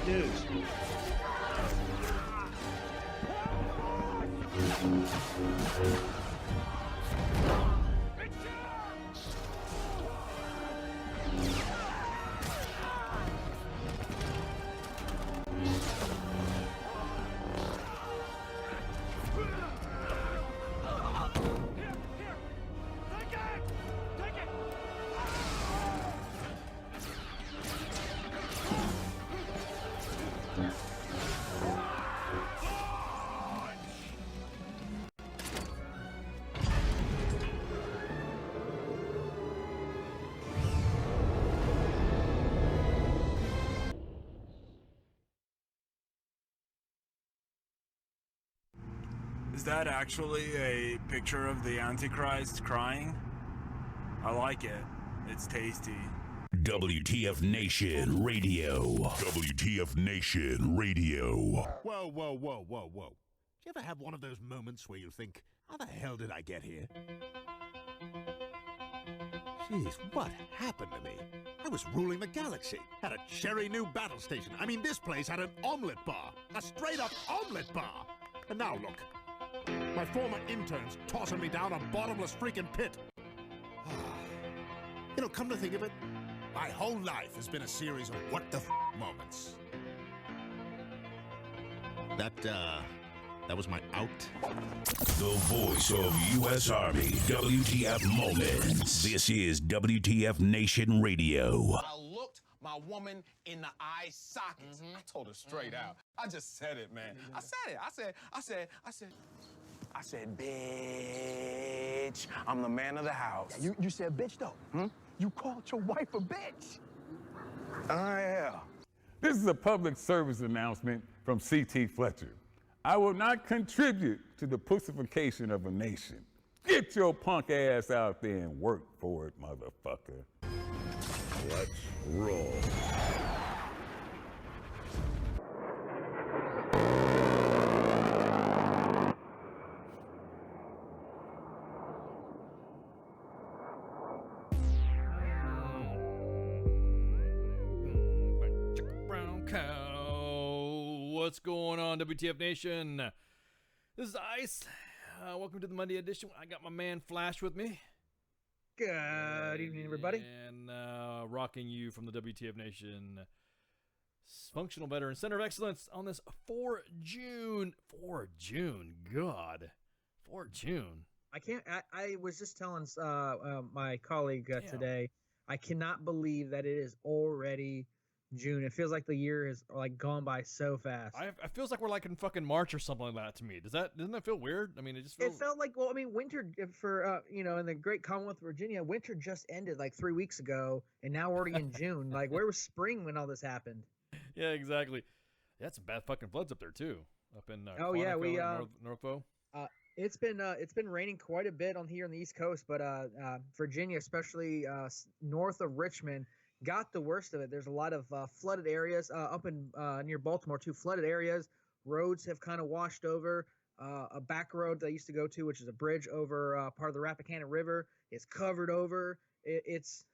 fake news. Is that actually a picture of the Antichrist crying? I like it. It's tasty. WTF Nation Radio. WTF Nation Radio. Whoa, whoa, whoa, whoa, whoa. Do you ever have one of those moments where you think, how the hell did I get here? Jeez, what happened to me? I was ruling the galaxy, had a cherry new battle station. I mean, this place had an omelet bar, a straight-up omelet bar. And now look, my former intern's tossing me down a bottomless freaking pit. You know, come to think of it, my whole life has been a series of what the moments. That was my out. The voice of U.S. Army. WTF Moments. This is WTF Nation Radio. I looked my woman in the eye sockets. I told her straight out. I just said it, man. I said it. I said, bitch, I'm the man of the house. Yeah, you said bitch, though. You called your wife a bitch. Yeah. This is a public service announcement from C.T. Fletcher. I will not contribute to the pussification of a nation. Get your punk ass out there and work for it, motherfucker. Let's roll. Brown cow. What's going on, WTF Nation? This is Ice. Welcome to the Monday edition. I got my man Flash with me. Good evening, everybody. And rocking you from the WTF Nation Functional Veteran Center of Excellence on this 4 June. 4 June. God. 4 June. I was just telling my colleague today, I cannot believe that it is already June. It feels like the year has like gone by so fast. It feels like we're like in fucking March or something like that to me. Doesn't that feel weird? I mean, it felt like, well, I mean, winter for in the great Commonwealth of Virginia, winter just ended like 3 weeks ago, and now we're already in June. Like, where was spring when all this happened? Yeah, exactly. They had some bad fucking floods up there too, up in Norfolk. It's been raining quite a bit here on the East Coast, but Virginia, especially north of Richmond, got the worst of it. There's a lot of flooded areas up in near Baltimore too. Flooded areas, roads have kind of washed over. A back road that I used to go to, which is a bridge over part of the Rappahannock River, is covered over. It's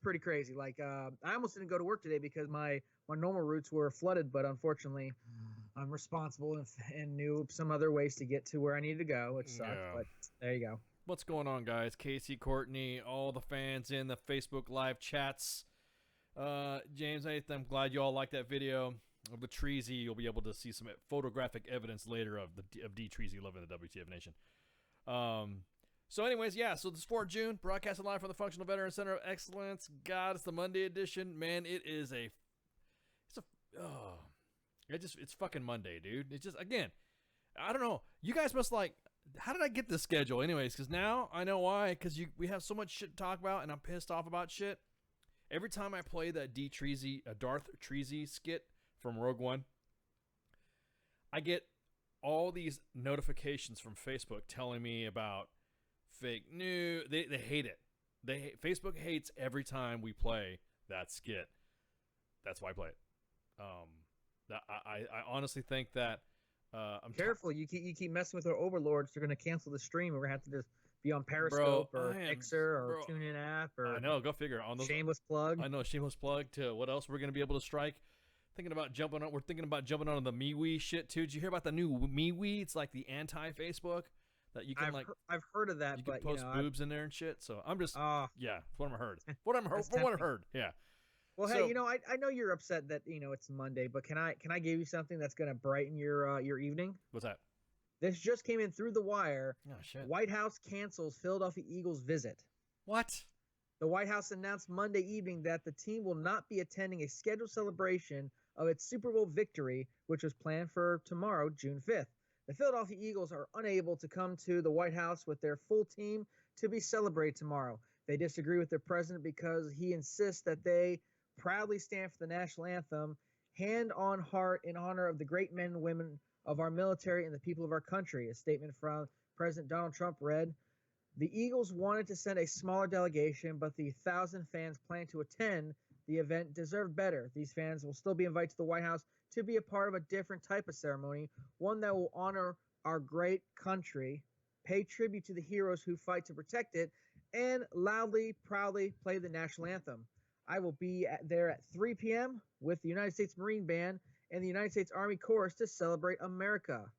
pretty crazy. Like I almost didn't go to work today because my normal routes were flooded, but unfortunately, I'm responsible and knew some other ways to get to where I needed to go, which sucked. Yeah. But there you go. What's going on, guys? Casey, Courtney, all the fans in the Facebook live chats. James, I'm glad you all liked that video of the Treasy. You'll be able to see some photographic evidence later of D Treasy loving the WTF Nation. So anyways, yeah, so this 4 June, broadcasting live from the Functional Veteran Center of Excellence. God, it's the Monday edition. Man, it's fucking Monday, dude. It's just, again, I don't know. You guys must how did I get this schedule anyways? Because now I know why. Because we have so much shit to talk about, and I'm pissed off about shit. Every time I play that Darth Treasy skit from Rogue One, I get all these notifications from Facebook telling me about fake news. They hate it. Facebook hates every time we play that skit. That's why I play it. I honestly think that I'm careful. You keep messing with our overlords. They're going to cancel the stream. We're going to have to just be on Periscope or Mixer or TuneIn app or I know, go figure on those shameless plug. I know, shameless plug to what else we're going to be able to strike. thinking about jumping on. We're thinking about jumping on the MeWe shit too. Did you hear about the new MeWe? It's like the anti-Facebook that you can I've heard of that, you but can post boobs in there and shit. So I'm just yeah, that's what I heard. That's From what I tempting. heard, yeah. Well, So- hey, I know you're upset that it's Monday, but can I give you something that's gonna brighten your evening? What's that? This just came in through the wire. Oh shit. White House cancels Philadelphia Eagles visit. What? The White House announced Monday evening that the team will not be attending a scheduled celebration of its Super Bowl victory, which was planned for tomorrow, June 5th. The Philadelphia Eagles are unable to come to the White House with their full team to be celebrated tomorrow. They disagree with their president because he insists that they proudly stand for the national anthem, hand on heart, in honor of the great men and women of our military and the people of our country. A statement from President Donald Trump read, "The Eagles wanted to send a smaller delegation, but the 1,000 fans planning to attend the event deserved better. These fans will still be invited to the White House to be a part of a different type of ceremony, one that will honor our great country, pay tribute to the heroes who fight to protect it, and loudly, proudly play the national anthem. I will be there at 3 p.m. with the United States Marine Band and the United States Army Chorus to celebrate America."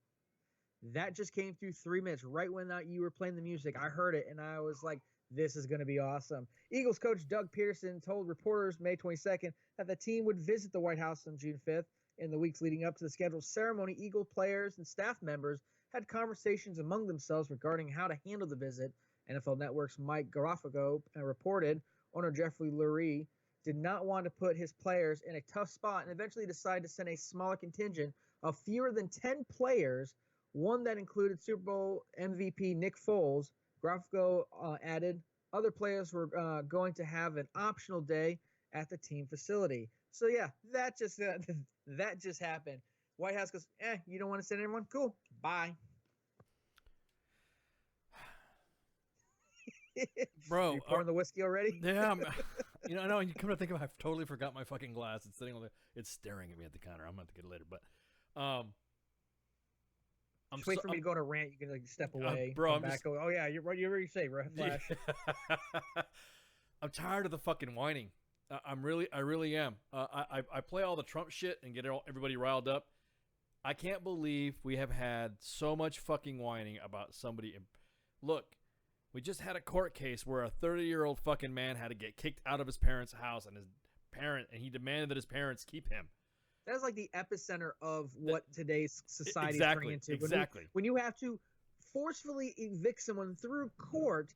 That just came through 3 minutes, right when you were playing the music. I heard it, and I was like, this is going to be awesome. Eagles coach Doug Peterson told reporters May 22nd that the team would visit the White House on June 5th. In the weeks leading up to the scheduled ceremony, Eagle players and staff members had conversations among themselves regarding how to handle the visit. NFL Network's Mike Garofalo reported owner Jeffrey Lurie did not want to put his players in a tough spot and eventually decided to send a smaller contingent of fewer than 10 players, one that included Super Bowl MVP Nick Foles. Garofalo added other players were going to have an optional day at the team facility. So yeah, that just happened. White House goes, you don't want to send anyone? Cool, bye. Bro, you pouring the whiskey already? Yeah, I know. You come to think of it, I've totally forgot my fucking glass. It's sitting on it's staring at me at the counter. I'm going to get it later, but Just wait for me to go on a rant. You can step away, bro. Come back. Go, oh yeah, you're right. You already say, right? Flash. I'm tired of the fucking whining. I really am. I play all the Trump shit and get everybody riled up. I can't believe we have had so much fucking whining about somebody. Look, we just had a court case where a 30-year-old fucking man had to get kicked out of his parents' house, and he demanded that his parents keep him. That is like the epicenter of what today's society is turning into. Exactly. When you have to forcefully evict someone through court,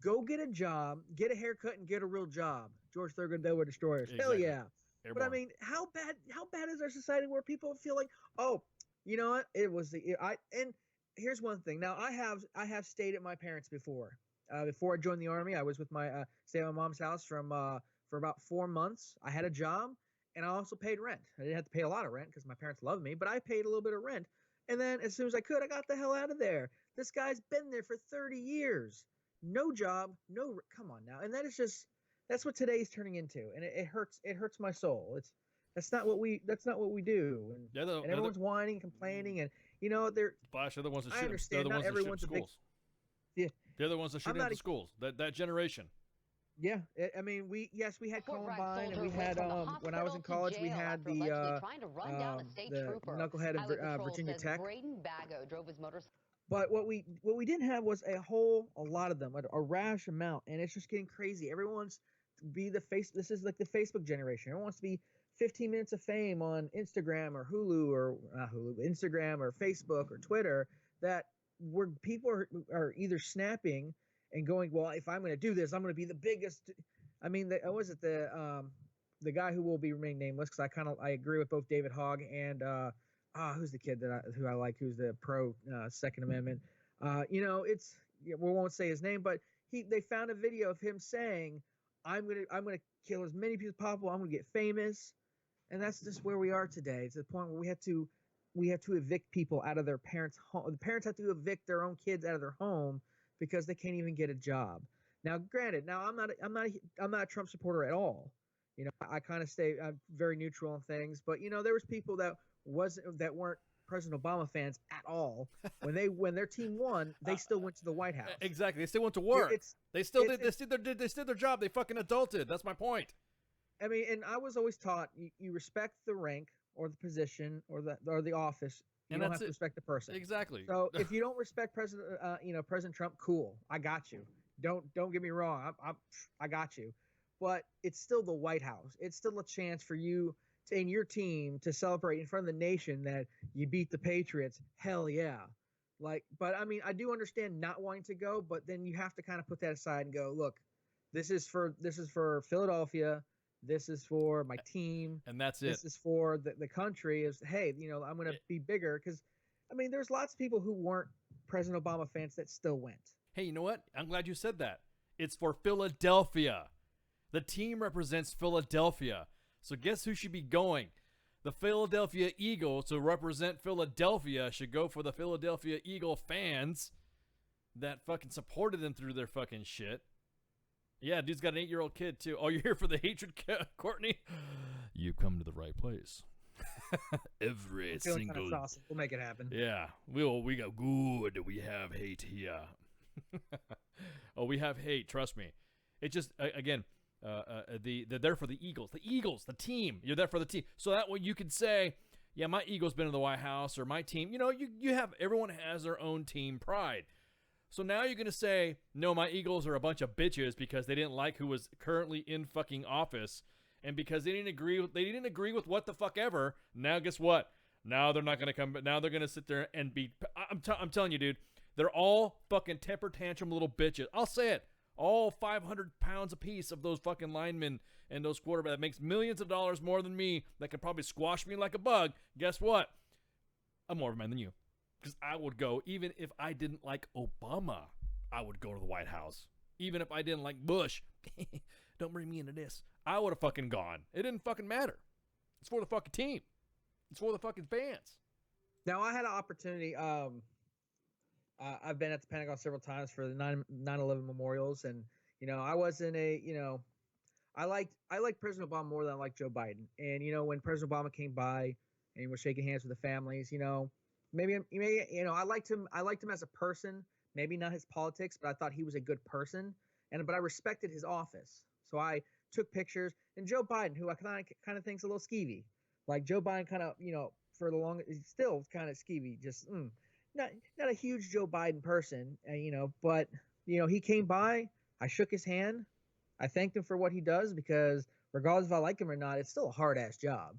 go get a job, get a haircut, and get a real job. George Thurgood, they were destroyers. Exactly. Hell yeah. Airborne. But I mean, how bad is our society where people feel like, oh, you know what? It was and here's one thing. Now I have stayed at my parents before. Before I joined the Army, I was with stay at my mom's house for about 4 months. I had a job, and I also paid rent. I didn't have to pay a lot of rent because my parents loved me, but I paid a little bit of rent. And then as soon as I could, I got the hell out of there. This guy's been there for 30 years. No job, come on now. And that's what today's turning into. And it hurts my soul. That's not what we do. And everyone's whining, complaining, and they're Flash, they're the ones that I shoot. understand They're the not ones that shoot everyone's a big schools. Yeah. They're the ones that shoot I'm not into a- schools. That generation. Yeah, I mean, we had Fort Bragg Columbine, and soldier we went had from the when I was in hospital to college, we jail had after allegedly trying to run down a state the trooper. knucklehead Highway of Patrol Virginia says Tech. Braden Bago drove his motorcycle. But what we didn't have was a lot of them, a rash amount, and it's just getting crazy. Everyone's this is like the Facebook generation. Everyone wants to be 15 minutes of fame on Instagram or Instagram or Facebook or Twitter. That where people are either snapping and going, well, if I'm going to do this, I'm going to be the biggest. I mean, the guy who will be remain nameless, because I agree with both David Hogg and who's the kid who I like, who's the pro Second Amendment. We won't say his name, but they found a video of him saying, I'm gonna kill as many people as possible. I'm gonna get famous, and that's just where we are today. It's the point where we have to evict people out of their parents' home. The parents have to evict their own kids out of their home because they can't even get a job. Now, granted, I'm not a Trump supporter at all. I kind of stay very neutral on things, but there was people that weren't President Obama fans at all. When their team won, they still went to the White House. Exactly. They still went to work. They still did their job. They fucking adulted. That's my point. I mean, and I was always taught you respect the rank, or the position or the office. You And don't that's have to it. respect the person. Exactly. So if you don't respect President Trump, cool, I got you. Don't get me wrong, I got you. But it's still the White House. It's still a chance for you and your team to celebrate in front of the nation that you beat the Patriots. Hell yeah. But I mean, I do understand not wanting to go, but then you have to kind of put that aside and go, look, this is for Philadelphia. This is for my team. And that's it. This is for the country. Is, hey, I'm going to be bigger. Because, I mean, there's lots of people who weren't President Obama fans that still went. Hey, you know what? I'm glad you said that. It's for Philadelphia. The team represents Philadelphia. So guess who should be going? The Philadelphia Eagles, to represent Philadelphia, should go for the Philadelphia Eagle fans that fucking supported them through their fucking shit. Yeah, dude's got an 8-year-old kid, too. Oh, you're here for the hatred, Courtney? You come to the right place. Every Feeling single... kind of saucy. We'll make it happen. Yeah, we go good. We have hate here. Oh, we have hate. Trust me. It just again, they're there for the Eagles. The Eagles, the team. You're there for the team. So that way you can say, yeah, my Eagles been in the White House, or my team. You know, you have, everyone has their own team pride. So now you're gonna say, no, my Eagles are a bunch of bitches because they didn't like who was currently in fucking office, and because they didn't agree with what the fuck ever. Now guess what? Now they're not gonna come. Now they're gonna sit there and be. I'm telling you, dude. They're all fucking temper tantrum little bitches. I'll say it. All 500 pounds apiece of those fucking linemen and those quarterbacks that makes millions of dollars more than me, that could probably squash me like a bug. Guess what? I'm more of a man than you. Because I would go, even if I didn't like Obama, I would go to the White House. Even if I didn't like Bush. Don't bring me into this. I would have fucking gone. It didn't fucking matter. It's for the fucking team. It's for the fucking fans. Now, I had an opportunity. I've been at the Pentagon several times for the 9/11 memorials, and I wasn't I liked President Obama more than I liked Joe Biden. And when President Obama came by and he was shaking hands with the families, maybe I liked him as a person, maybe not his politics, but I thought he was a good person, but I respected his office, so I took pictures. And Joe Biden, who I kind of think's a little skeevy, like Joe Biden, kind of for the longest, he's still kind of skeevy, just. Not a huge Joe Biden person, but he came by. I shook his hand. I thanked him for what he does, because regardless if I like him or not, it's still a hard ass job.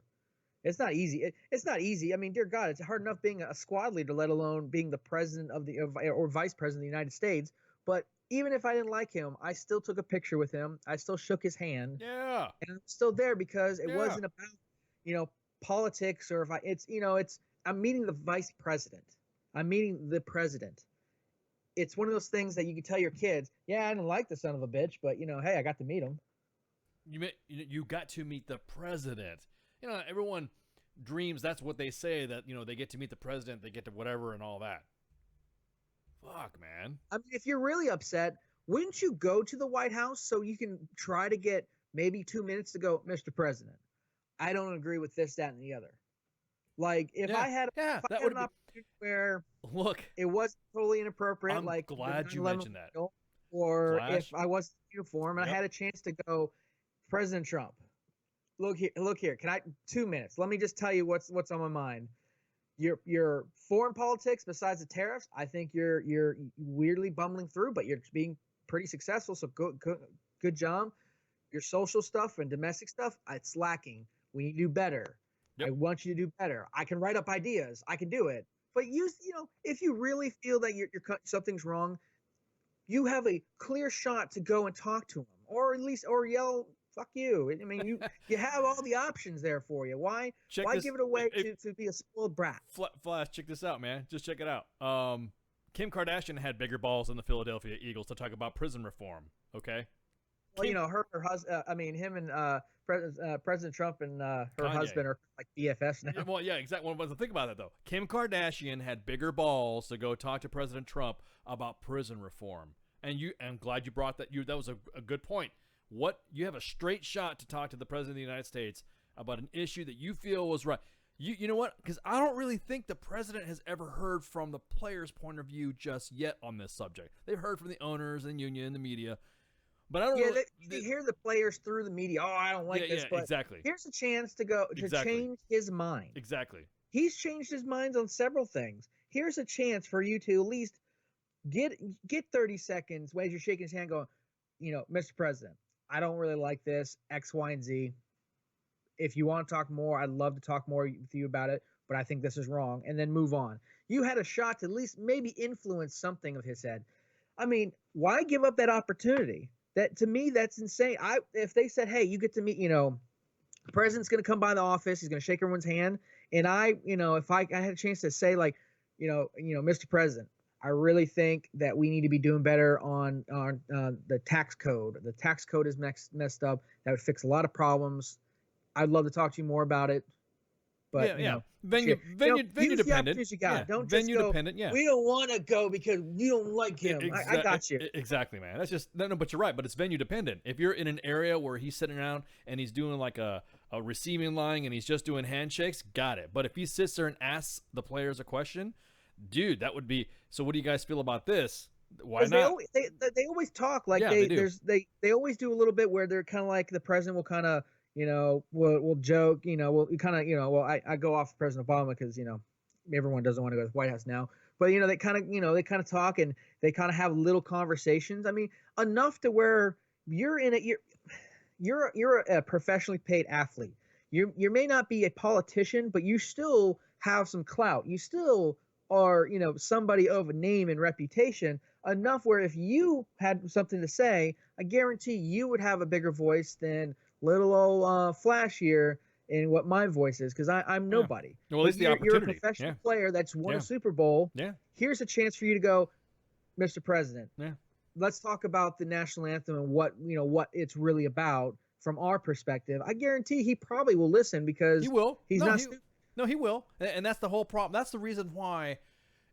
It's not easy. It's not easy. I mean, dear God, it's hard enough being a squad leader, let alone being the president or vice president of the United States. But even if I didn't like him, I still took a picture with him. I still shook his hand. Yeah. And I'm still there because it wasn't about politics, or I'm meeting the vice president. I'm meeting the president. It's one of those things that you can tell your kids, yeah, I didn't like the son of a bitch, but hey, I got to meet him. You got to meet the president. Everyone dreams, that's what they say, that they get to meet the president, they get to whatever and all that. Fuck, man. I mean, if you're really upset, wouldn't you go to the White House so you can try to get maybe 2 minutes to go, Mr. President, I don't agree with this, that, and the other. Like, if I had an opportunity where it wasn't totally inappropriate, I'm like glad you mentioned that. Or if I was in uniform and I had a chance to go, President Trump, look here, can I 2 minutes? Let me just tell you what's on my mind. Your foreign politics, besides the tariffs, I think you're weirdly bumbling through, but you're being pretty successful. So good job. Your social stuff and domestic stuff, it's lacking. We need to do better. Yep. I want you to do better. I can write up ideas. I can do it. But if you really feel that something's wrong, you have a clear shot to go and talk to him, or yell, "Fuck you!" I mean, you have all the options there for you. Why give it away to be a spoiled brat? Flash, check this out, man. Just check it out. Kim Kardashian had bigger balls than the Philadelphia Eagles to talk about prison reform. Okay. Well, her husband. I mean, him and President Trump and her Kanye. husband are like BFFs now. Well, yeah, exactly. Well, think about that though. Kim Kardashian had bigger balls to go talk to President Trump about prison reform, and I'm glad you brought that. That was a good point. You have a straight shot to talk to the President of the United States about an issue that you feel was right. You know what? Because I don't really think the president has ever heard from the players' point of view just yet on this subject. They've heard from the owners and union and the media. But I don't. Yeah, really- they hear the players through the media. Oh, I don't like this. yeah, But exactly. here's a chance to Exactly. change his mind. Exactly. He's changed his mind on several things. Here's a chance for you to at least get 30 seconds as you're shaking his hand, going, Mr. President, I don't really like this X, Y, and Z. If you want to talk more, I'd love to talk more with you about it, but I think this is wrong, and then move on. You had a shot to at least maybe influence something of his head. I mean, why give up that opportunity? That, to me, that's insane. If they said, hey, you get to meet, the president's going to come by the office, he's going to shake everyone's hand, and if I had a chance to say, like, Mr. President, I really think that we need to be doing better on the tax code. The tax code is messed up. That would fix a lot of problems. I'd love to talk to you more about it. But venue use dependent. the opportunities you got. Don't just venue go, dependent. Yeah, we don't want to go because we don't like him. I got you. Exactly, man. That's just no, but you're right. But it's venue dependent. If you're in an area where he's sitting around and he's doing like a receiving line and he's just doing handshakes, got it. But if he sits there and asks the players a question, dude, that would be. So what do you guys feel about this? Why not? They always talk like they always do a little bit where they're kind of like the president will kind of we'll joke, we'll kind of well I go off President Obama because everyone doesn't want to go to the White House now, but they kind of talk and they kind of have little conversations. I mean, enough to where you're a professionally paid athlete. You may not be a politician, but you still have some clout. You still are somebody of a name and reputation enough where if you had something to say, I guarantee you would have a bigger voice than little old Flash here in what my voice is, because I'm nobody. Well, at least the you're a opportunity. professional player that's won a Super Bowl. Yeah. Here's a chance for you to go, Mr. President. Yeah. Let's talk about the national anthem and what it's really about from our perspective. I guarantee he probably will listen because he will. He's not stupid. No, he will. And that's the whole problem. That's the reason why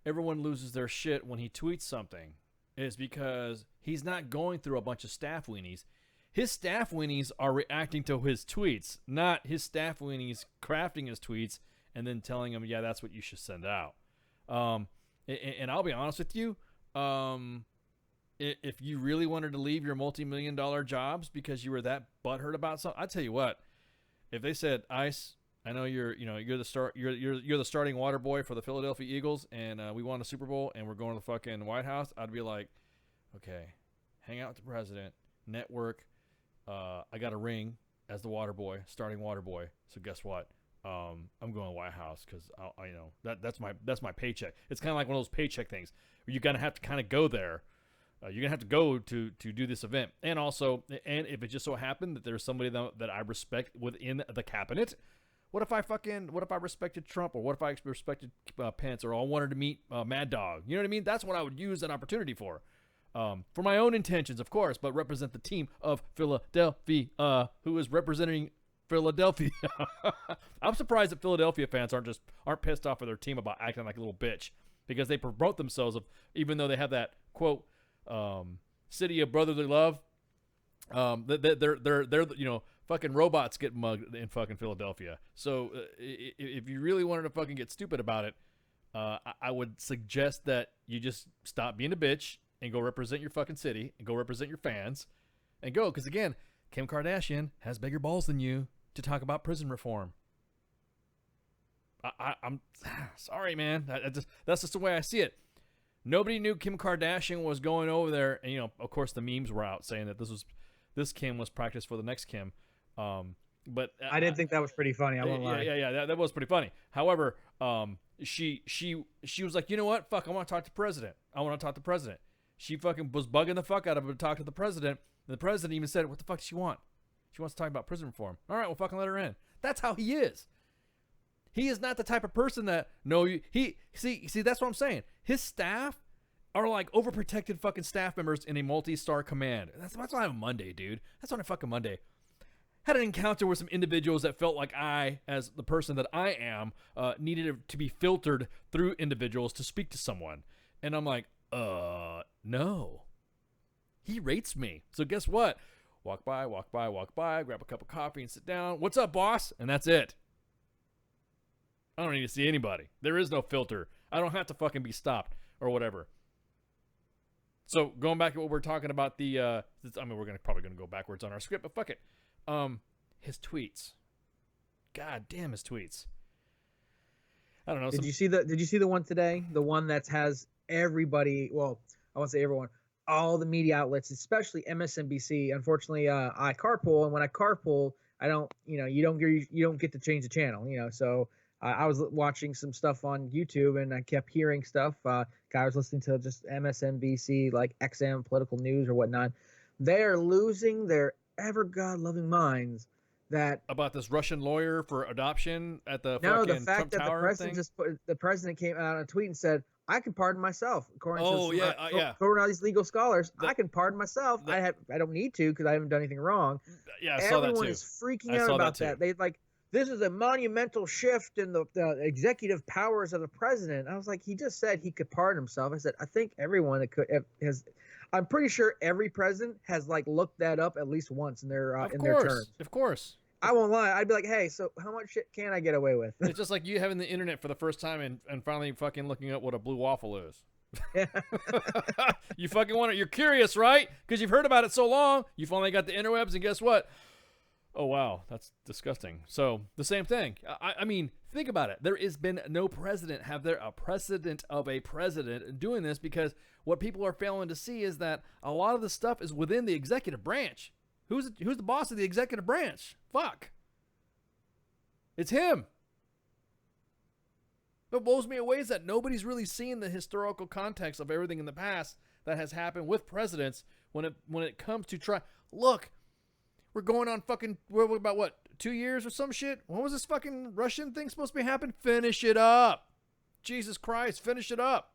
everyone loses their shit when he tweets something, is because he's not going through a bunch of staff weenies. His staff weenies are reacting to his tweets, not his staff weenies crafting his tweets and then telling him, yeah, that's what you should send out. And I'll be honest with you, if you really wanted to leave your multi-million-dollar jobs because you were that butthurt about something, I tell you what, if they said, Ice, I know you're the starting water boy for the Philadelphia Eagles, and we won a Super Bowl, and we're going to the fucking White House, I'd be like, okay, hang out with the president, network. I got a ring as the water boy, starting water boy. So guess what? I'm going to the White House because that's my paycheck. It's kind of like one of those paycheck things where you're gonna have to kind of go there. You're gonna have to go to do this event, and if it just so happened that there's somebody that I respect within the cabinet. What if I respected Trump, or what if I respected Pence, or I wanted to meet Mad Dog? You know what I mean? That's what I would use that opportunity for my own intentions, of course, but represent the team of Philadelphia, who is representing Philadelphia. I'm surprised that Philadelphia fans aren't pissed off with their team about acting like a little bitch, because they promote themselves even though they have that quote city of brotherly love. They're fucking robots get mugged in fucking Philadelphia. So if you really wanted to fucking get stupid about it, I would suggest that you just stop being a bitch and go represent your fucking city and go represent your fans and go. Because again, Kim Kardashian has bigger balls than you to talk about prison reform. I'm sorry, man. That's just the way I see it. Nobody knew Kim Kardashian was going over there. And, of course, the memes were out saying that this Kim was practice for the next Kim. But I didn't think that was pretty funny. I won't lie. Yeah, that was pretty funny. However, she was like, you know what? Fuck, I want to talk to the president. She fucking was bugging the fuck out of him to talk to the president. And the president even said, what the fuck does she want? She wants to talk about prison reform. All right, well, fucking let her in. That's how he is. He is not the type of person that, see, that's what I'm saying. His staff are like overprotected fucking staff members in a multi-star command. That's why I have a Monday, dude. That's on a fucking Monday. Had an encounter with some individuals that felt like I, as the person that I am, needed to be filtered through individuals to speak to someone. And I'm like, no. He rates me. So guess what? Walk by, grab a cup of coffee and sit down. What's up, boss? And that's it. I don't need to see anybody. There is no filter. I don't have to fucking be stopped or whatever. So going back to what we're talking about, I mean, we're probably gonna go backwards on our script, but fuck it. His tweets. God damn his tweets. I don't know. Did you see the one today? The one that has everybody. Well, I won't say everyone. All the media outlets, especially MSNBC. Unfortunately, I carpool, and when I carpool, I don't. You don't get to change the channel. So I was watching some stuff on YouTube, and I kept hearing stuff. Guy was listening to just MSNBC, like XM political news or whatnot. They are losing their ever God-loving minds. That about this Russian lawyer for adoption at the no, fucking the fact Trump that Tower the president thing? the president came out on a tweet and said, "I can pardon myself." According to yeah. all these legal scholars, I can pardon myself. I don't need to because I haven't done anything wrong. Yeah, I saw that too. Everyone is freaking out about that. They this is a monumental shift in the executive powers of the president. I was like, he just said he could pardon himself. I said, I think everyone has. I'm pretty sure every president has looked that up at least once in their their terms. Of course. I won't lie. I'd be like, hey, so how much shit can I get away with? It's just like you having the internet for the first time and finally fucking looking up what a blue waffle is. Yeah. You fucking want it. You're curious, right? Because you've heard about it so long. You finally got the interwebs, and guess what? Oh, wow. That's disgusting. So the same thing. I mean, think about it. There has been no president. Have there a precedent of a president doing this? Because what people are failing to see is that a lot of the stuff is within the executive branch. Who's the boss of the executive branch? Fuck. It's him. What blows me away is that nobody's really seen the historical context of everything in the past that has happened with presidents when it comes to try. Look, we're going on fucking, we're about what, 2 years or some shit? When was this fucking Russian thing supposed to be happening? Finish it up. Jesus Christ, finish it up.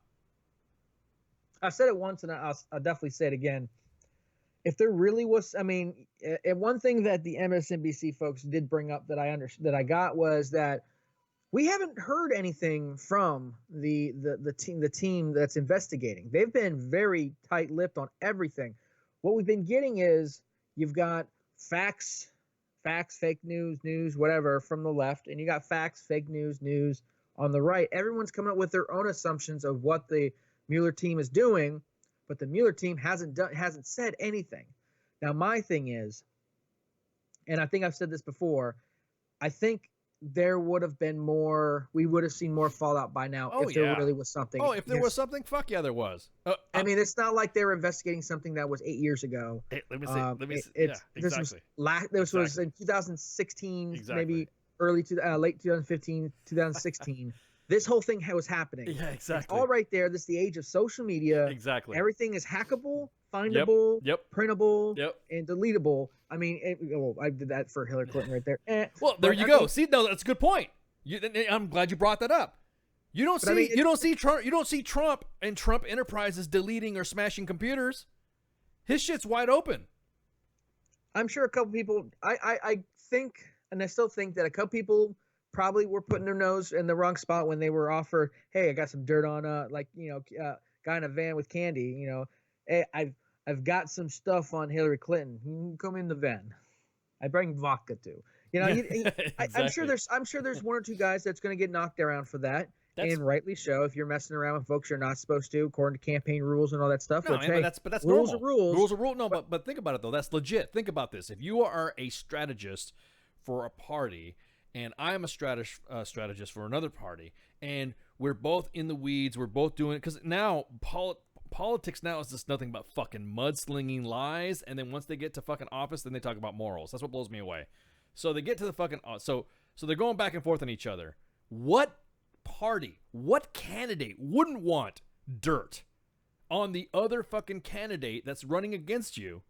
I've said it once, and I'll definitely say it again. If there really was, I mean, and one thing that the MSNBC folks did bring up that that I got was that we haven't heard anything from the team that's investigating. They've been very tight-lipped on everything. What we've been getting is you've got facts, fake news, whatever from the left, and you got facts, fake news on the right. Everyone's coming up with their own assumptions of what the Mueller team is doing. But the Mueller team hasn't said anything. Now, my thing is, and I think I've said this before, I think there would have been more. We would have seen more fallout by now if there really was something. Oh, if there was something, fuck yeah, there was. I mean, it's not like they were investigating something that was 8 years ago. Hey, let me see. Exactly. This was in 2016, maybe late 2015, 2016. This whole thing was happening. Yeah, exactly. It's all right there. This is the age of social media. Exactly. Everything is hackable, findable, printable, and deletable. I mean, I did that for Hillary Clinton right there. Well, there you go. See, no, that's a good point. I'm glad you brought that up. You don't see Trump and Trump Enterprises deleting or smashing computers. His shit's wide open. I'm sure a couple people. I think, and I still think that a couple people probably were putting their nose in the wrong spot when they were offered, hey, I got some dirt on guy in a van with candy, hey, I've got some stuff on Hillary Clinton. You can come in the van. I bring vodka too. Exactly. I'm sure there's one or two guys that's going to get knocked around for that. And rightly so, if you're messing around with folks you're not supposed to, according to campaign rules and all that stuff. No, but that's rules normal. are rules. Rules are rules. No, but think about it though. That's legit. Think about this. If you are a strategist for a party, and I'm a strategist for another party, and we're both in the weeds, we're both doing it, because now politics now is just nothing but fucking mudslinging lies, and then once they get to fucking office, then they talk about morals. That's what blows me away. So they get to the fucking, so they're going back and forth on each other. What party, what candidate wouldn't want dirt on the other fucking candidate that's running against you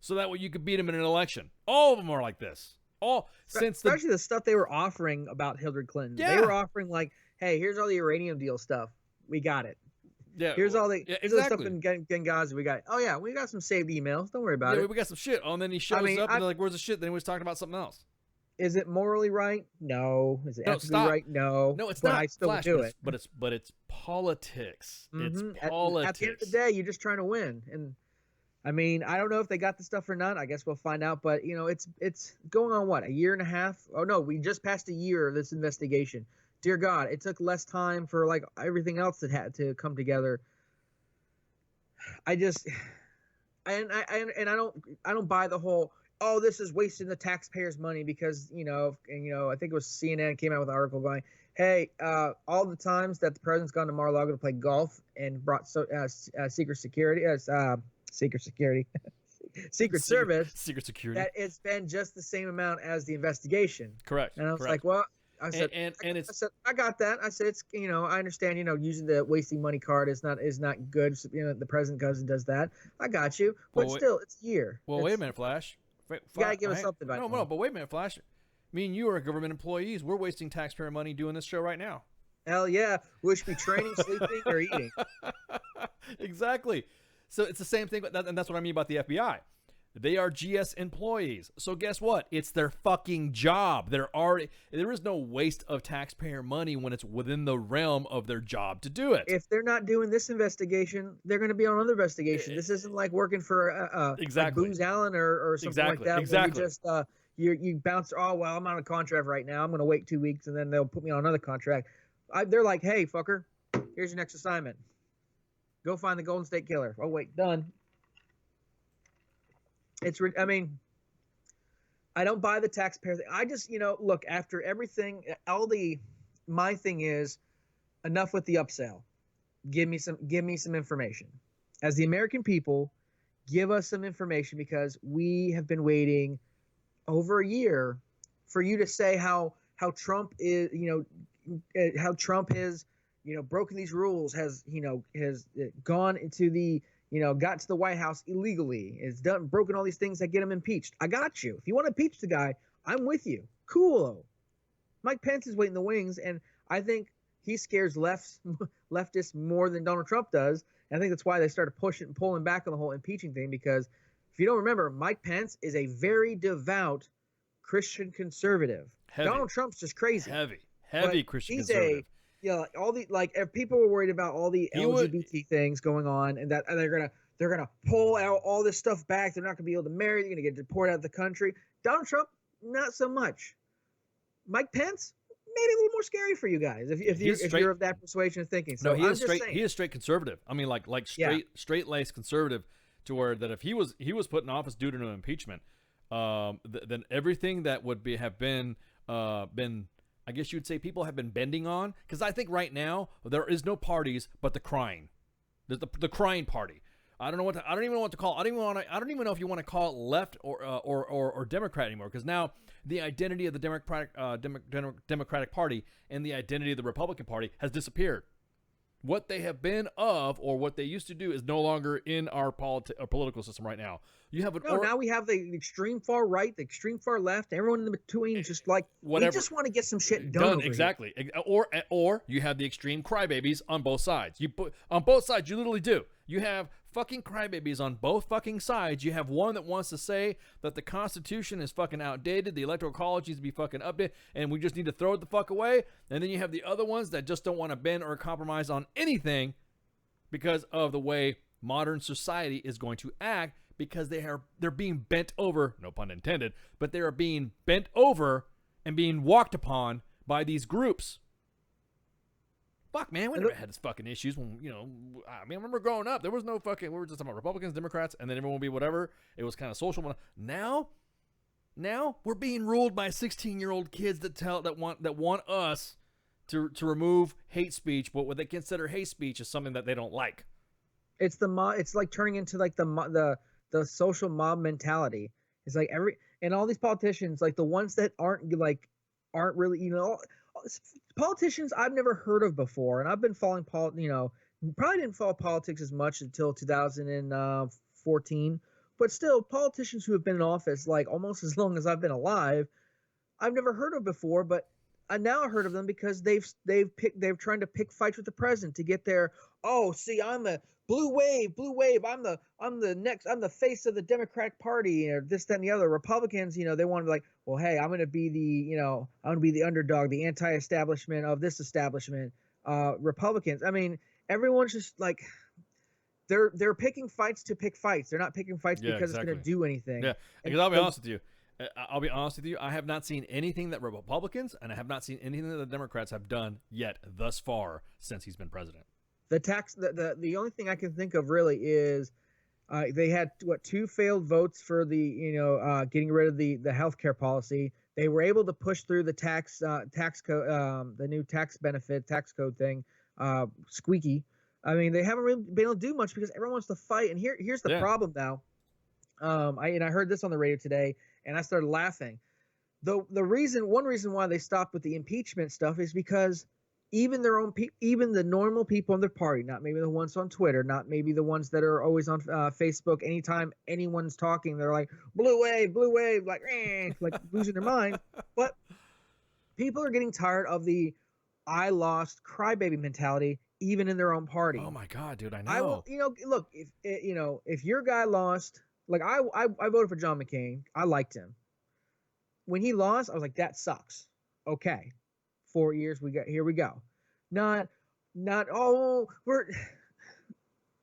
so that way you could beat him in an election? All of them are like this. Especially the stuff they were offering about Hillary Clinton. Yeah. They were offering hey, here's all the uranium deal stuff. We got it. Yeah. Here's all the stuff in Benghazi. We got it. Oh yeah, we got some saved emails. Don't worry about it. We got some shit. Oh, and then he shows up and they're like, "Where's the shit?" Then he was talking about something else. Is it morally right? No. Is it ethically right? No. No, it's but not. I still do it. But it's politics. Mm-hmm. It's politics. At the end of the day, you're just trying to win. And I mean, I don't know if they got the stuff or not. I guess we'll find out. But it's going on what, a year and a half? Oh no, we just passed a year of this investigation. Dear God, it took less time for everything else that had to come together. I just and I don't buy the whole, oh, this is wasting the taxpayers' money because I think it was CNN came out with an article going, hey, all the times that the president's gone to Mar-a-Lago to play golf and brought Secret Service, Secret Security, that it's been just the same amount as the investigation. Correct. And I was correct. like, well, I said, and it's, I said, I got that. I said, it's, I understand, using the wasting money card is not good. So, the president goes and does that. I got you, but still, it's a year. Well, wait a minute, Flash. You gotta give us something about it. No, but wait a minute, Flash. Me and you are government employees. We're wasting taxpayer money doing this show right now. Hell yeah. We should be training, sleeping, or eating. Exactly. So it's the same thing, and that's what I mean about the FBI. They are GS employees. So guess what? It's their fucking job. There is no waste of taxpayer money when it's within the realm of their job to do it. If they're not doing this investigation, they're going to be on another investigation. This isn't like working for exactly. like Booz Allen or something like that. Exactly. Where you just you bounce. Oh well, I'm on a contract right now. I'm going to wait 2 weeks and then they'll put me on another contract. They're like, hey, fucker, here's your next assignment. Go find the Golden State Killer. Oh wait, done. I don't buy the taxpayer thing. I just, look, after everything, my thing is enough with the upsell. Give me some information. As the American people, give us some information because we have been waiting over a year for you to say how Trump is, how Trump has, broken these rules, has gone into the, got to the White House illegally, has broken all these things that get him impeached. I got you. If you want to impeach the guy, I'm with you. Cool. Mike Pence is waiting in the wings, and I think he scares leftists more than Donald Trump does. And I think that's why they started pulling back on the whole impeaching thing, because if you don't remember, Mike Pence is a very devout Christian conservative. Heavy. Donald Trump's just crazy. Heavy Christian conservative. All the if people were worried about all the LGBT things going on, and they're gonna pull out all this stuff back. They're not gonna be able to marry. They're gonna get deported out of the country. Donald Trump, not so much. Mike Pence, maybe a little more scary for you guys if you're of that persuasion of thinking. So he is straight. He is straight conservative. I mean, like straight laced conservative, to where that if he was put in office due to an impeachment, then everything that would have been I guess you would say people have been bending on, because I think right now there is no parties but the crying, the crying party. I don't even know what to call it. I don't even know if you want to call it left or Democrat anymore, because now the identity of the Democratic Party and the identity of the Republican Party has disappeared. What they have been of, or what they used to do, is no longer in our political system right now. You have now we have the extreme far right, the extreme far left, everyone in the between, just like whatever. We just want to get some shit done. Exactly. Or you have the extreme crybabies on both sides. On both sides, you literally do. You have fucking crybabies on both fucking sides. You have one that wants to say that the Constitution is fucking outdated, the Electoral College needs to be fucking updated, and we just need to throw it the fuck away. And then you have the other ones that just don't want to bend or compromise on anything because of the way modern society is going to act, because they're being bent over, no pun intended, but they are being bent over and being walked upon by these groups. Fuck, man, we never had this fucking issues when, I remember growing up, there was no fucking, we were just talking about Republicans, Democrats, and then everyone would be whatever. It was kind of social. Now we're being ruled by 16-year-old kids that want us to remove hate speech, but what they consider hate speech is something that they don't like. It's it's like turning into like the social mob mentality. It's like and all these politicians, like the ones that aren't really, politicians I've never heard of before, and I've been following probably didn't follow politics as much until 2014, but still politicians who have been in office like almost as long as I've been alive, I've never heard of before, but I now heard of them because they've trying to pick fights with the president to get their, oh, see, I'm a blue wave, I'm the face of the Democratic Party, or this, that, and the other. Republicans, they want to be like, well, hey, I'm going to be the underdog, the anti-establishment of this establishment. Republicans, I mean, everyone's just like, they're picking fights to pick fights. They're not picking fights because it's going to do anything. Yeah, because I'll be honest with you. I have not seen anything that Republicans, and I have not seen anything that the Democrats have done yet thus far since he's been president. The only thing I can think of really is they had 2 failed votes for the getting rid of the healthcare policy. They were able to push through the tax code, the new tax benefit tax code thing, squeaky. I mean, they haven't really been able to do much because everyone wants to fight. And here's the problem now. I heard this on the radio today, and I started laughing. One reason why they stopped with the impeachment stuff is because even even the normal people in their party, not maybe the ones on Twitter, not maybe the ones that are always on Facebook, anytime anyone's talking, they're like, blue wave, like losing their mind. But people are getting tired of the I lost crybaby mentality, even in their own party. Oh my God, dude, I know. Look, if your guy lost, like I voted for John McCain. I liked him. When he lost, I was like, that sucks. Okay. 4 years, here we go. Not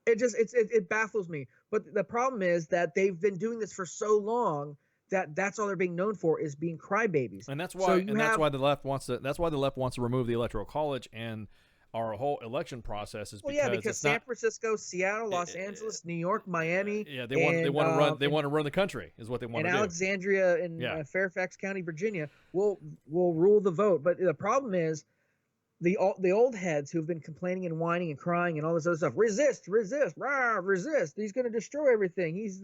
it baffles me. But the problem is that they've been doing this for so long that's all they're being known for is being crybabies. And that's why that's why the left wants to remove the Electoral College and our whole election process is because San Francisco, Seattle, Los Angeles, New York, Miami. Yeah, they want to run the country is what they want to do. And Alexandria and Fairfax County, Virginia will rule the vote. But the problem is the old heads who've been complaining and whining and crying and all this other stuff. Resist, rah, resist. He's going to destroy everything. He's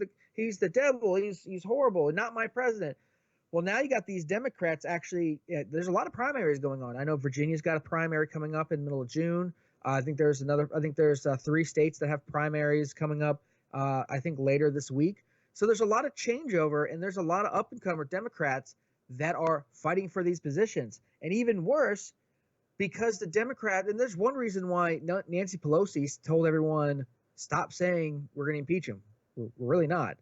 the devil. He's horrible. And not my president. Well, now you got these Democrats actually. There's a lot of primaries going on. I know Virginia's got a primary coming up in the middle of June. I think there's 3 states that have primaries coming up. I think later this week. So there's a lot of changeover, and there's a lot of up-and-comer Democrats that are fighting for these positions. And even worse, because the Democrat, and there's one reason why Nancy Pelosi told everyone stop saying we're going to impeach him. We're really not.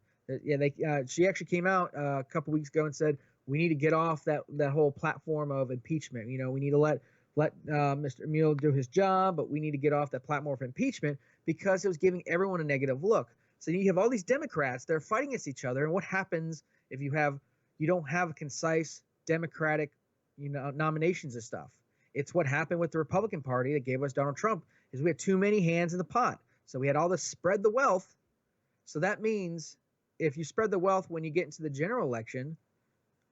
She actually came out a couple weeks ago and said we need to get off that whole platform of impeachment. We need to let Mr. Mueller do his job, but we need to get off that platform of impeachment because it was giving everyone a negative look. So you have all these Democrats, they're fighting against each other. And what happens if you don't have concise Democratic nominations and stuff? It's what happened with the Republican Party that gave us Donald Trump is we had too many hands in the pot. So we had all this spread the wealth. So that means if you spread the wealth when you get into the general election,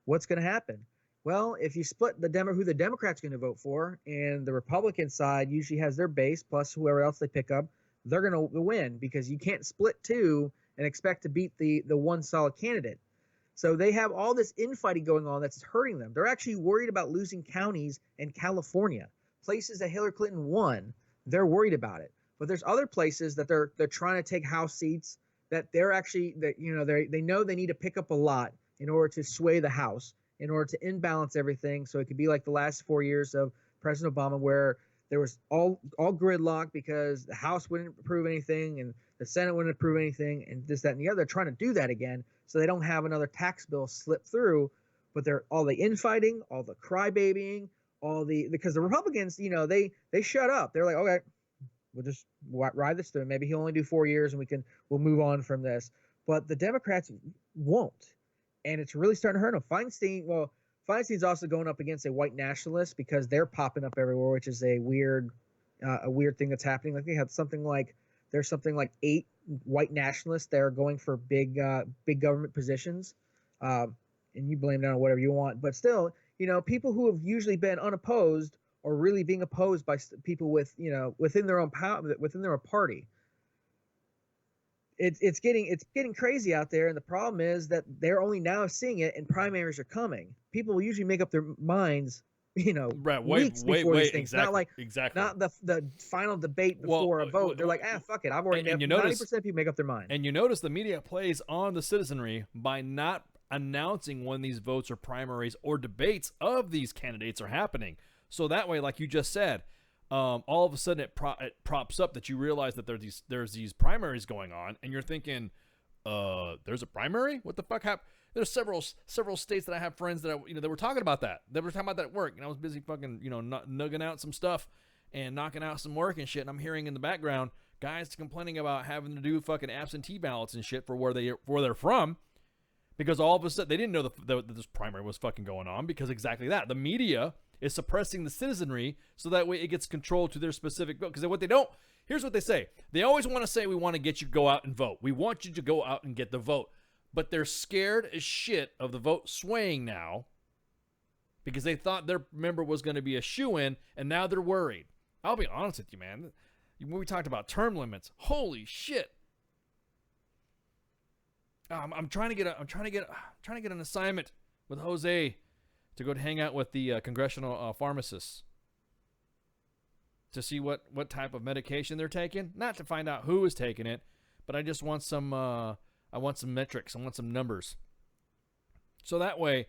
what's going to happen? Well, if you split who the Democrats going to vote for, and the Republican side usually has their base plus whoever else they pick up, they're going to win because you can't split 2 and expect to beat the one solid candidate. So they have all this infighting going on that's hurting them. They're actually worried about losing counties in California, places that Hillary Clinton won. They're worried about it. But there's other places that they're trying to take House seats that they're actually they know they need to pick up a lot in order to sway the House, in order to imbalance everything. So it could be like the last 4 years of President Obama, where there was all gridlock because the House wouldn't approve anything and the Senate wouldn't approve anything and this, that, and the other. They're trying to do that again so they don't have another tax bill slip through. But they're all the infighting, all the crybabying, because the Republicans, they shut up. They're like, okay, we'll just ride this through. Maybe he'll only do 4 years and we'll move on from this. But the Democrats won't. And it's really starting to hurt them. Feinstein's also going up against a white nationalist because they're popping up everywhere, which is a weird thing that's happening. Like there's something like 8 white nationalists that are going for big government positions. And you blame it on whatever you want. But still, people who have usually been unopposed or really being opposed by people within their own power, within their own party. It's getting crazy out there, and the problem is that they're only now seeing it, and primaries are coming. People will usually make up their minds, weeks before these things. Not the final debate before a vote. They're like, fuck it, I've already made 90% of people make up their mind. And you notice the media plays on the citizenry by not announcing when these votes or primaries or debates of these candidates are happening. So that way, like you just said, all of a sudden it props up that you realize that there's these primaries going on, and you're thinking, there's a primary? What the fuck happened? There's several states that I have friends that they were talking about that. They were talking about that at work, and I was busy fucking nugging out some stuff and knocking out some work and shit. And I'm hearing in the background guys complaining about having to do fucking absentee ballots and shit for where they're from, because all of a sudden they didn't know that this primary was fucking going on, because exactly that the media is suppressing the citizenry so that way it gets controlled to their specific vote. Because what they don't, here's what they say. They always want to say, we want to get you to go out and vote. We want you to go out and get the vote. But they're scared as shit of the vote swaying now because they thought their member was going to be a shoo-in, and now they're worried. I'll be honest with you, man. When we talked about term limits, holy shit. I'm trying to get an assignment with Jose to go to hang out with the congressional pharmacists to see what type of medication they're taking. Not to find out who is taking it, but I just want some metrics. I want some numbers. So that way,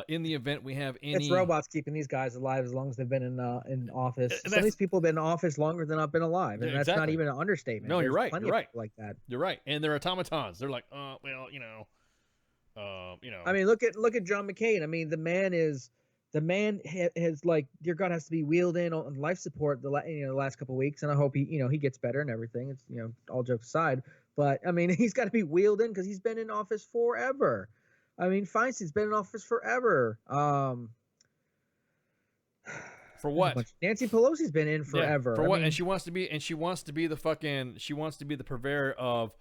in the event we have any... It's robots keeping these guys alive as long as they've been in office. Some of these people have been in office longer than I've been alive, and that's not even an understatement. No, you're right. Plenty You're right. Like that. You're right. And they're automatons. They're like, well, I mean, look at John McCain. I mean, the man has like, dear God, has to be wheeled in on life support the last couple of weeks, and I hope he gets better and everything. It's all jokes aside, but I mean, he's got to be wheeled in because he's been in office forever. I mean, Feinstein's been in office forever. For what? Nancy Pelosi's been in forever. Yeah, for what? And she wants to be the purveyor of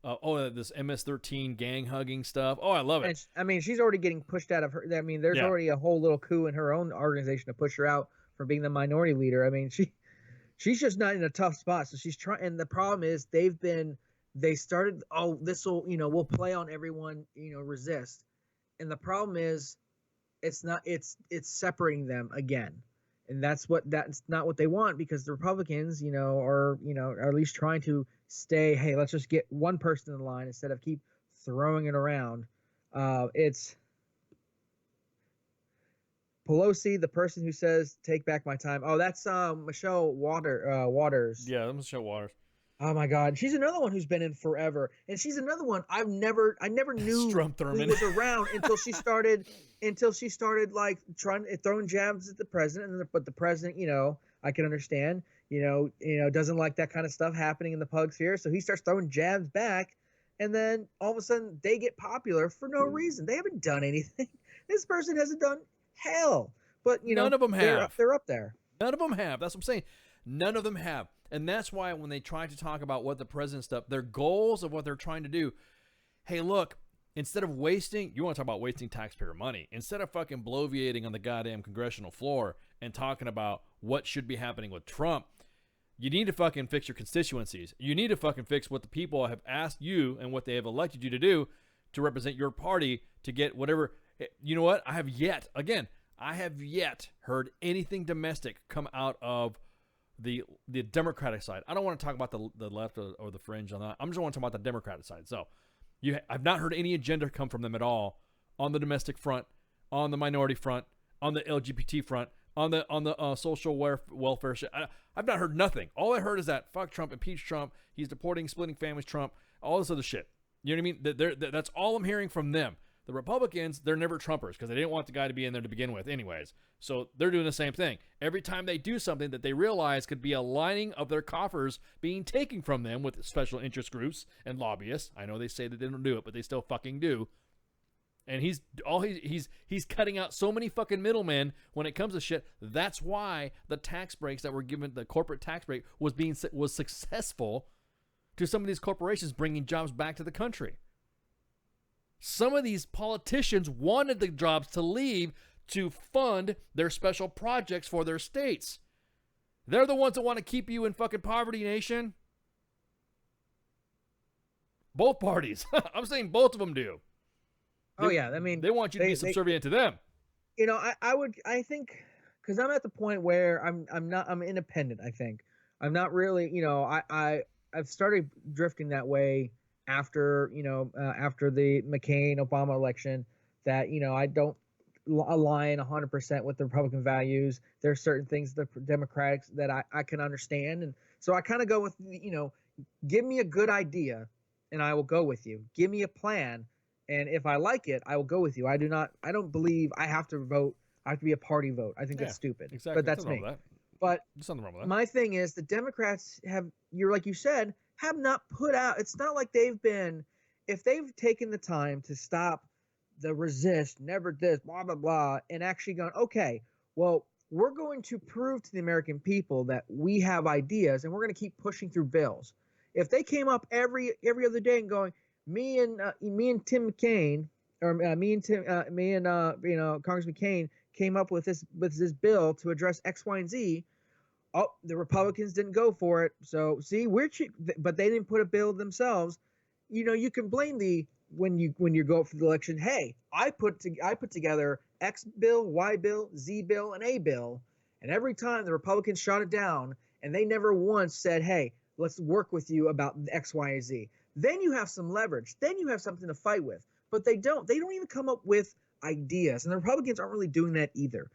this MS-13 gang hugging stuff. Oh, I love it. And I mean, she's already getting pushed out of her. I mean, there's already a whole little coup in her own organization to push her out for being the minority leader. I mean, she's just not in a tough spot. So she's trying. And the problem is they started, we'll play on everyone, resist. And the problem is it's separating them again. And that's not what they want, because the Republicans, are at least trying to stay, hey, let's just get one person in line instead of keep throwing it around. It's Pelosi, the person who says, take back my time. Oh, that's Michelle Waters. Yeah, that's Michelle Waters. Oh my God, she's another one who's been in forever, and she's another one I never knew who was around until she started like throwing jabs at the president. But the president, I can understand, doesn't like that kind of stuff happening in the pug sphere, so he starts throwing jabs back, and then all of a sudden they get popular for no reason. They haven't done anything. This person hasn't done hell, but none of them have. They're up there. None of them have. That's what I'm saying. None of them have. And that's why when they try to talk about what the president stuff, their goals of what they're trying to do, hey, look, instead of wasting, you want to talk about wasting taxpayer money, instead of fucking bloviating on the goddamn congressional floor and talking about what should be happening with Trump, you need to fucking fix your constituencies. You need to fucking fix what the people have asked you and what they have elected you to do to represent your party to get whatever. You know what? I have yet heard anything domestic come out of the Democratic side. I don't want to talk about the left or the fringe on that. I'm just want to talk about the Democratic side. So I've not heard any agenda come from them at all on the domestic front, on the minority front, on the LGBT front, on the social welfare shit. I've not heard nothing. All I heard is that fuck Trump, impeach Trump, he's deporting, splitting families, Trump, all this other shit. You know what I mean? That's all I'm hearing from them. The Republicans, they're never Trumpers because they didn't want the guy to be in there to begin with anyways. So they're doing the same thing. Every time they do something that they realize could be a lining of their coffers being taken from them with special interest groups and lobbyists. I know they say that they don't do it, but they still fucking do. And he's cutting out so many fucking middlemen when it comes to shit. That's why the tax breaks that were given, the corporate tax break was successful to some of these corporations bringing jobs back to the country. Some of these politicians wanted the jobs to leave to fund their special projects for their states. They're the ones that want to keep you in fucking poverty, nation. Both parties. I'm saying both of them do. I mean, they want you to be subservient to them. I think, because I'm at the point where I'm independent. I think I'm not really, I've started drifting that way after the McCain-Obama election, that, I don't align 100% with the Republican values. There are certain things, the Democrats, that I can understand. And so I kind of go with, give me a good idea and I will go with you. Give me a plan. And if I like it, I will go with you. I don't believe I have to vote. I have to be a party vote. I think that's stupid. Exactly. But that's me. But there's nothing wrong with that. My thing is, the Democrats like you said, have not put out, it's not like if they've taken the time to stop the resist, never this, blah, blah, blah, and actually gone, okay, well, we're going to prove to the American people that we have ideas, and we're going to keep pushing through bills. If they came up every other day and going, me and Tim McCain, or Congressman McCain came up with this bill to address X, Y, and Z. Oh, the Republicans didn't go for it. So see, but they didn't put a bill themselves. You can blame when you go for the election. Hey, I put together X bill, Y bill, Z bill, and A bill, and every time the Republicans shot it down, and they never once said, hey, let's work with you about X, Y, and Z. Then you have some leverage. Then you have something to fight with. But they don't. They don't even come up with ideas, and the Republicans aren't really doing that either.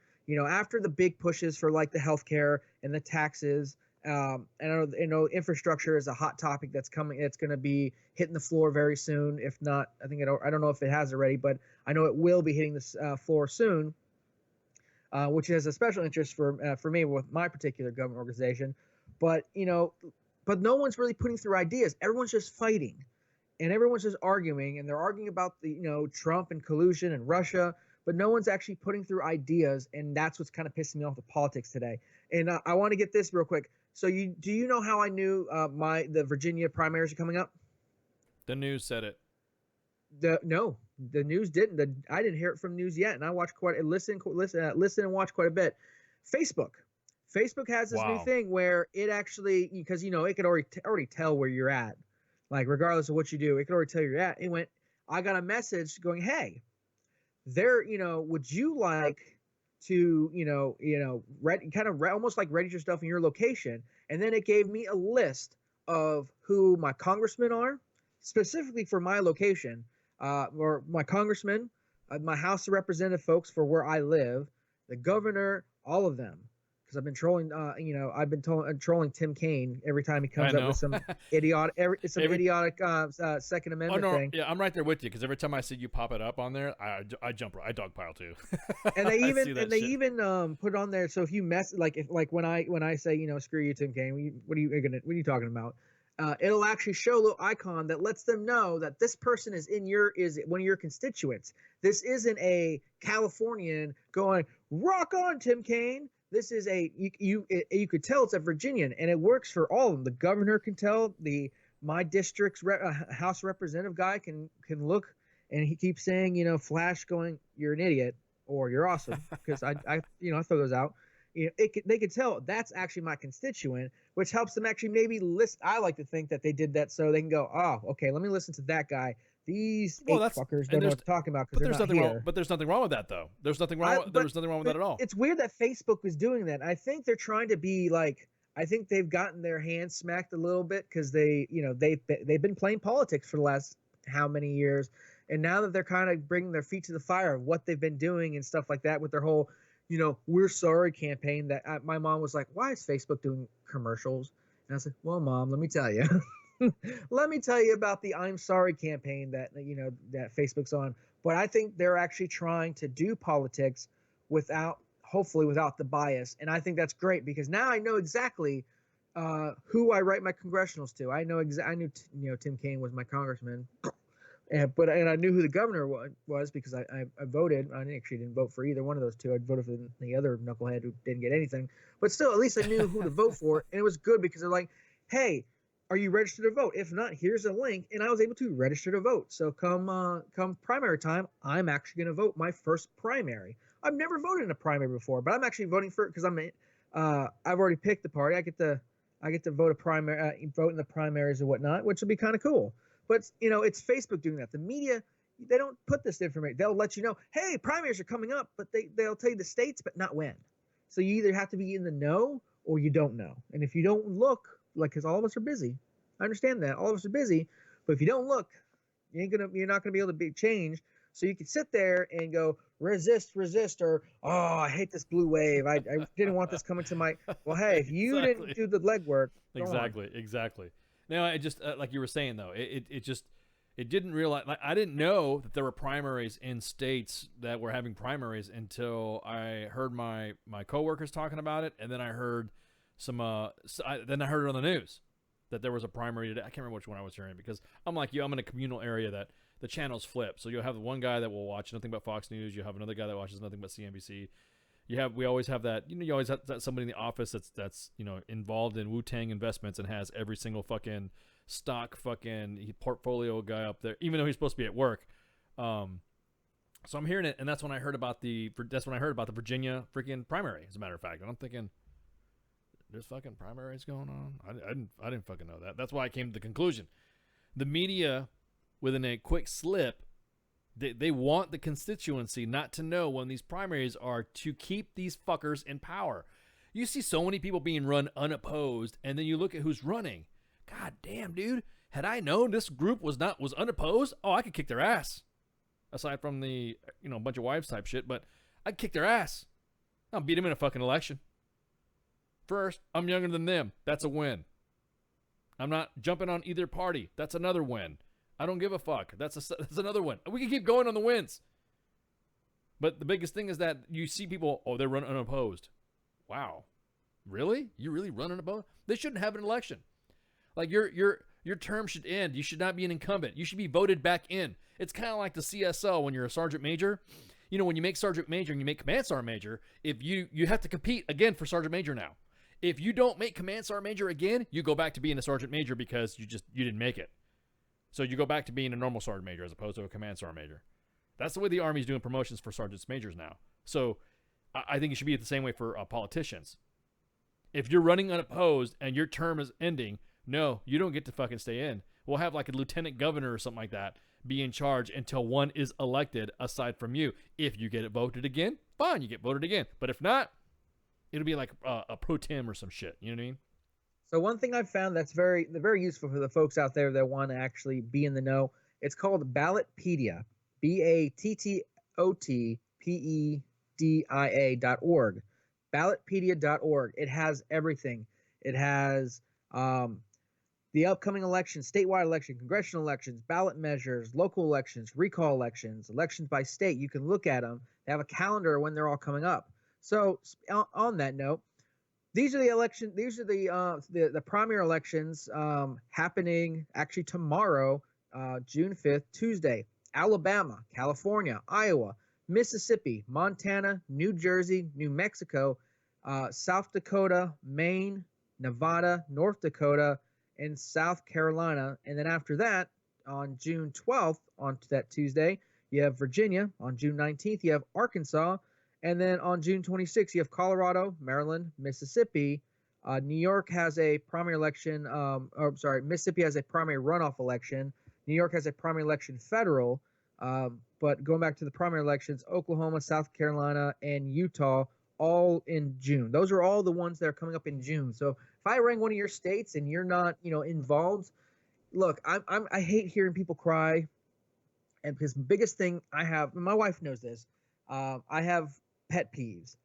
After the big pushes for like the healthcare and the taxes, and I know infrastructure is a hot topic that's coming. It's going to be hitting the floor very soon. If not, I don't know if it has already, but I know it will be hitting the floor soon, which has a special interest for me with my particular government organization. But but no one's really putting through ideas. Everyone's just fighting, and everyone's just arguing, and they're arguing about the Trump and collusion and Russia. But no one's actually putting through ideas, and that's what's kind of pissing me off the politics today. And I want to get this real quick. So do you know how I knew the Virginia primaries are coming up? The news said it. No, the news didn't. I didn't hear it from news yet, and I watched listen and watch quite a bit. Facebook has this new thing where it actually, because it could already tell where you're at, like regardless of what you do, it could already tell you're at. I got a message going, hey. Would you like to, almost like register stuff in your location? And then it gave me a list of who my congressmen are, specifically for my location, or my congressmen, my House of Representative folks for where I live, the governor, all of them. Because I've been trolling, trolling Tim Kaine every time he comes up with some idiotic, Second Amendment thing. Yeah, I'm right there with you because every time I see you pop it up on there, I dogpile too. And they even put it on there. So if you mess when I say screw you, Tim Kaine, what are you talking about? It'll actually show a little icon that lets them know that this person is one of your constituents. This isn't a Californian going rock on, Tim Kaine. This is you could tell it's a Virginian, and it works for all of them. The governor can tell, my district's House Representative guy can look, and he keeps saying, Flash going, you're an idiot or you're awesome, because I throw those out. They could tell that's actually my constituent, which helps them actually maybe list. I like to think that they did that so they can go, oh, okay, let me listen to that guy. These fuckers don't know what they're talking about because they're not here. But there's nothing wrong with that, though. There's nothing wrong with that at all. It's weird that Facebook was doing that. I think they're trying to be like, I think they've gotten their hands smacked a little bit because they've been playing politics for the last how many years, and now that they're kind of bringing their feet to the fire of what they've been doing and stuff like that with their whole, we're sorry campaign. That my mom was like, why is Facebook doing commercials? And I said, well, Mom, let me tell you. Let me tell you about the I'm sorry campaign that Facebook's on. But I think they're actually trying to do politics hopefully without the bias. And I think that's great because now I know exactly who I write my congressionals to. I knew Tim Kaine was my congressman, and I knew who the governor was because I voted. I actually didn't vote for either one of those two. I voted for the other knucklehead who didn't get anything. But still, at least I knew who to vote for, and it was good because they're like, hey, are you registered to vote? If not, here's a link. And I was able to register to vote. So come primary time, I'm actually going to vote my first primary. I've never voted in a primary before, but I'm actually voting for it because I've already picked the party. I get to vote vote in the primaries and whatnot, which will be kind of cool. But it's Facebook doing that. The media, they don't put this information. They'll let you know, hey, primaries are coming up, but they'll tell you the states, but not when. So you either have to be in the know or you don't know. And if you don't look, because all of us are busy. I understand that. All of us are busy. But if you don't look, you're not gonna be able to be changed. So you can sit there and go, resist, or, oh, I hate this blue wave. I didn't want this coming to my. Well, hey, if you didn't do the legwork. Exactly. Now, I just, like you were saying, though, it didn't realize, like, I didn't know that there were primaries in states that were having primaries until I heard my coworkers talking about it. And then I heard then I heard it on the news that there was a primary today. I can't remember which one I was hearing because I'm like you. I'm in a communal area that the channels flip. So you'll have the one guy that will watch nothing but Fox News. You'll have another guy that watches nothing but CNBC. we always have that, you always have that somebody in the office that's involved in Wu-Tang Investments and has every single fucking stock fucking portfolio guy up there, even though he's supposed to be at work. So I'm hearing it, and that's when I heard about the Virginia freaking primary, as a matter of fact. And I'm thinking, there's fucking primaries going on? I didn't fucking know that. That's why I came to the conclusion. The media, within a quick slip, they want the constituency not to know when these primaries are to keep these fuckers in power. You see so many people being run unopposed, and then you look at who's running. God damn, dude. Had I known this group was unopposed, I could kick their ass. Aside from the, bunch of wives type shit, but I'd kick their ass. I'll beat them in a fucking election. First, I'm younger than them. That's a win. I'm not jumping on either party. That's another win. I don't give a fuck. That's another win. We can keep going on the wins. But the biggest thing is that you see people, they run unopposed. Wow. Really? You really run unopposed? They shouldn't have an election. Like your term should end. You should not be an incumbent. You should be voted back in. It's kind of like the CSO when you're a sergeant major. When you make sergeant major and you make command sergeant major, if you have to compete again for sergeant major now. If you don't make command sergeant major again, you go back to being a sergeant major because you didn't make it. So you go back to being a normal sergeant major as opposed to a command sergeant major. That's the way the Army's doing promotions for sergeants majors now. So I think it should be the same way for politicians. If you're running unopposed and your term is ending, no, you don't get to fucking stay in. We'll have like a lieutenant governor or something like that be in charge until one is elected aside from you. If you get it voted again, fine, you get voted again. But if not, it'll be like a pro tem or some shit. You know what I mean? So one thing I've found that's very useful for the folks out there that want to actually be in the know, it's called Ballotpedia, BATTOTPEDIA.org, ballotpedia.org. It has everything. It has the upcoming elections, statewide election, congressional elections, ballot measures, local elections, recall elections, elections by state. You can look at them. They have a calendar when they're all coming up. So on that note, these are the election. These are the primary elections happening actually tomorrow, June 5th, Tuesday. Alabama, California, Iowa, Mississippi, Montana, New Jersey, New Mexico, South Dakota, Maine, Nevada, North Dakota, and South Carolina. And then after that, on June 12th, on that Tuesday, you have Virginia. On June 19th, you have Arkansas. And then on June 26th, you have Colorado, Maryland, Mississippi. New York has a primary election. Mississippi has a primary runoff election. New York has a primary election federal. But going back to the primary elections, Oklahoma, South Carolina, and Utah, all in June. Those are all the ones that are coming up in June. So if I rang one of your states and you're not, involved, look, I hate hearing people cry. And because the biggest thing I have, my wife knows this, I have pet peeves.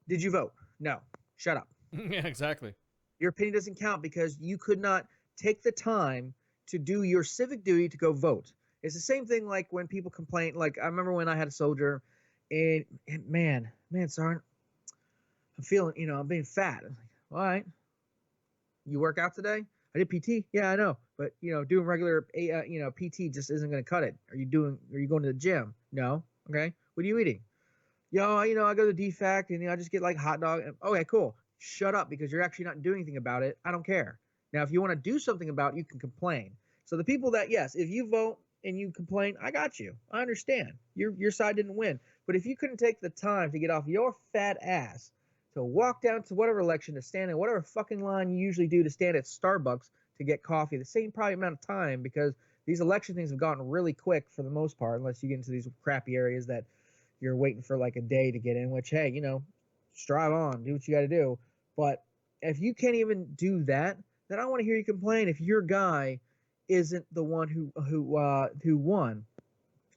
Did you vote? No. Shut up. Yeah, exactly. Your opinion doesn't count because you could not take the time to do your civic duty to go vote. It's the same thing like when people complain. Like I remember when I had a soldier and man, Sergeant, I'm feeling, I'm being fat. I'm like, all right. You work out today? I did PT. Yeah, I know. But, doing regular, PT just isn't going to cut it. Are you going to the gym? No. Okay. What are you eating? I go to the DFAC and I just get like hot dog. Okay, cool. Shut up because you're actually not doing anything about it. I don't care. Now, if you want to do something about it, you can complain. So the people that, yes, if you vote and you complain, I got you. I understand. Your side didn't win. But if you couldn't take the time to get off your fat ass to walk down to whatever election to stand in whatever fucking line you usually do to stand at Starbucks to get coffee, the same probably amount of time, because these election things have gotten really quick for the most part, unless you get into these crappy areas that you're waiting for like a day to get in, which, hey, strive on, do what you got to do. But if you can't even do that, then I want to hear you complain if your guy isn't the one who won.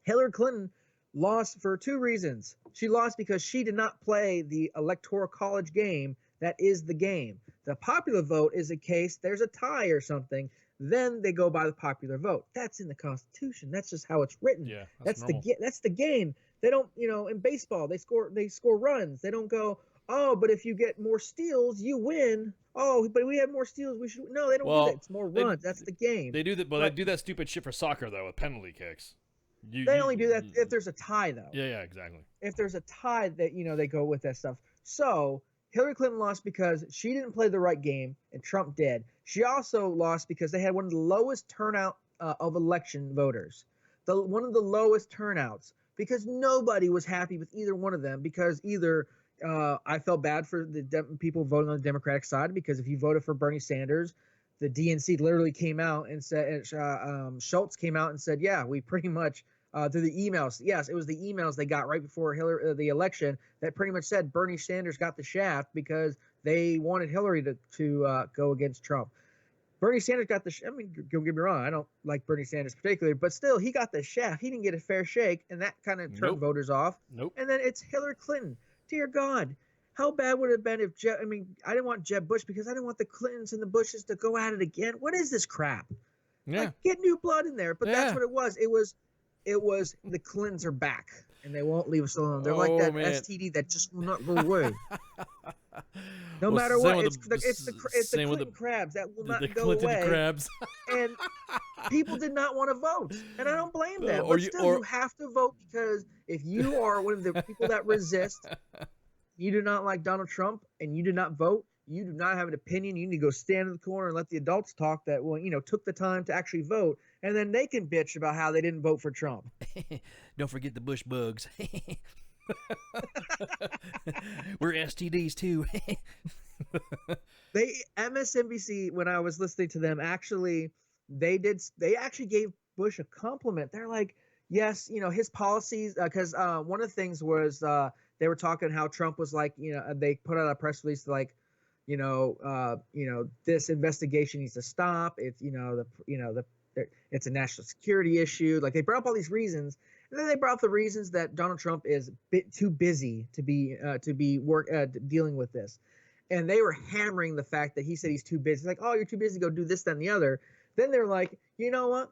Hillary Clinton lost for two reasons. She lost because she did not play the electoral college game. That is the game. The popular vote is a case there's a tie or something, then they go by the popular vote. That's in the Constitution. That's just how it's written. Yeah, that's the game. They don't, in baseball, they score runs. They don't go, oh, but if you get more steals, you win. Oh, but we have more steals. We should. No, they don't do that. It's more runs. That's the game. They do that. Well, they do that stupid shit for soccer though, with penalty kicks. They only do that if there's a tie, though. Yeah, exactly. If there's a tie, that they go with that stuff. So Hillary Clinton lost because she didn't play the right game, and Trump did. She also lost because they had one of the lowest turnout of election voters, one of the lowest turnouts, because nobody was happy with either one of them. Because either I felt bad for the people voting on the Democratic side, because if you voted for Bernie Sanders, the DNC literally came out and said, Schultz came out and said, yeah, we pretty much, through the emails, yes, it was the emails they got right before the election that pretty much said Bernie Sanders got the shaft because they wanted Hillary to go against Trump. Bernie Sanders got the I mean, don't get me wrong, I don't like Bernie Sanders particularly, but still, he got the shaft. He didn't get a fair shake, and that kind of turned voters off. And then it's Hillary Clinton. Dear God, how bad would it have been if I didn't want Jeb Bush because I didn't want the Clintons and the Bushes to go at it again. What is this crap? Yeah. Like, get new blood in there. But that's what it was. It was the Clintons are back, and they won't leave us alone. They're like that STD that just will not go away. No matter what, it's the Clinton crabs that will not go away. Crabs. And people did not want to vote, and I don't blame them. But you have to vote, because if you are one of the people that resist, you do not like Donald Trump, and you do not vote, you do not have an opinion, you need to go stand in the corner and let the adults talk that took the time to actually vote, and then they can bitch about how they didn't vote for Trump. Don't forget the Bush bugs. We're STDs too. MSNBC, when I was listening to them, actually they actually gave Bush a compliment. They're like, yes, his policies, because one of the things was they were talking how Trump was like, they put out a press release like, this investigation needs to stop. It's it's a national security issue. Like, they brought up all these reasons. And then they brought up the reasons that Donald Trump is a bit too busy to be dealing with this. And they were hammering the fact that he said he's too busy. Like, oh, you're too busy to go do this, that, and the other. Then they're like, you know what?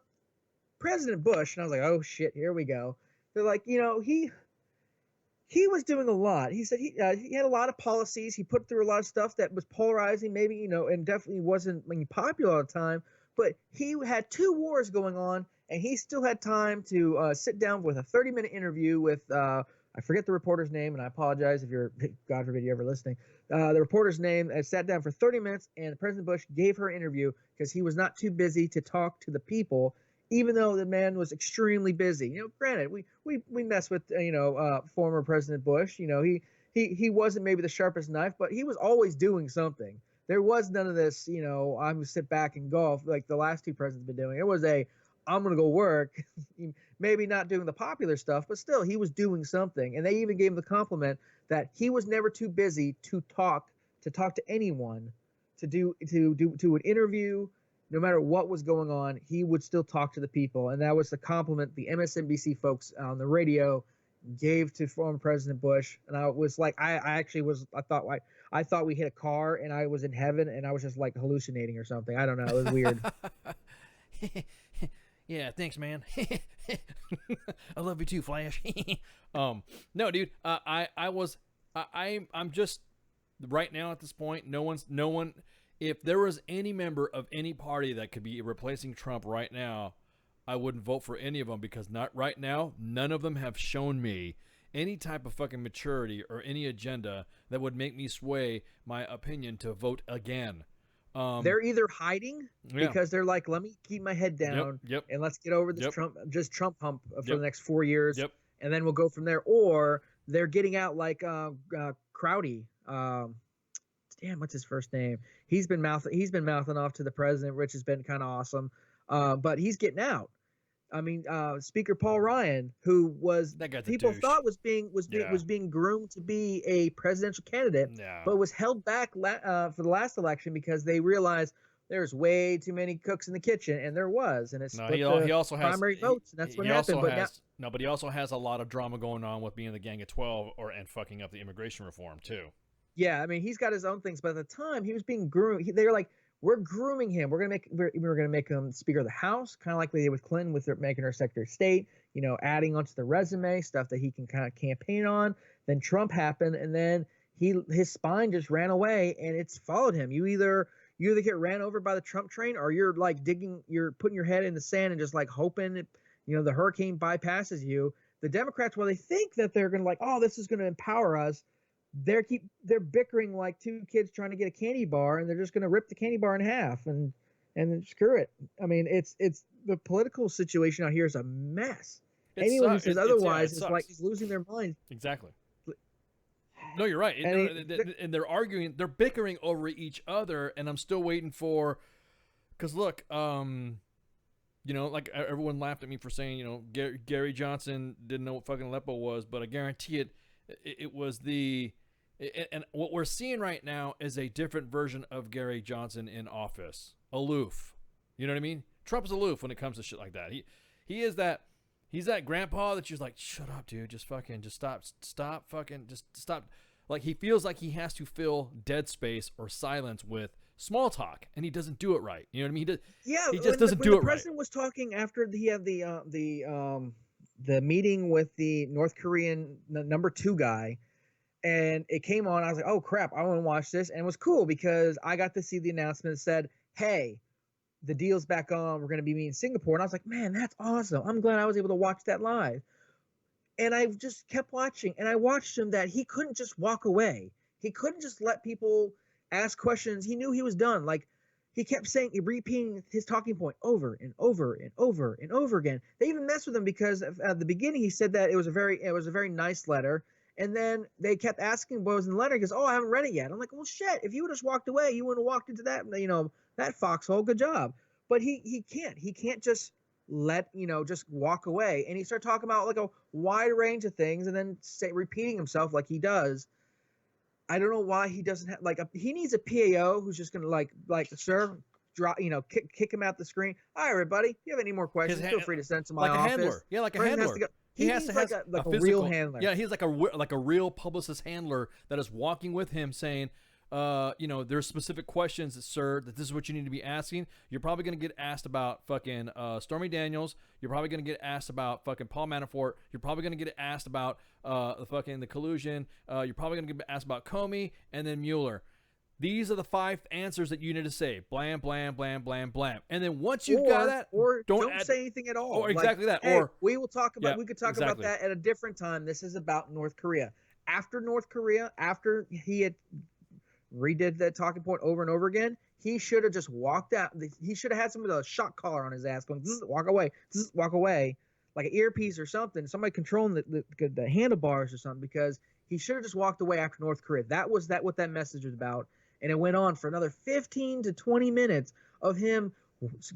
President Bush, and I was like, oh, shit, here we go. They're like, he was doing a lot. He said he had a lot of policies. He put through a lot of stuff that was polarizing, maybe, and definitely wasn't popular all the time. But he had 2 wars going on, and he still had time to sit down with a 30-minute interview with, I forget the reporter's name, and I apologize if you're, God forbid, you're ever listening. The reporter's name, sat down for 30 minutes, and President Bush gave her an interview because he was not too busy to talk to the people, even though the man was extremely busy. Granted, we mess with, former President Bush. He wasn't maybe the sharpest knife, but he was always doing something. There was none of this, I'm going to sit back and golf like the last 2 presidents have been doing. It was I'm going to go work, maybe not doing the popular stuff, but still he was doing something. And they even gave him the compliment that he was never too busy to talk to anyone, to do an interview. No matter what was going on, he would still talk to the people. And that was the compliment the MSNBC folks on the radio gave to former President Bush. And I was like, I thought we hit a car and I was in heaven and I was just like hallucinating or something. I don't know. It was weird. Yeah, thanks, man. I love you too, Flash. No, dude. I'm just right now at this point. No one. If there was any member of any party that could be replacing Trump right now, I wouldn't vote for any of them, because not right now, none of them have shown me any type of fucking maturity or any agenda that would make me sway my opinion to vote again. They're either hiding because they're like, let me keep my head down and let's get over this Trump hump for the next 4 years, and then we'll go from there. Or they're getting out like Crowdy. Damn, what's his first name? He's been mouthing off to the president, which has been kind of awesome. But he's getting out. I mean, Speaker Paul Ryan, who was people thought was being groomed to be a presidential candidate, but was held back for the last election because they realized there's way too many cooks in the kitchen, and there was, and it's he also has primary votes, and that's what happened. But he also has a lot of drama going on with being the Gang of 12 and fucking up the immigration reform too. Yeah, I mean, he's got his own things, but at the time he was being groomed. They were like, we're grooming him. We're gonna make him Speaker of the House, kind of like we did with Clinton with making her Secretary of State. Adding onto the resume stuff that he can kind of campaign on. Then Trump happened, and then his spine just ran away, and it's followed him. You either get ran over by the Trump train, or you're like you're putting your head in the sand and just like hoping You know, the hurricane bypasses you. The Democrats, while they think that they're going to oh, this is going to empower us, they're bickering like two kids trying to get a candy bar, and they're just going to rip the candy bar in half and screw it. I mean, it's the political situation out here is a mess. Anyone who says otherwise is like he's losing their mind. Exactly. No, you're right. And they're arguing, they're bickering over each other, and I'm still waiting for, because look, you know, like everyone laughed at me for saying, you know, Gary Johnson didn't know what fucking Aleppo was, but I guarantee it was and what we're seeing right now is a different version of Gary Johnson in office. Aloof. You know what I mean? Trump's aloof when it comes to shit like that. He is that, he's that grandpa that you're like, shut up, dude. Just stop fucking, just stop. Like, he feels like he has to fill dead space or silence with small talk, and he doesn't do it right. You know what I mean? He just doesn't do it right. The president was talking after he had the meeting with the North Korean number 2 guy, and it came on. I was like, oh crap, I want to watch this, and it was cool because I got to see the announcement that said, hey, the deal's back on. We're going to be meeting in Singapore, and I was like, man, that's awesome. I'm glad I was able to watch that live. And I just kept watching, and I watched him that he couldn't just walk away. He couldn't just let people ask questions. He knew he was done. Like, he kept repeating his talking point over and over and over and over again. They even messed with him because at the beginning he said that it was a very nice letter, and then they kept asking what was in the letter. He goes, oh, I haven't read it yet. I'm like, well, shit. If you would have just walked away, you wouldn't have walked into that, that foxhole. Good job. But he can't just just walk away. And he started talking about like a wide range of things, and then repeating himself like he does. I don't know why he doesn't have he needs a PAO who's just gonna like sir, drop, kick him out the screen. All right, everybody, if you have any more questions, feel free to send to my office. Handler. Yeah, like a handler. He has to have a real handler. Yeah, he's like a real publicist handler that is walking with him, saying, there's specific questions, sir, that this is what you need to be asking. You're probably going to get asked about fucking Stormy Daniels. You're probably going to get asked about fucking Paul Manafort. You're probably going to get asked about the collusion. You're probably going to get asked about Comey and then Mueller. These are the 5 answers that you need to say. Blam, blam, blam, blam, blam. And then once you've got that, don't say anything at all. Or exactly that. Hey, or we will talk about. We could talk about that at a different time. This is about North Korea. After North Korea, after he had redid that talking point over and over again, he should have just walked out. He should have had some of the shock collar on his ass going, walk away, walk away, like an earpiece or something, somebody controlling the handlebars or something, because he should have just walked away after North Korea. That was what that message was about. And it went on for another 15 to 20 minutes of him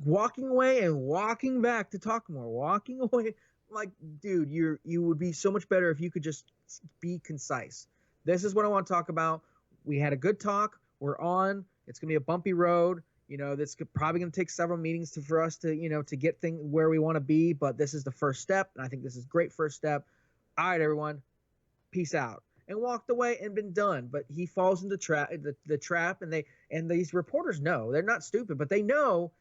walking away and walking back to talk more, walking away. Like, dude, you would be so much better if you could just be concise. This is what I want to talk about. We had a good talk. We're on. It's going to be a bumpy road. That's probably going to take several meetings for us to, to get things where we want to be. But this is the first step, and I think this is a great first step. All right, everyone. Peace out. And walked away and been done. But he falls into the trap, and these reporters know. They're not stupid, but they know.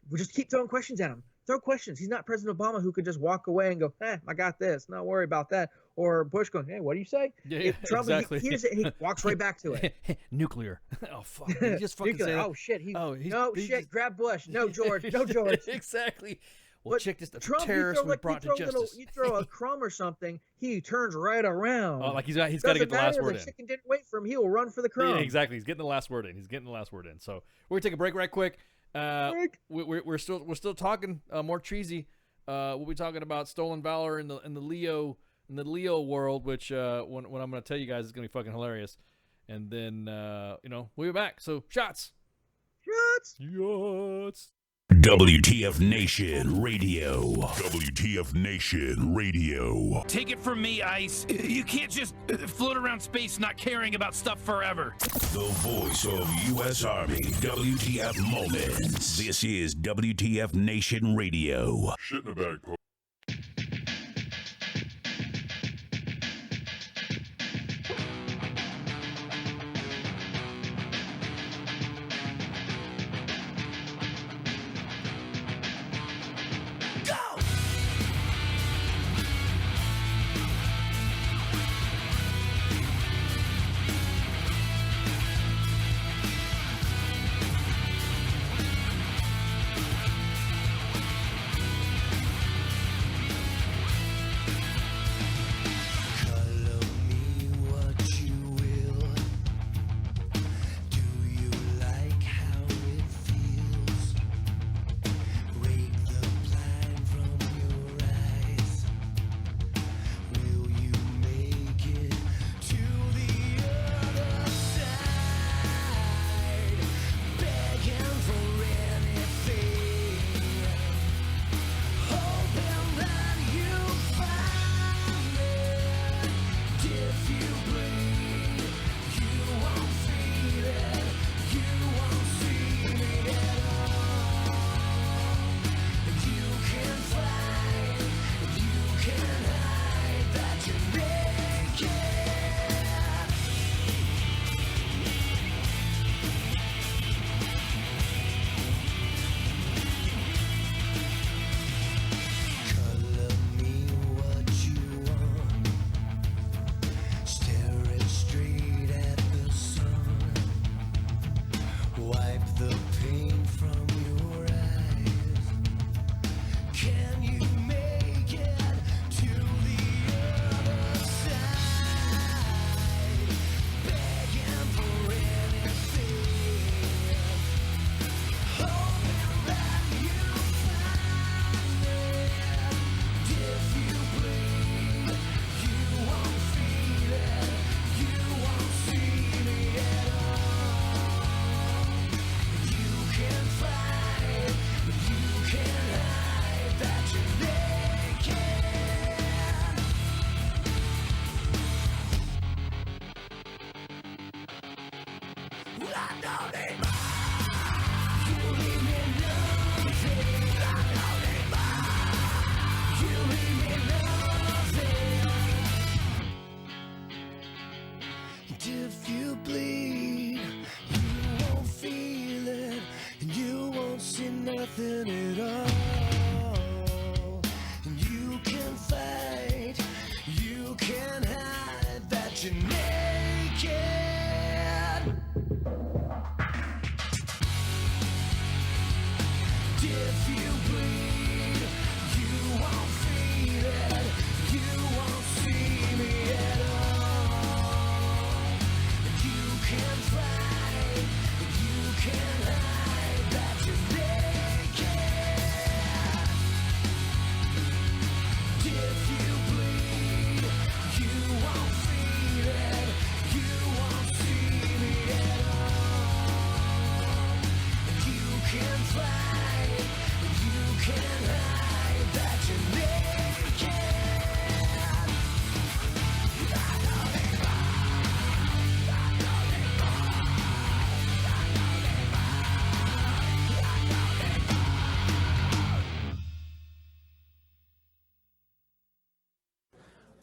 We just keep throwing questions at him. Throw questions. He's not President Obama who could just walk away and go, I got this. Not worry about that. Or Bush going, hey, what do you say? Yeah, Trump, exactly. He walks right back to it. Nuclear. Oh, fuck. He just fucking Nuclear. Oh, shit. Grab Bush. No, George. No, George. Exactly. Well, check this. The Trump, terrorist we brought to justice. You throw a crumb or something, he turns right around. Oh, like he's got to get the last word in. The chicken didn't wait for him. He will run for the crumb. Yeah, exactly. He's getting the last word in. So we're gonna take a break right quick. We're still talking more treasy. We'll be talking about stolen valor in the Leo world, which when I'm gonna tell you guys is gonna be fucking hilarious. And then we'll be back. So shots. WTF Nation Radio. WTF Nation Radio. Take it from me, Ice. You can't just float around space not caring about stuff forever. The voice of U.S. Army. WTF Moments. This is WTF Nation Radio. Shit in the bag, Paul.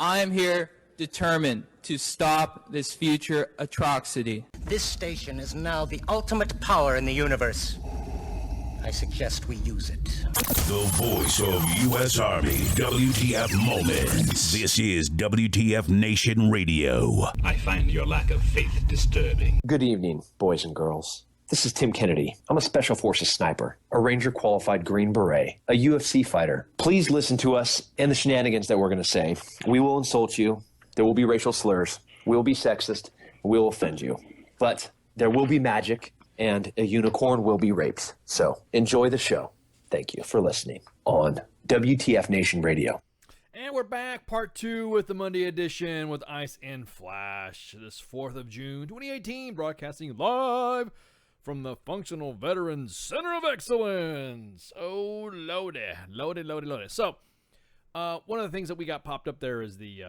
I am here determined to stop this future atrocity. This station is now the ultimate power in the universe. I suggest we use it. The voice of U.S. Army, WTF Moments. This is WTF Nation Radio. I find your lack of faith disturbing. Good evening, boys and girls. This is Tim Kennedy. I'm a Special Forces sniper, a Ranger-qualified Green Beret, a UFC fighter. Please listen to us and the shenanigans that we're going to say. We will insult you. There will be racial slurs. We will be sexist. We will offend you. But there will be magic, and a unicorn will be raped. So enjoy the show. Thank you for listening on WTF Nation Radio. And we're back, part 2 with the Monday edition with Ice and Flash. This 4th of June, 2018, broadcasting live from the Functional Veterans Center of Excellence. Oh, loaded. So, one of the things that we got popped up there is the,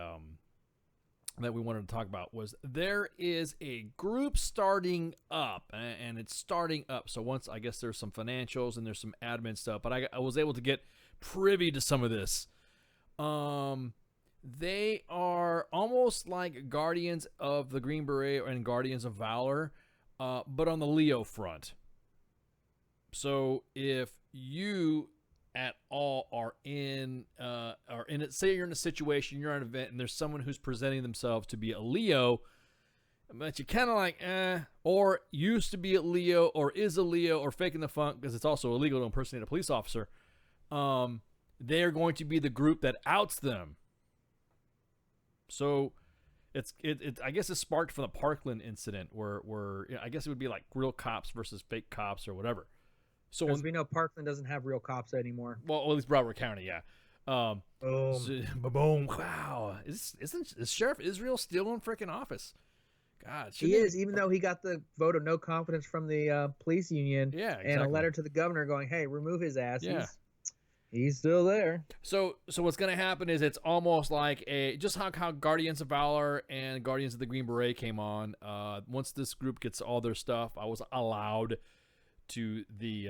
that we wanted to talk about was there is a group starting up, and it's starting up. So once, I guess there's some financials and there's some admin stuff, but I was able to get privy to some of this. They are almost like Guardians of the Green Beret and Guardians of Valor, but on the Leo front. So if you at all are in it, say you're in a situation, you're at an event, and there's someone who's presenting themselves to be a Leo, but you kind of like, or used to be a Leo, or is a Leo, or faking the funk, because it's also illegal to impersonate a police officer, they're going to be the group that outs them. So I guess it's sparked from the Parkland incident where I guess it would be like real cops versus fake cops or whatever. So as we know, Parkland doesn't have real cops anymore. Well, at least Broward County, yeah. Boom! Wow, is Sheriff Israel still in freaking office? God, he is, even though he got the vote of no confidence from the police union. Yeah, exactly. And a letter to the governor going, "Hey, remove his ass." Yeah. He's still there. So what's going to happen is it's almost like just how Guardians of Valor and Guardians of the Green Beret came on. Once this group gets all their stuff, I was allowed to he's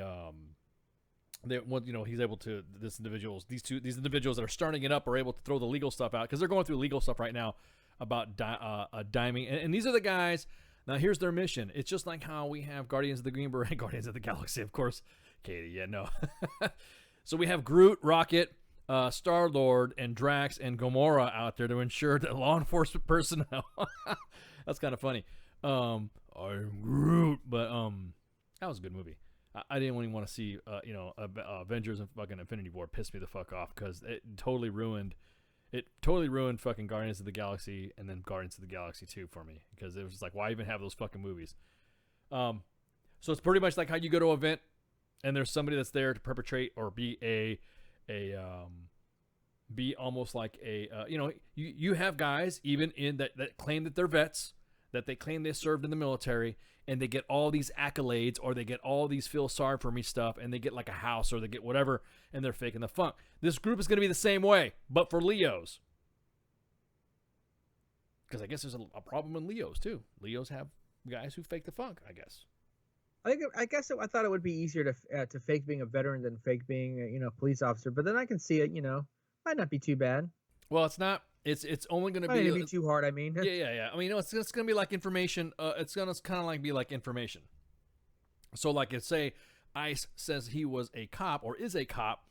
able to, these individuals that are starting it up are able to throw the legal stuff out, because they're going through legal stuff right now about diming. And these are the guys. Now here's their mission. It's just like how we have Guardians of the Green Beret, Guardians of the Galaxy, of course. Katie, yeah, no. So we have Groot, Rocket, Star-Lord, and Drax and Gamora out there to ensure that law enforcement personnel. That's kind of funny. I'm Groot, but that was a good movie. I didn't even want to see Avengers and fucking Infinity War piss me the fuck off, because it totally ruined fucking Guardians of the Galaxy and then Guardians of the Galaxy 2 for me, because it was just like, why even have those fucking movies? So it's pretty much like how you go to an event and there's somebody that's there to perpetrate or be be almost like you have guys even in that claim that they're vets, that they claim they served in the military, and they get all these accolades, or they get all these feel sorry for me stuff, and they get like a house, or they get whatever, and they're faking the funk. This group is going to be the same way, but for Leos. Because I guess there's a problem in Leos too. Leos have guys who fake the funk, I guess. I thought it would be easier to fake being a veteran than fake being a police officer, but then I can see it, might not be too bad. Well, it's not. It's only going to be too hard. I mean, yeah. I mean, it's going to be like information. It's going to kind of like be like information. So, like, if say ICE says he was a cop or is a cop,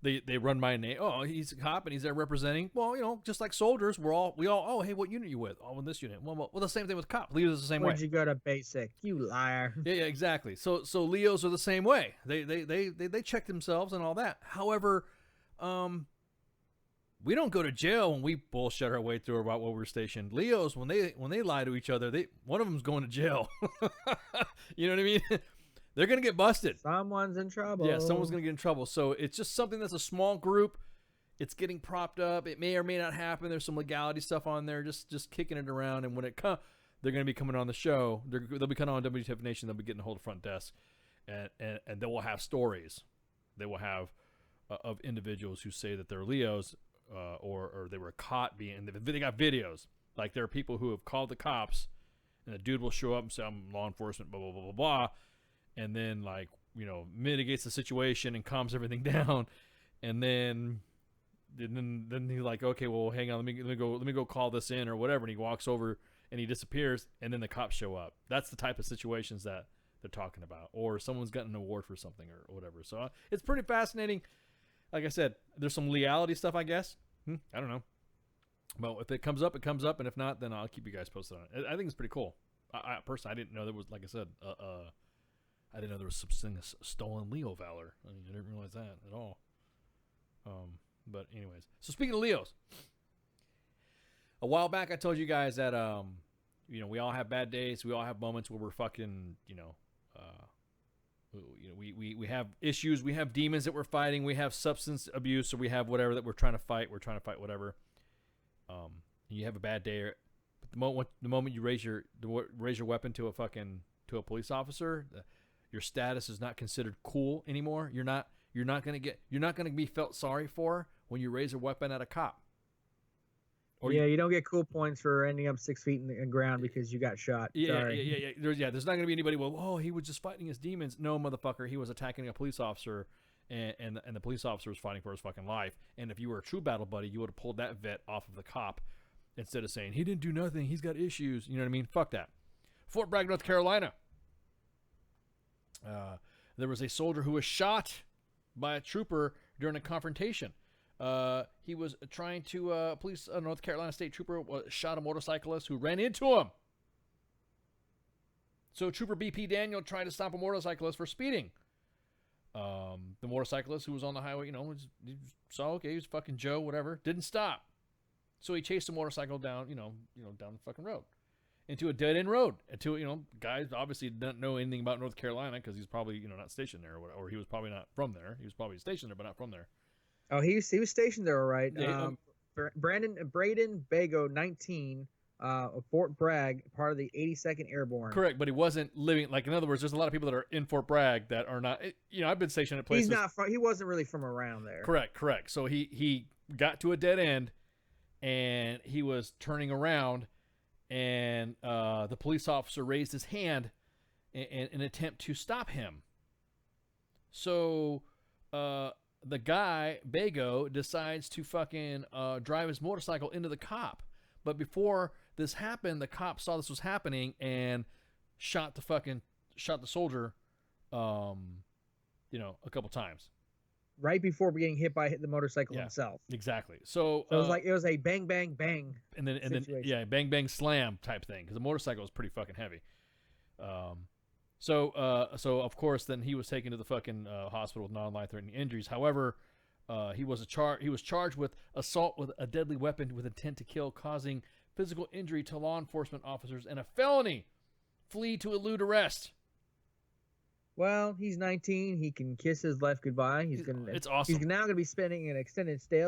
they run my name. Oh, he's a cop and he's there representing. Well, just like soldiers, we all. Oh, hey, what unit you with? Oh, in this unit. Well, the same thing with cop. Leos is the same way. Where'd you go to basic? You liar. Yeah, exactly. So Leos are the same way. They check themselves and all that. However, we don't go to jail when we bullshit our way through about what we're stationed. Leos, when they lie to each other, one of them's going to jail. You know what I mean? They're going to get busted. Someone's in trouble. Yeah, someone's going to get in trouble. So it's just something that's a small group. It's getting propped up. It may or may not happen. There's some legality stuff on there, just kicking it around. And when it comes, they're going to be coming on the show. They'll be coming on WTF Nation. They'll be getting a hold of front desk, and they will have stories. They will have of individuals who say that they're Leos, or they were caught being. They got videos. Like, there are people who have called the cops, and the dude will show up and say, "I'm law enforcement," blah blah blah blah blah. And then, like, mitigates the situation and calms everything down. And then then he's like, okay, well, hang on, let me go call this in or whatever, and he walks over and he disappears, and then the cops show up. That's the type of situations that they're talking about, or someone's gotten an award for something or whatever. So it's pretty fascinating. Like I said, there's some legality stuff, I guess. I don't know. Well, if it comes up, it comes up, and if not, then I'll keep you guys posted on it. I think it's pretty cool. I personally, I didn't know there was, like I said, I didn't know there was such thing as stolen Leo valor. I mean, I didn't realize that at all. But anyways, so speaking of Leos, a while back I told you guys that we all have bad days. We all have moments where we're fucking, we have issues. We have demons that we're fighting. We have substance abuse, or we have whatever that we're trying to fight. We're trying to fight whatever. You have a bad day, but the moment you raise your weapon to a police officer, your status is not considered cool anymore. You're not gonna be felt sorry for when you raise a weapon at a cop. Or you don't get cool points for ending up 6 feet in the ground because you got shot. Sorry. There's not gonna be anybody. Well, oh, he was just fighting his demons. No, motherfucker, he was attacking a police officer, and the police officer was fighting for his fucking life. And if you were a true battle buddy, you would have pulled that vet off of the cop instead of saying he didn't do nothing. He's got issues. You know what I mean? Fuck that. Fort Bragg, North Carolina. There was a soldier who was shot by a trooper during a confrontation. He was trying to North Carolina State Trooper shot a motorcyclist who ran into him. So Trooper BP Daniel tried to stop a motorcyclist for speeding. The motorcyclist who was on the highway, he saw, okay, he was fucking Joe, whatever, didn't stop. So he chased the motorcycle down, down the fucking road. Into a dead-end road. Guys obviously didn't know anything about North Carolina because he's probably, not stationed there or he was probably not from there. He was probably stationed there, but not from there. Oh, he was stationed there, all right. Yeah, Braden Bago, 19, of Fort Bragg, part of the 82nd Airborne. Correct, but he wasn't living, in other words, there's a lot of people that are in Fort Bragg that are not, I've been stationed at places. He wasn't really from around there. Correct. So he got to a dead end, and he was turning around, and the police officer raised his hand in an attempt to stop him. So the guy, Bago, decides to fucking drive his motorcycle into the cop. But before this happened, the cop saw this was happening and shot the soldier, a couple times. Right before getting hit by the motorcycle himself. Exactly. So it was a bang, bang, bang. And then bang, bang, slam type thing, because the motorcycle was pretty fucking heavy. So of course, then he was taken to the fucking hospital with non-life-threatening injuries. However, he was charged with assault with a deadly weapon with intent to kill, causing physical injury to law enforcement officers, and a felony flee to elude arrest. Well, he's 19. He can kiss his life goodbye. It's awesome. He's now going to be spending an extended stay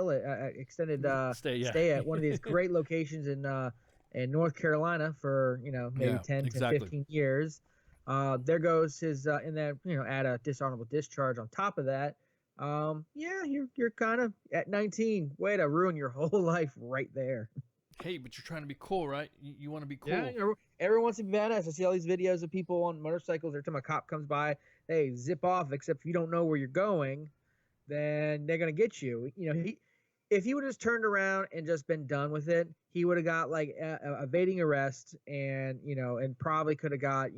at one of these great locations in North Carolina for maybe 10 to 15 years. There goes his add a dishonorable discharge on top of that. You're kind of at 19. Way to ruin your whole life right there. Hey, but you're trying to be cool, right? You want to be cool. Yeah, everyone wants to be badass. I see all these videos of people on motorcycles. Every time a cop comes by, they zip off. Except if you don't know where you're going, then they're gonna get you. If he would have just turned around and just been done with it, he would have got like evading arrest, and and probably could have got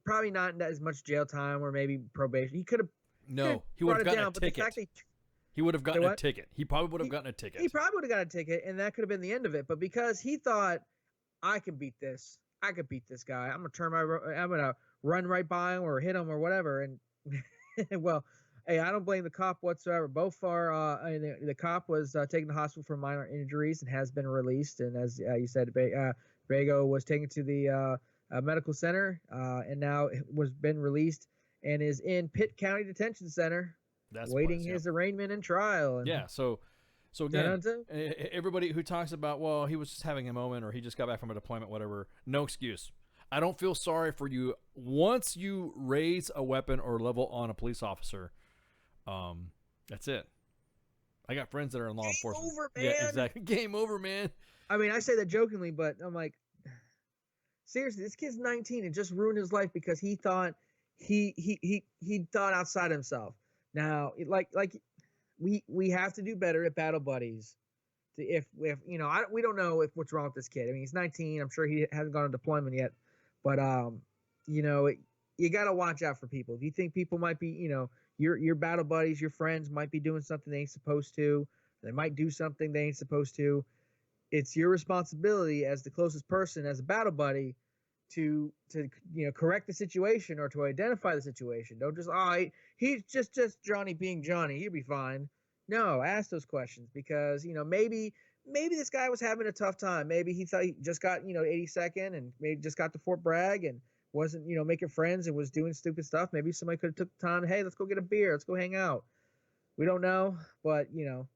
probably not as much jail time or maybe probation. He could have. No, he would have gotten a ticket. He would have gotten a ticket. He probably would have gotten a ticket. He probably would have gotten a ticket, and that could have been the end of it. But because he thought, I can beat this. I could beat this guy. I'm gonna run right by him or hit him or whatever. And well, hey, I don't blame the cop whatsoever. Both are. The cop was taken to the hospital for minor injuries and has been released. And as you said, Bago was taken to the medical center and now was been released and is in Pitt County Detention Center. That's waiting his arraignment and trial. And so again, everybody who talks about, well, he was just having a moment or he just got back from a deployment, whatever, no excuse. I don't feel sorry for you. Once you raise a weapon or level on a police officer, that's it. I got friends that are in law enforcement. Game over, man. Yeah, exactly. Game over, man. I mean, I say that jokingly, but I'm like, seriously, this kid's 19 and just ruined his life because he thought he thought outside himself. Now, like we have to do better at battle buddies. If you know, we don't know what's wrong with this kid. I mean, he's 19. I'm sure he hasn't gone on deployment yet, but you know, you got to watch out for people. If you think people might be, you know, your battle buddies, your friends might be doing something they ain't supposed to, they might do something they ain't supposed to. It's your responsibility as the closest person, as a battle buddy, to you know, correct the situation or to identify the situation. Don't just he's just Johnny being Johnny, he'll be fine. No, ask those questions, because you know, maybe this guy was having a tough time. Maybe he thought he just got, you know, 82nd and maybe just got to Fort Bragg and wasn't, you know, making friends and was doing stupid stuff. Maybe somebody could have took the time, hey, let's go get a beer, let's go hang out. We don't know, but you know,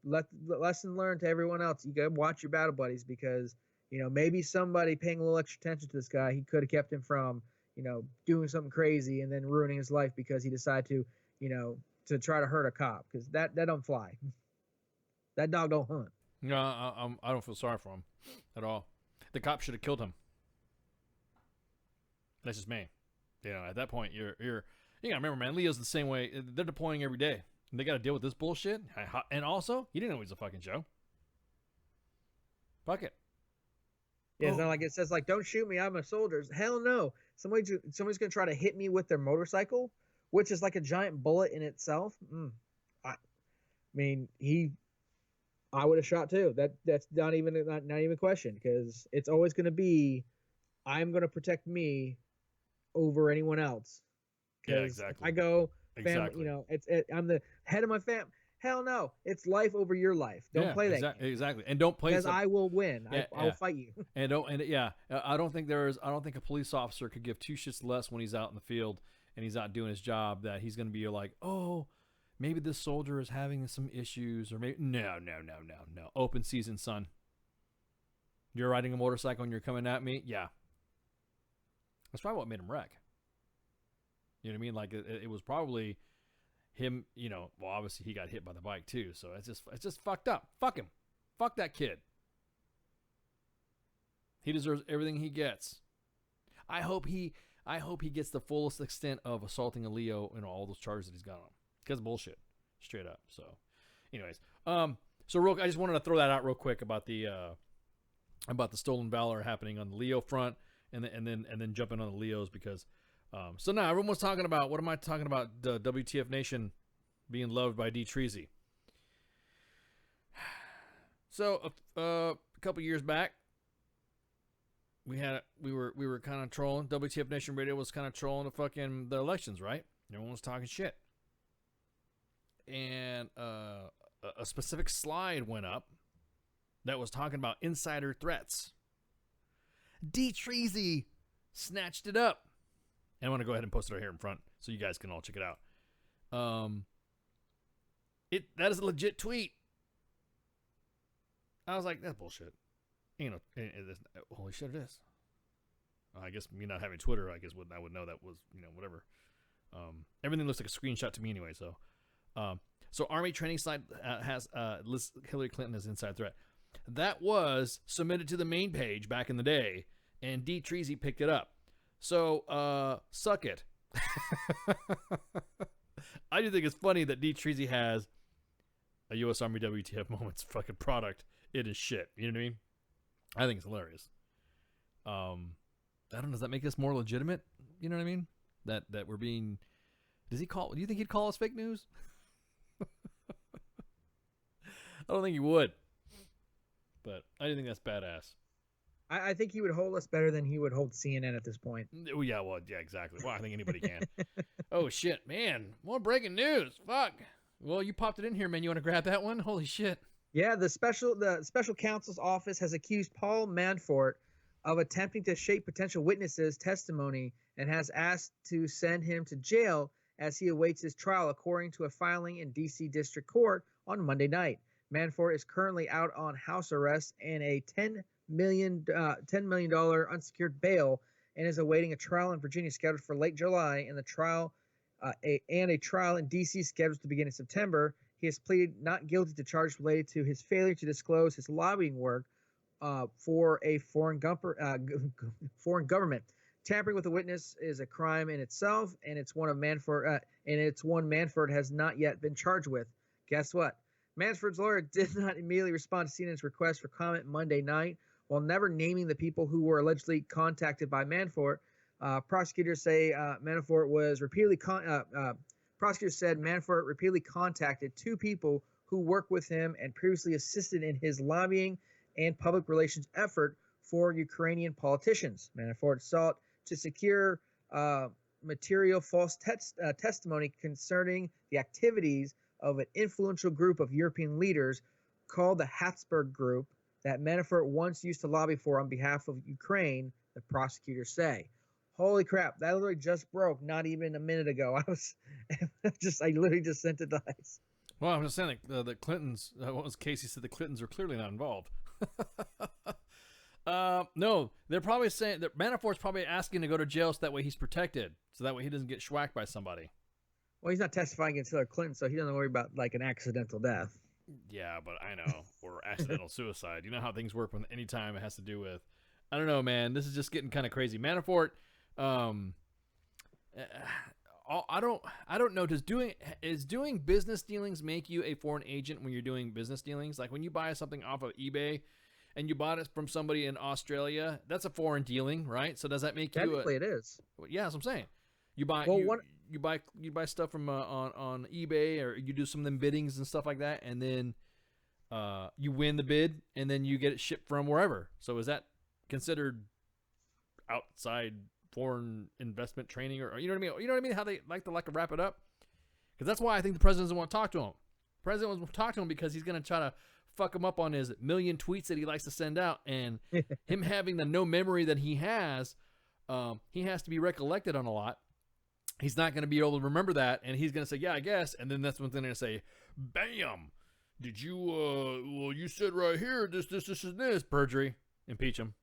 lesson learned to everyone else. You gotta watch your battle buddies, because you know, maybe somebody paying a little extra attention to this guy, he could have kept him from, you know, doing something crazy and then ruining his life because he decided to, you know, to try to hurt a cop, because that don't fly. That dog don't hunt. No, I don't feel sorry for him at all. The cop should have killed him. That's just me. You know, at that point, you gotta remember, man. Leo's the same way. They're deploying every day, and they got to deal with this bullshit. And also, he didn't know he was a fucking Joe. Fuck it. Yeah, it's not like it says like, don't shoot me, I'm a soldier. Hell no. Somebody's gonna try to hit me with their motorcycle, which is like a giant bullet in itself. I mean, I would have shot too. That's not even a question, because it's always going to be, I'm going to protect me over anyone else. Yeah, exactly. If I go, exactly. You know, I'm the head of my fam. Hell no, it's life over your life. Don't play that. Exactly, and don't play. Because I will win. Yeah, I'll fight you. I don't think a police officer could give two shits less when he's out in the field and he's out doing his job, that he's going to be like, oh, maybe this soldier is having some issues, or maybe no. Open season, son. You're riding a motorcycle and you're coming at me. Yeah, that's probably what made him wreck. You know what I mean? Like it was probably him. You know, well, obviously he got hit by the bike too. So it's just fucked up. Fuck him. Fuck that kid. He deserves everything he gets. I hope he gets the fullest extent of assaulting a Leo and all those charges that he's got on him. Because bullshit, straight up. So, anyways, I just wanted to throw that out real quick about the stolen valor happening on the Leo front, and then jumping on the Leos, because so now everyone's talking about, what am I talking about? The WTF Nation being loved by D. Treasy. So a couple years back, we were kind of trolling. WTF Nation Radio was kind of trolling the elections, right? Everyone was talking shit. And a specific slide went up that was talking about insider threats. D. Treasy snatched it up. And I want to go ahead and post it right here in front so you guys can all check it out. That is a legit tweet. I was like, that's bullshit. You know, holy shit, it is. I guess me not having Twitter, I would know that was, you know, whatever. Everything looks like a screenshot to me anyway, so. So Army training slide has lists Hillary Clinton as inside threat. That was submitted to the main page back in the day, and D. Treasy picked it up. So suck it. I do think it's funny that D. Treasy has a U.S. Army WTF Moments fucking product. It is shit. You know what I mean? I think it's hilarious. I don't know. Does that make us more legitimate? You know what I mean? That we're being. Do you think he'd call us fake news? I don't think he would, but I do think that's badass. I think he would hold us better than he would hold CNN at this point. Oh yeah, exactly. Well, I think anybody can. Oh shit, man! More breaking news. Fuck. Well, you popped it in here, man. You want to grab that one? Holy shit. Yeah, the special counsel's office has accused Paul Manafort of attempting to shape potential witnesses' testimony and has asked to send him to jail as he awaits his trial, according to a filing in D.C. District Court on Monday night. Manafort is currently out on house arrest and a $10 million unsecured bail, and is awaiting a trial in Virginia scheduled for late July, and a trial in D.C. scheduled to begin in September. He has pleaded not guilty to charges related to his failure to disclose his lobbying work for a foreign government. Tampering with a witness is a crime in itself, and it's one Manafort has not yet been charged with. Guess what? Manafort's lawyer did not immediately respond to CNN's request for comment Monday night, while never naming the people who were allegedly contacted by Manafort. Prosecutors say Manafort was repeatedly prosecutors said Manafort repeatedly contacted two people who worked with him and previously assisted in his lobbying and public relations effort for Ukrainian politicians. Manafort sought to secure material false testimony concerning the activities of an influential group of European leaders called the Habsburg Group that Manafort once used to lobby for on behalf of Ukraine, the prosecutors say. Holy crap, that literally just broke not even a minute ago. I literally just sent it to Dice. Well, I'm just saying the Clintons, what was Casey said, the Clintons are clearly not involved. No, they're probably saying that Manafort's probably asking to go to jail so that way he's protected, so that way he doesn't get schwacked by somebody. Well, he's not testifying against Hillary Clinton, so he doesn't worry about like an accidental death. Yeah, but I know, or accidental suicide. You know how things work when any time it has to do with, I don't know, man. This is just getting kind of crazy. Manafort, I don't know. Is doing business dealings make you a foreign agent when you're doing business dealings? Like when you buy something off of eBay and you bought it from somebody in Australia, that's a foreign dealing, right? So does that make you? Technically, it is. Yeah, that's what I'm saying. You buy you buy stuff from on eBay, or you do some of them biddings and stuff like that, and then you win the bid, and then you get it shipped from wherever. So is that considered outside foreign investment training, or you know what I mean? You know what I mean? How they like to wrap it up? Because that's why I think the president doesn't want to talk to him. The president wants to talk to him because he's going to try to fuck him up on his million tweets that he likes to send out, and him having the no memory that he has to be recollected on a lot. He's not going to be able to remember that, and he's going to say, yeah, I guess, and then that's when they're going to say, bam, did you, well, you said right here, this, and this, perjury, impeach him.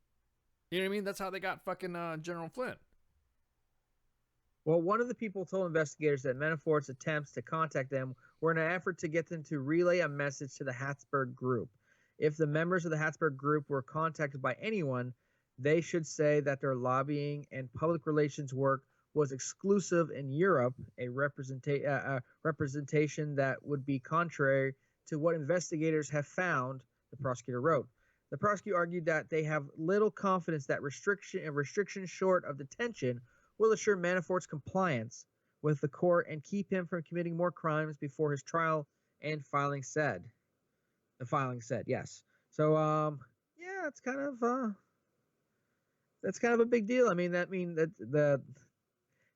You know what I mean? That's how they got fucking General Flynn. Well, one of the people told investigators that Manafort's attempts to contact them were in an effort to get them to relay a message to the Habsburg Group. If the members of the Habsburg Group were contacted by anyone, they should say that their lobbying and public relations work was exclusive in Europe, a representation that would be contrary to what investigators have found, the prosecutor wrote. The prosecutor argued that they have little confidence that restriction short of detention will assure Manafort's compliance with the court and keep him from committing more crimes before his trial and filing said. The filing said, yes. So, yeah, it's kind of that's kind of a big deal. I mean,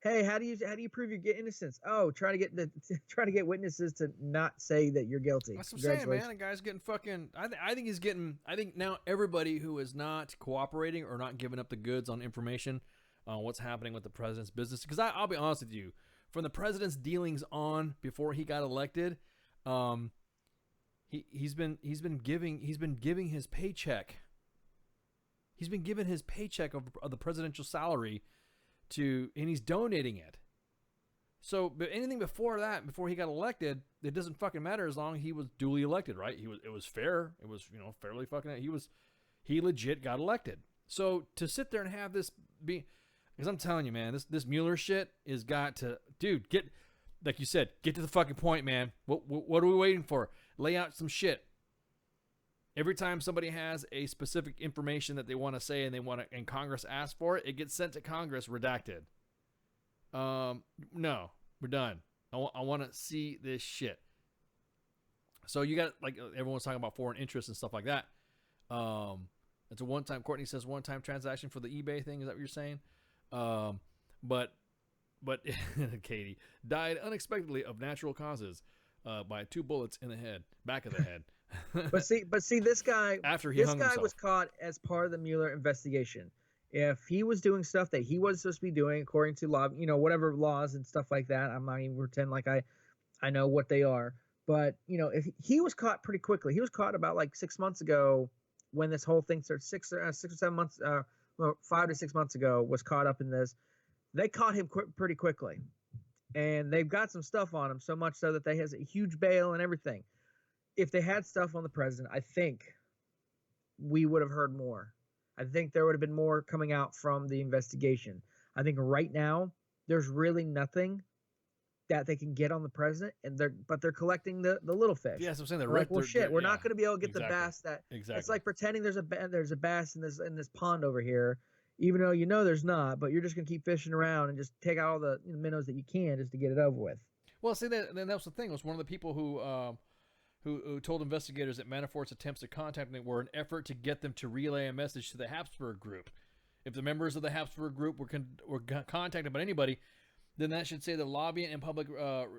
hey, how do you prove your innocence? Oh, try to get witnesses to not say that you're guilty. That's what I'm saying, man. The guy's getting fucking. I think he's getting. I think now everybody who is not cooperating or not giving up the goods on information on what's happening with the president's business. Because I'll be honest with you, from the president's dealings on before he got elected, he's been giving his paycheck. He's been given his paycheck of the presidential salary and he's donating it. So, but anything before that, before he got elected, it doesn't fucking matter as long as he was duly elected, right? It was fair. It was, fairly fucking, he legit got elected. So to sit there and have this be, because I'm telling you, man, this Mueller shit is got to, dude, get, like you said, get to the fucking point, man. What are we waiting for? Lay out some shit. Every time somebody has a specific information that they want to say and Congress asks for it, it gets sent to Congress redacted. No, we're done. I want to see this shit. So you got, like, everyone's talking about foreign interests and stuff like that. It's a one-time, Courtney says, one-time transaction for the eBay thing. Is that what you're saying? But Katie died unexpectedly of natural causes by 2 bullets in the head, back of the head. But see, this guy was caught as part of the Mueller investigation. If he was doing stuff that he wasn't supposed to be doing according to law, whatever laws and stuff like that, I'm not even pretend like I know what they are. But if he was caught pretty quickly, he was caught about like 6 months ago when this whole thing started. 6 or 7 months, 5 to 6 months ago, was caught up in this. They caught him pretty quickly, and they've got some stuff on him, so much so that they has a huge bail and everything. If they had stuff on the president, I think we would have heard more. I think there would have been more coming out from the investigation. I think right now there's really nothing that they can get on the president, and they're collecting the little fish. Yes, I'm saying they're like, well, shit, we're not going to be able to get exactly. the bass that. Exactly. It's like pretending there's a bass in this pond over here, even though you know there's not, but you're just going to keep fishing around and just take out all the minnows that you can just to get it over with. Well, see, that was the thing. It was one of the people who told investigators that Manafort's attempts to contact them were an effort to get them to relay a message to the Habsburg group. If the members of the Habsburg group were contacted by anybody, then that should say the lobbying and public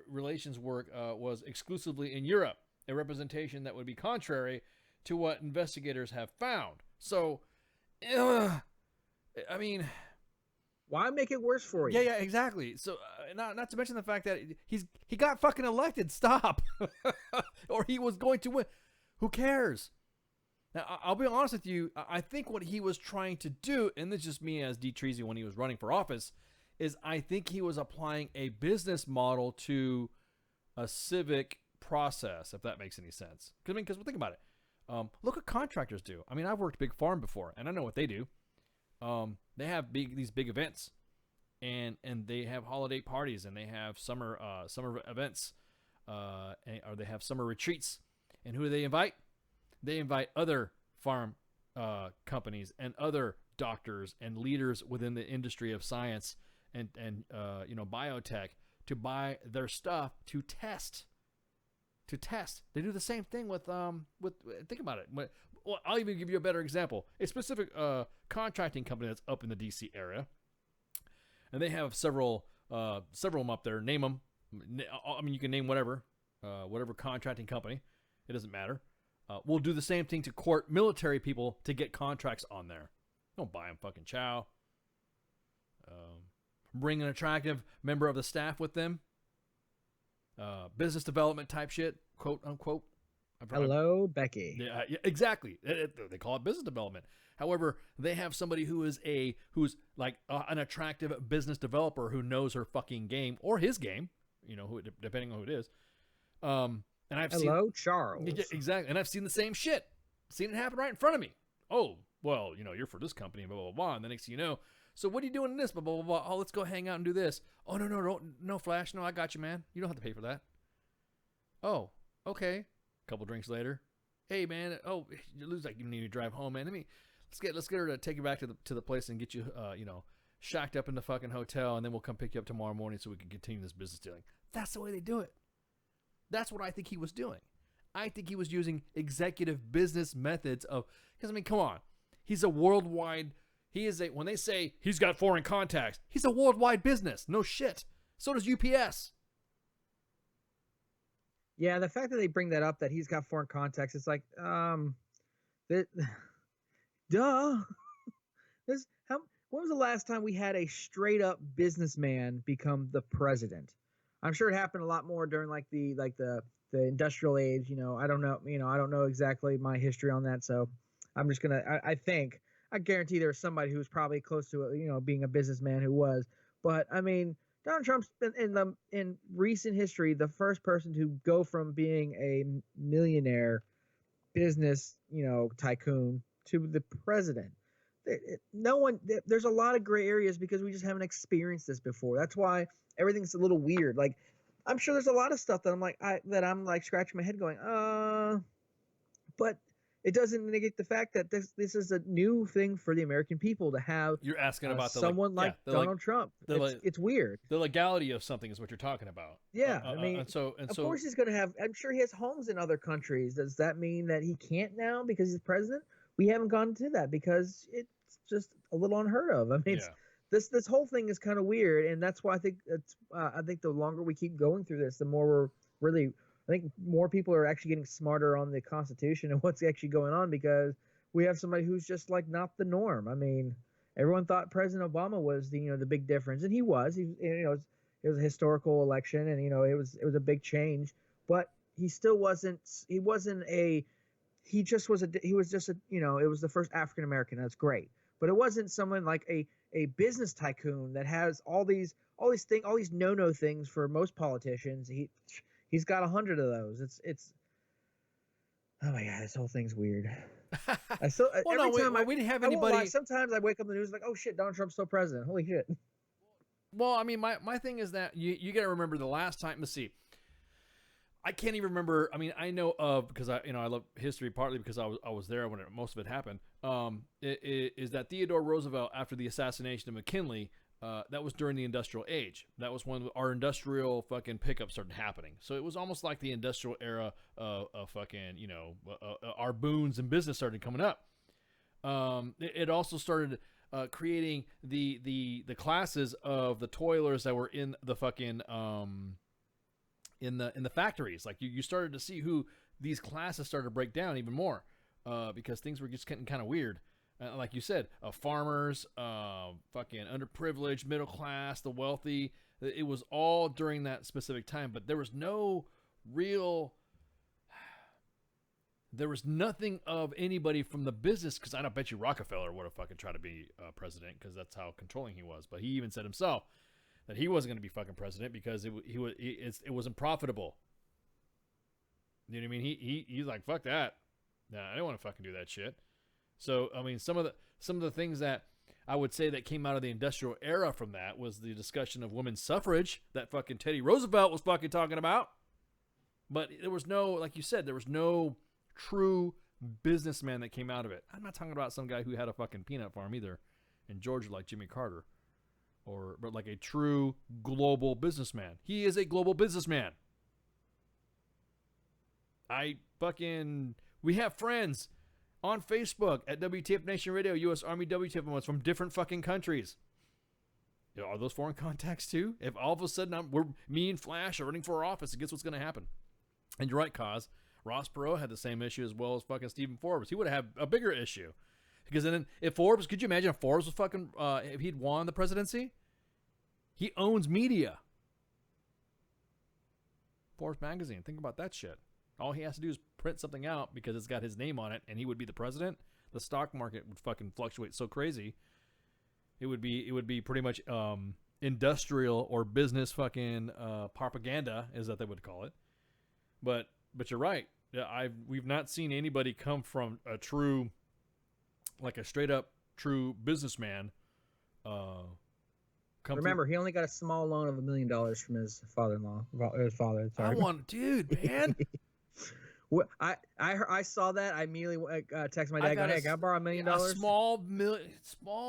relations work was exclusively in Europe, a representation that would be contrary to what investigators have found. So, I mean, why make it worse for you? Yeah, exactly. So, not to mention the fact that he got fucking elected. Stop, or he was going to win. Who cares? Now, I'll be honest with you. I think what he was trying to do, and this is just me as D. Treasy when he was running for office, is I think he was applying a business model to a civic process, if that makes any sense. Because think about it. Look what contractors do. I mean, I've worked big farm before, and I know what they do. They have these big events, and they have holiday parties, and they have summer events, or they have summer retreats. And who do they invite? They invite other farm companies and other doctors and leaders within the industry of science and biotech to buy their stuff to test. They do the same thing with think about it. Well, I'll even give you a better example. A specific contracting company that's up in the DC area, and they have several of them up there. Name them. I mean, you can name whatever contracting company. It doesn't matter. We'll do the same thing to court military people to get contracts on there. Don't buy them fucking chow. Bring an attractive member of the staff with them. Business development type shit, quote unquote. Hello, Becky. Yeah, exactly. They call it business development. However, they have somebody who's like an attractive business developer who knows her fucking game or his game, depending on who it is. And I've seen Charles. Exactly, and I've seen the same shit. Seen it happen right in front of me. Oh, well, you're for this company, blah blah blah. And the next thing you know, so what are you doing in this? Blah blah blah blah. Oh, let's go hang out and do this. Oh no, Flash, no, I got you, man. You don't have to pay for that. Oh, okay. Couple drinks later, hey man, oh, you lose like you need to drive home, man. Let's get her to take you back to the place and get you shacked up in the fucking hotel, and then we'll come pick you up tomorrow morning so we can continue this business dealing. That's the way they do it. That's what I think he was doing. I think he was using executive business methods because I mean, come on, he's a worldwide. When they say he's got foreign contacts, he's a worldwide business. No shit. So does UPS. Yeah, the fact that they bring that up, that he's got foreign contacts, it's like, duh. When was the last time we had a straight up businessman become the president? I'm sure it happened a lot more during the industrial age. I don't know. I don't know exactly my history on that, so I'm just gonna. I guarantee there's somebody who's probably close to being a businessman who was. But I mean, Donald Trump's been in recent history the first person to go from being a millionaire business tycoon to the president. There's a lot of gray areas because we just haven't experienced this before. That's why everything's a little weird. Like, I'm sure there's a lot of stuff that I'm like scratching my head going, but it doesn't negate the fact that this is a new thing for the American people to have. You're asking about someone like Donald Trump. It's weird. The legality of something is what you're talking about. Yeah, I mean, of course he's going to have. I'm sure he has homes in other countries. Does that mean that he can't now because he's president? We haven't gone to that because it's just a little unheard of. I mean, this whole thing is kind of weird, and that's why I think the longer we keep going through this, the more we're really. I think more people are actually getting smarter on the Constitution and what's actually going on because we have somebody who's just like not the norm. I mean, everyone thought President Obama was the big difference, and he was. It was a historical election, and it was a big change, but he still wasn't. He wasn't a. He just was a. He was just a. It was the first African American. That's great, but it wasn't someone like a business tycoon that has all these no things for most politicians. He's got 100 of those. It's oh my god, this whole thing's weird. I still we didn't have anybody. Sometimes I wake up in the news like, oh shit, Donald Trump's still president. Holy shit. Well, I mean, my thing is that you got to remember the last time. Let's see. I can't even remember. I mean, I know of, because I love history partly because I was there when most of it happened. Is that Theodore Roosevelt, after the assassination of McKinley, that was during the industrial age. That was when our industrial fucking pickup started happening. So it was almost like the industrial era of fucking, our boons and business started coming up. It also started creating the classes of the toilers that were in the fucking in the factories. Like you started to see who these classes started to break down even more, because things were just getting kind of weird. Like you said, farmers, fucking underprivileged, middle class, the wealthy. It was all during that specific time, but there was no real. There was nothing of anybody from the business, because I don't bet you Rockefeller would have fucking tried to be president, because that's how controlling he was. But he even said himself that he wasn't going to be fucking president because it wasn't profitable. You know what I mean? He's like, fuck that. Nah, I don't want to fucking do that shit. So I mean, some of the things that I would say that came out of the industrial era from that was the discussion of women's suffrage that fucking Teddy Roosevelt was fucking talking about. But there was no, like you said, there was no true businessman that came out of it. I'm not talking about some guy who had a fucking peanut farm either in Georgia like Jimmy Carter, but like a true global businessman. He is a global businessman. We have friends on Facebook at WTF Nation Radio, U.S. Army WTF ones from different fucking countries. Are those foreign contacts too? If all of a sudden me and Flash are running for office, guess what's going to happen? And you're right, Cause. Ross Perot had the same issue as well as fucking Stephen Forbes. He would have had a bigger issue. Because then if Forbes, could you imagine if Forbes was fucking, if he'd won the presidency? He owns media. Forbes magazine. Think about that shit. All he has to do is print something out because it's got his name on it and he would be the president. The stock market would fucking fluctuate so crazy. It would be pretty much industrial or business fucking propaganda, is that they would call it. But you're right. Yeah, we've not seen anybody come from a true, like a straight up true businessman. Remember, he only got a small loan of $1 million from his father-in-law. His father. Sorry. Dude, man. I saw that. I immediately texted my dad. Hey, can I borrow $1 million? A small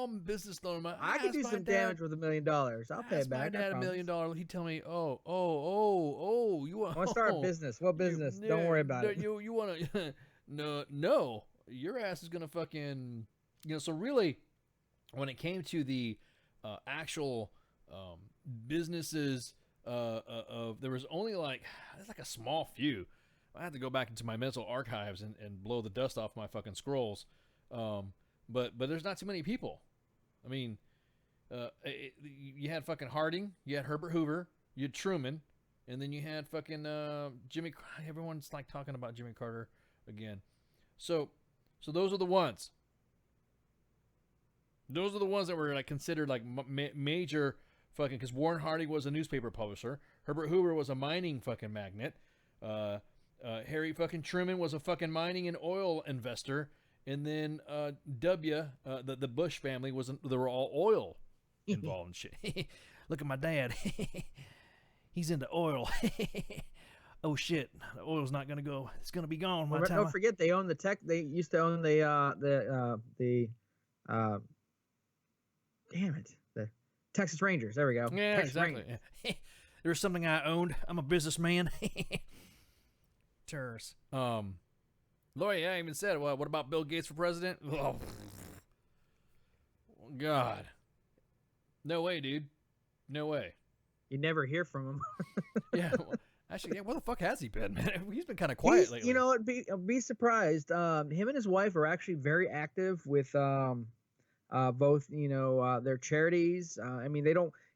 business loan. I could do some damage with $1 million. I'll pay it back. My dad $1 million. He'd tell me, oh, you want? I want to start a business. What business? Don't worry about it. You want to? No. Your ass is gonna fucking. So really, when it came to the actual businesses, there was only like a small few. I had to go back into my mental archives and blow the dust off my fucking scrolls. But there's not too many people. I mean, you had fucking Harding, you had Herbert Hoover, you had Truman, and then you had fucking Jimmy. Everyone's like talking about Jimmy Carter again. So those are the ones. Those are the ones that were like considered like major fucking, because Warren Harding was a newspaper publisher. Herbert Hoover was a mining fucking magnate. Harry fucking Truman was a fucking mining and oil investor, and then the Bush family they were all oil involved and shit. Look at my dad. He's into oil. Oh shit, the oil's not gonna go. It's gonna be gone. Don't forget they own the tech. They used to own the Texas Rangers. There we go. Yeah, Texas exactly. Yeah. There's something I owned. I'm a businessman. Terrors. Lori, I even said, well, what about Bill Gates for president? Oh, God. No way, dude. No way. You never hear from him. Yeah. Well, actually, where the fuck has he been, man? He's been kind of quiet lately. You know, be surprised. Him and his wife are actually very active with both, their charities. I mean,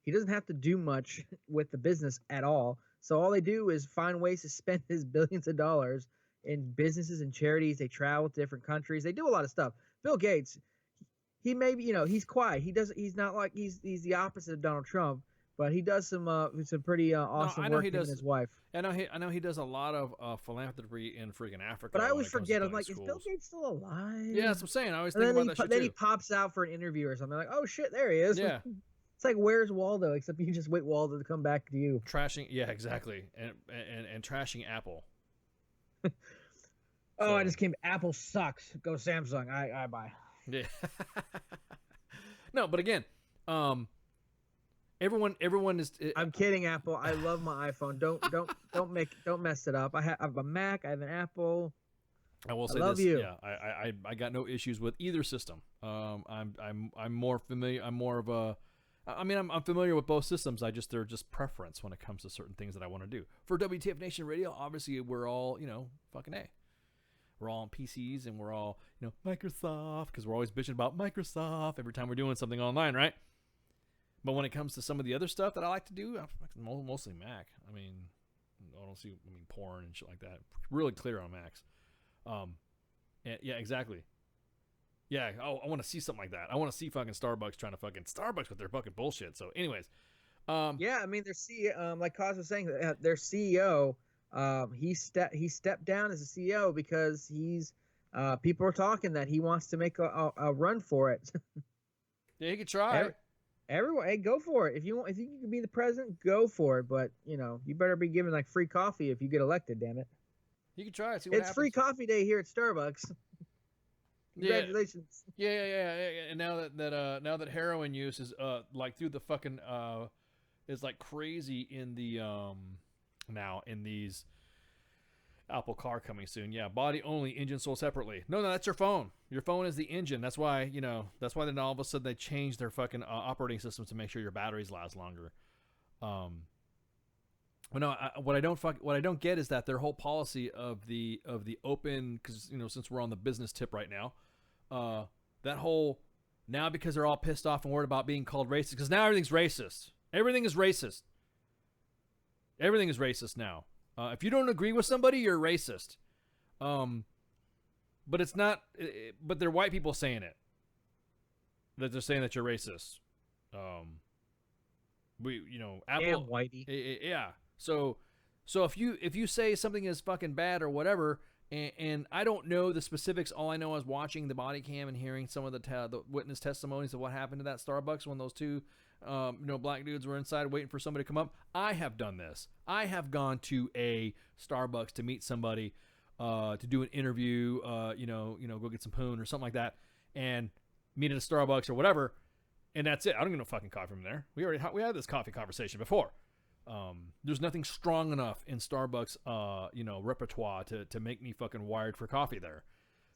he doesn't have to do much with the business at all. So all they do is find ways to spend his billions of dollars in businesses and charities. They travel to different countries. They do a lot of stuff. Bill Gates, he may be, he's quiet. He's not like he's the opposite of Donald Trump, but he does some pretty awesome work with his wife. I know he does a lot of philanthropy in freaking Africa. But I always forget. I'm like, is Bill Gates still alive? Yeah, that's what I'm saying. I always think about that shit Then too. he pops out for an interview or something. Like, oh shit, there he is. Yeah. It's like Where's Waldo, except you just wait Waldo to come back to you. Trashing, yeah, exactly, and trashing Apple. Oh, I just came. Apple sucks. Go Samsung. I buy. Yeah. No, but again, everyone is. I'm kidding, Apple. I love my iPhone. Don't mess it up. I have a Mac. I have an Apple. I will say love this. you. Yeah, I got no issues with either system. I'm more familiar. I'm more of a. I mean, I'm familiar with both systems. They're just preference when it comes to certain things that I want to do. For WTF Nation Radio, obviously we're all fucking A. We're all on PCs and we're all Microsoft because we're always bitching about Microsoft every time we're doing something online, right? But when it comes to some of the other stuff that I like to do, I'm mostly Mac. I mean, porn and shit like that. Really clear on Macs. Yeah, exactly. Yeah, I want to see something like that. I want to see fucking Starbucks trying to fucking Starbucks with their fucking bullshit. So, anyways, yeah, I mean, their CEO, like Cos was saying, their CEO, he stepped down as a CEO because he's people are talking that he wants to make a run for it. Yeah, he could try. Everyone, hey, go for it. If you can be the president, go for it. But you better be given like free coffee if you get elected. Damn it. You can try it. See what it's happens. free coffee day here at Starbucks. Congratulations. Yeah. And now that heroin use is like through the fucking is like crazy in the now in these Apple Car coming soon. Yeah, body only, engine sold separately. No, that's your phone. Your phone is the engine. That's why then all of a sudden they changed their fucking operating systems to make sure your batteries last longer. Well, no, what I don't get is that their whole policy of the open, because since we're on the business tip right now, that whole now because they're all pissed off and worried about being called racist, because now everything's racist. Everything is racist. Everything is racist now. If you don't agree with somebody, you're racist. But it's not. But they're white people saying it. That they're saying that you're racist. Apple. Damn whitey. Yeah. So if you say something is fucking bad or whatever, and I don't know the specifics, all I know is watching the body cam and hearing some of the witness testimonies of what happened to that Starbucks when those two black dudes were inside waiting for somebody to come up. I have done this. I have gone to a Starbucks to meet somebody, to do an interview, go get some poon or something like that, and meet at a Starbucks or whatever, and that's it. I don't get no fucking coffee from there. We had this coffee conversation before. There's nothing strong enough in Starbucks, repertoire to make me fucking wired for coffee there.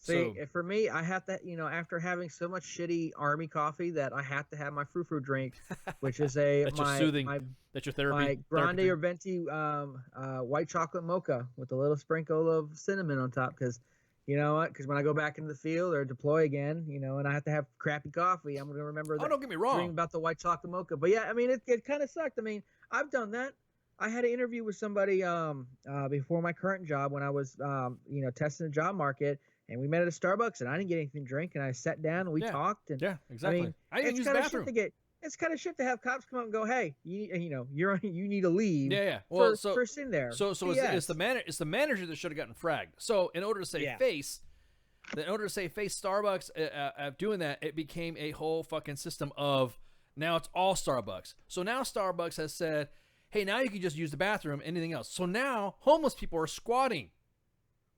See, for me, I have to, after having so much shitty army coffee, that I have to have my frou-frou drink, which is that's your soothing. That's your therapy. My grande or venti white chocolate mocha with a little sprinkle of cinnamon on top, because you know what? Because when I go back into the field or deploy again, and I have to have crappy coffee, I'm gonna remember. Oh, don't get me wrong about the white chocolate mocha. But yeah, I mean, it kind of sucked. I mean, I've done that. I had an interview with somebody before my current job when I was testing the job market, and we met at a Starbucks, and I didn't get anything to drink, and I sat down and we talked. And yeah, exactly. I mean, I didn't use the bathroom. It's kind of shit to have cops come up and go, "Hey, you need to leave." Yeah. Well, for sitting there. So it's the manager that should have gotten fragged. So in order to say Starbucks doing that, it became a whole fucking system of now it's all Starbucks. So now Starbucks has said, "Hey, now you can just use the bathroom. Anything else?" So now homeless people are squatting.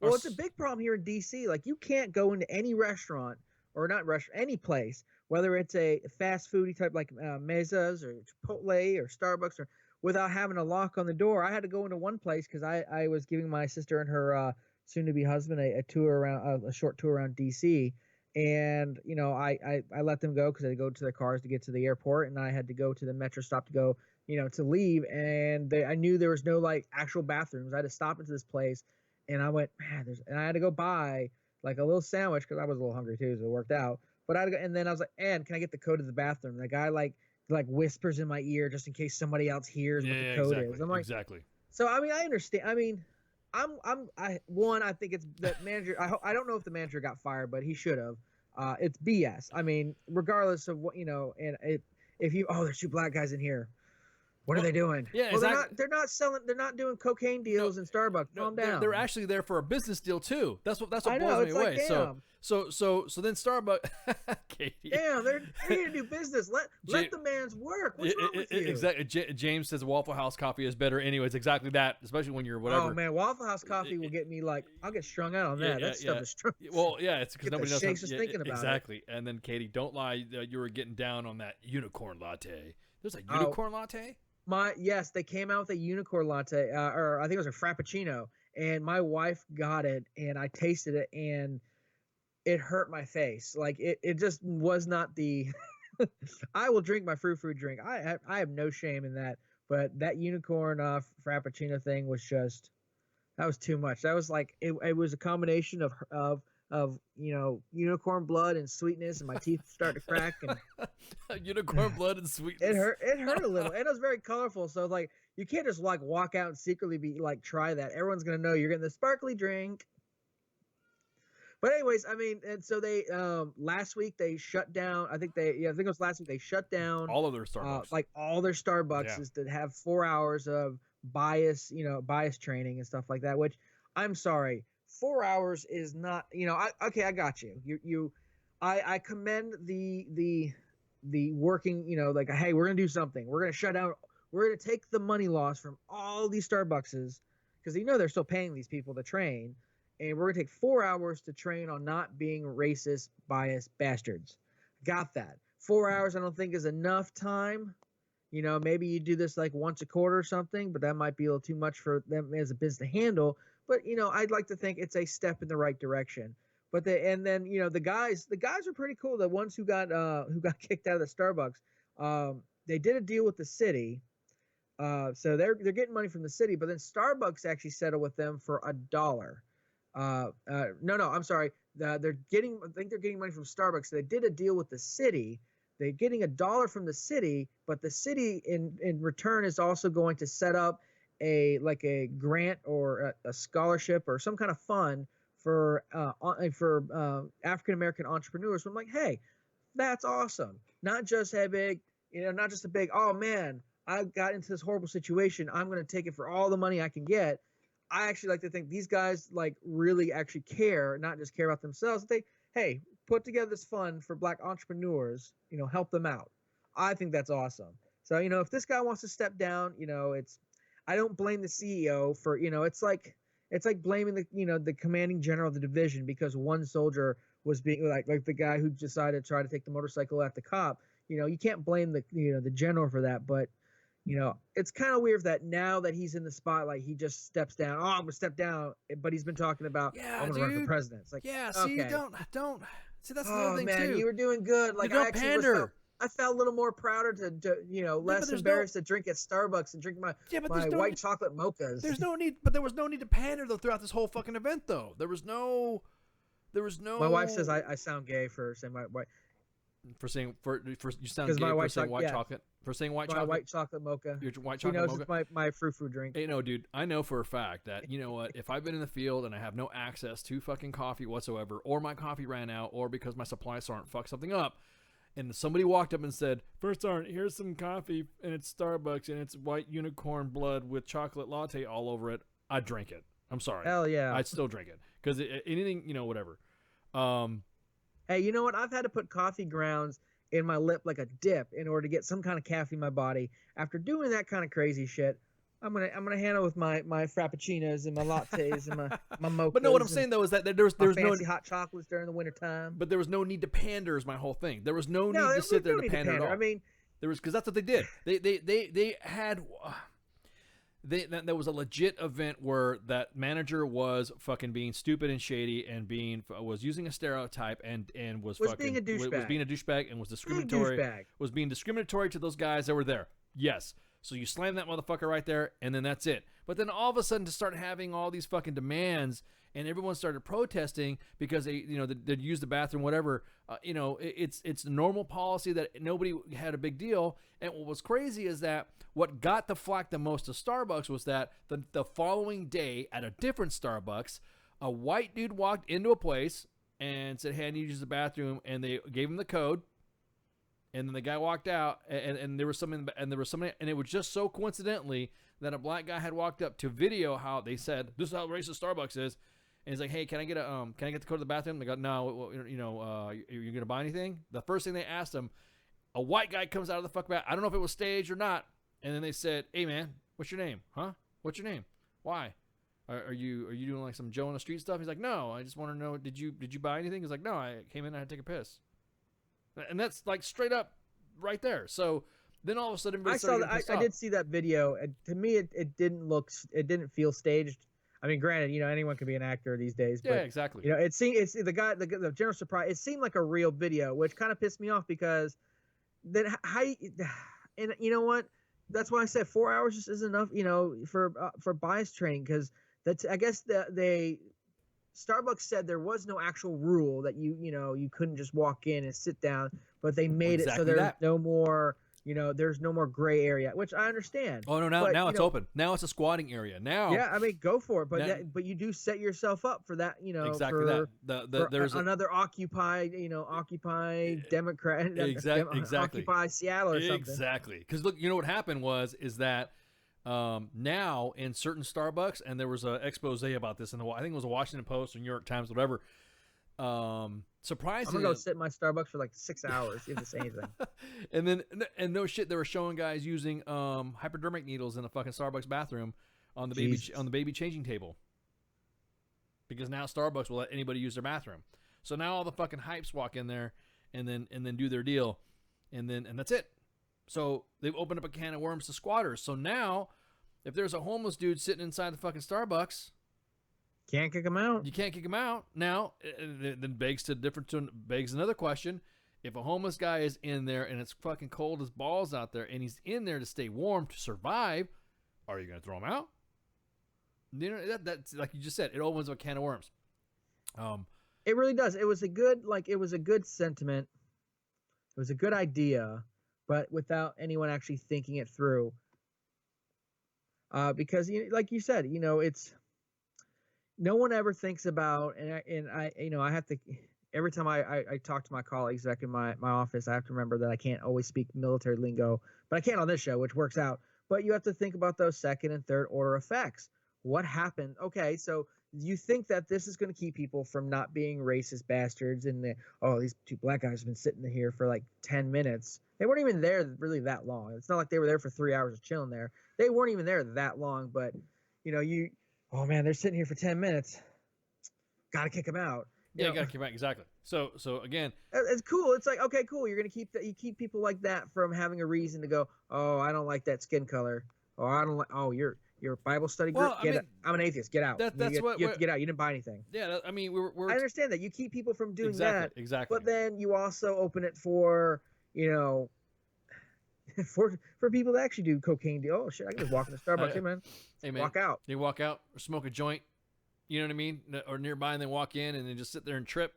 Well, it's a big problem here in DC. Like, you can't go into any restaurant or not restaurant, any place, whether it's a fast foodie type like Mesa's or Chipotle or Starbucks, or without having a lock on the door. I had to go into one place because I was giving my sister and her soon-to-be husband a tour around, a short tour around DC, and I let them go because they go to their cars to get to the airport, and I had to go to the metro stop to go to leave, and I knew there was no like actual bathrooms. I had to stop into this place. And I went, man, and I had to go buy like a little sandwich because I was a little hungry too, so it worked out. But I had to go, and then I was like, "And can I get the code of the bathroom?" The guy like whispers in my ear just in case somebody else hears what the code is. I'm like, exactly. So I mean, I understand. I mean, I think it's the manager. I don't know if the manager got fired, but he should have. It's BS. I mean, regardless of what and if you there's two black guys in here. What are they doing? Yeah, well, exactly. they're not selling. They're not doing cocaine deals in Starbucks. Calm down. They're actually there for a business deal too. That's what I know, blows me it's away. like, damn. So then Starbucks, Katie. Damn, they're here to do business. Let the man's work. What's wrong with you? Exactly. James says Waffle House coffee is better. Anyways, exactly that. Especially when you're whatever. Oh man, Waffle House coffee will get me like I'll get strung out on that. That stuff is strung. Well, yeah, it's because Get the nobody knows. shakes just thinking about it. Exactly. And then Katie, don't lie. You were getting down on that unicorn latte. There's a unicorn latte. Yes, they came out with a unicorn latte, or I think it was a frappuccino, and my wife got it, and I tasted it, and it hurt my face. Like it just was not the. I will drink my fruit drink. I have no shame in that, but that unicorn frappuccino thing was just, that was too much. That was like it was a combination of unicorn blood and sweetness, and my teeth started to crack. And unicorn blood and sweetness. It hurt a little, and it was very colorful. So like, you can't just like walk out and secretly be like, try that. Everyone's gonna know you're getting the sparkly drink. But anyways, I mean, and so they last week they shut down. I think it was last week they shut down all of their Starbucks. Like all their Starbucks is to have 4 hours of bias training and stuff like that. Which I'm sorry. 4 hours is not, I got you. I commend the working, like, hey, we're going to do something. We're going to shut down. We're going to take the money loss from all these Starbuckses because they're still paying these people to train. And we're going to take 4 hours to train on not being racist, biased bastards. Got that. 4 hours I don't think is enough time. Maybe you do this like once a quarter or something, but that might be a little too much for them as a business to handle. But I'd like to think it's a step in the right direction. But the guys are pretty cool. The ones who got kicked out of the Starbucks, they did a deal with the city, so they're getting money from the city. But then Starbucks actually settled with them for $1. No, I'm sorry. I think they're getting money from Starbucks. So they did a deal with the city. They're getting $1 from the city, but the city in return is also going to set up a grant or a scholarship or some kind of fund for African American entrepreneurs. So I'm like, hey, that's awesome. Not just a big, oh man, I got into this horrible situation. I'm going to take it for all the money I can get. I actually like to think these guys like really actually care, not just care about themselves. They, hey, put together this fund for Black entrepreneurs, help them out. I think that's awesome. So, if this guy wants to step down, I don't blame the CEO for, it's like blaming the commanding general of the division because one soldier was being like the guy who decided to try to take the motorcycle at the cop. You can't blame the general for that, but it's kind of weird that now that he's in the spotlight, he just steps down. Oh, I'm gonna step down, but he's been talking about I'm gonna run for president. It's like, see, okay. don't see that's the other thing man, too. You were doing good. Like don't pander. I felt a little more prouder to less embarrassed to drink at Starbucks and drink my white chocolate mochas. There's no need, but there was no need to pander though throughout this whole fucking event though. There was no. My wife says I sound gay for saying my white. For saying you sound gay for saying white chocolate. For saying white chocolate. My white chocolate mocha. Your white chocolate mocha. She knows it's my fruit drink. Hey, no, dude. I know for a fact that, you know what, if I've been in the field and I have no access to fucking coffee whatsoever, or my coffee ran out, or because my supply sergeant fucked something up, and somebody walked up and said, First Sergeant, here's some coffee, and it's Starbucks, and it's white unicorn blood with chocolate latte all over it, I'd drink it. I'm sorry. Hell yeah. I'd still drink it. Because anything, whatever. Hey, you know what? I've had to put coffee grounds in my lip like a dip in order to get some kind of caffeine in my body. After doing that kind of crazy shit, I'm gonna handle with my frappuccinos and my lattes and my mochas. But no, what I'm saying though is that there's no fancy hot chocolates during the wintertime. But there was no need to pander is my whole thing. There was no need to sit there to pander at all. I mean, there was, because that's what they did. They had. There was a legit event where that manager was fucking being stupid and shady and was using a stereotype and was fucking being a douchebag. Was being a douchebag and was discriminatory. Was being discriminatory to those guys that were there. Yes. So you slam that motherfucker right there, and then that's it. But then all of a sudden to start having all these fucking demands, and everyone started protesting because they'd use the bathroom, whatever. It's normal policy that nobody had a big deal. And what was crazy is that what got the flack the most to Starbucks was that the following day at a different Starbucks, a white dude walked into a place and said, "Hey, I need to use the bathroom," and they gave him the code. And then the guy walked out, and there was something, and it was just so coincidentally that a black guy had walked up to video how they said, "This is how racist Starbucks is," and he's like, "Hey, can I get to go to the bathroom?" They go, "No, you're gonna buy anything?" The first thing they asked him, a white guy comes out of the fuck bath. I don't know if it was staged or not, and then they said, "Hey, man, what's your name? Huh? What's your name? Why? Are you doing like some Joe on the street stuff?" He's like, "No, I just want to know, did you buy anything?" He's like, "No, I came in, I had to take a piss." And that's like straight up right there. So then all of a sudden, I saw that. I did see that video, and to me, it didn't feel staged. I mean, granted, anyone can be an actor these days. But, yeah, exactly. It's the guy, the general surprise. It seemed like a real video, which kind of pissed me off because then and you know what? That's why I said 4 hours just isn't enough, for bias training, because I guess Starbucks said there was no actual rule that you couldn't just walk in and sit down, but they made it so there's no more, there's no more gray area, which I understand. Oh no, now it's open. Now it's a squatting area. Now, yeah, I mean, go for it, but you do set yourself up for that, exactly for, that. There's another Occupy Democrat, exactly, Occupy Seattle or something. Exactly, because look, what happened is that. Now in certain Starbucks, and there was an expose about this in I think it was a Washington Post or New York Times, whatever. Surprisingly, I'm gonna go sit in my Starbucks for like 6 hours if it's anything. and no shit, they were showing guys using hypodermic needles in a fucking Starbucks bathroom on the baby changing table. Because now Starbucks will let anybody use their bathroom. So now all the fucking hypes walk in there and then do their deal, and that's it. So they've opened up a can of worms to squatters. So now, if there's a homeless dude sitting inside the fucking Starbucks, can't kick him out. You can't kick him out. Now, then begs another question: if a homeless guy is in there and it's fucking cold as balls out there, and he's in there to stay warm to survive, are you going to throw him out? That's like you just said. It opens up a can of worms. It really does. It was a good sentiment. It was a good idea. But without anyone actually thinking it through, because like you said, it's no one ever thinks about, and I have to, every time I talk to my colleagues back in my office, I have to remember that I can't always speak military lingo, but I can on this show, which works out. But you have to think about those second and third order effects. What happened? Okay, so you think that this is going to keep people from not being racist bastards, and these two black guys have been sitting here for like 10 minutes. They weren't even there really that long. It's not like they were there for 3 hours of chilling there. They weren't even there that long, but oh man, they're sitting here for 10 minutes. Got to kick them out. Yeah, you got to kick them out. Exactly. So again, it's cool. It's like, okay, cool. You're going to keep people like that from having a reason to go, oh, I don't like that skin color. Oh, I don't like, oh, you're a Bible study group. I'm an atheist. Get out. That's you have to get out. You didn't buy anything. Yeah, I mean, I understand that you keep people from doing that. Exactly. But then you also open it for for people that actually do cocaine. Oh shit, I can just walk into Starbucks. Hey man, walk out. They walk out or smoke a joint. You know what I mean? Or nearby, and they walk in and then just sit there and trip.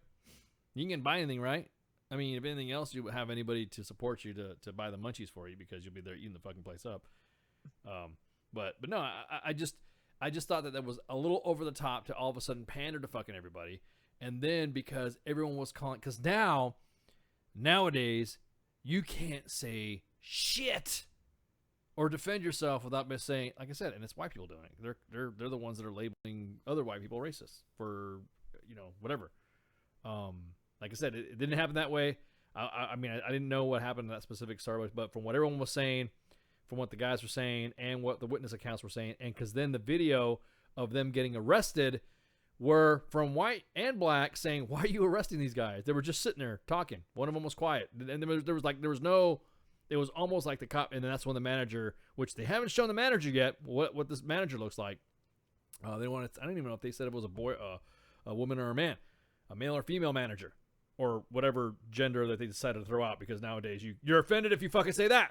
You can buy anything, right? I mean, if anything else, you have anybody to support you to buy the munchies for you because you'll be there eating the fucking place up. But no, I just thought that was a little over the top to all of a sudden pander to fucking everybody, and then because everyone was calling, because nowadays you can't say shit or defend yourself without saying, like I said, and it's white people doing it. They're the ones that are labeling other white people racist for whatever. Like I said, it didn't happen that way. I mean, I didn't know what happened in that specific Starbucks, but from what everyone was saying, from what the guys were saying, and what the witness accounts were saying, and because then the video of them getting arrested were from white and black saying, "Why are you arresting these guys?" They were just sitting there talking. One of them was quiet, and there was no. It was almost like the cop, and then that's when the manager, which they haven't shown the manager yet, what this manager looks like. They wanted. I don't even know if they said it was a boy, a woman, or a man, a male or female manager, or whatever gender that they decided to throw out. Because nowadays you're offended if you fucking say that.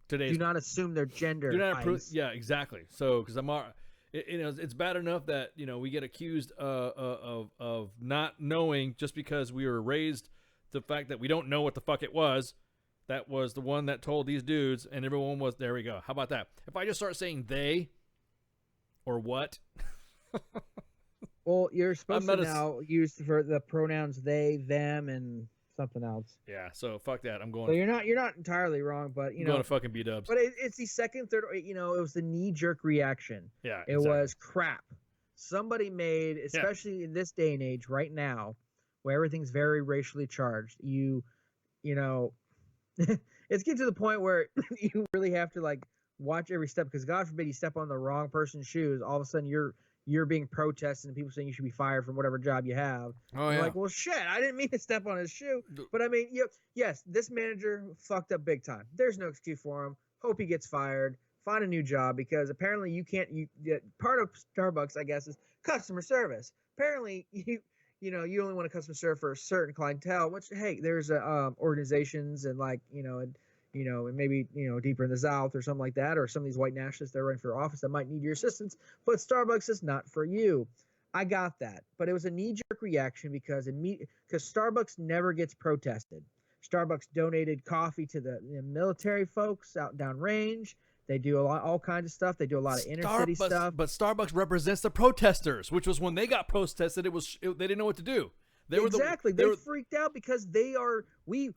Do not assume their gender. Do not yeah, exactly. So because it's bad enough that we get accused of not knowing just because we were raised. The fact that we don't know what the fuck it was. That was the one that told these dudes, and everyone was, there we go. How about that? If I just start saying they or what? Well, you're supposed to now use for the pronouns they, them, and something else. Yeah, so fuck that. I'm going. So you're not entirely wrong, but I'm going to fucking B-dubs. But it's the second, third. It was the knee-jerk reaction. Yeah, it exactly. was crap. Somebody made, especially in this day and age, right now, where everything's very racially charged. You know, it's getting to the point where you really have to like watch every step, because God forbid you step on the wrong person's shoes. All of a sudden you're being protested and people saying you should be fired from whatever job you have. Oh, You're yeah. like, well, shit, I didn't mean to step on his shoe. But I mean, yes, this manager fucked up big time. There's no excuse for him. Hope he gets fired. Find a new job, because apparently you can't. Part of Starbucks, I guess, is customer service. Apparently you only want to customer serve for a certain clientele. Which, hey, there's organizations and like and maybe deeper in the South or something like that, or some of these white nationalists that are running for office that might need your assistance. But Starbucks is not for you. I got that, but it was a knee-jerk reaction because Starbucks never gets protested. Starbucks donated coffee to the military folks out downrange. They do all kinds of stuff. They do a lot of inner city stuff. But Starbucks represents the protesters, which was when they got protested. They didn't know what to do. They freaked out because we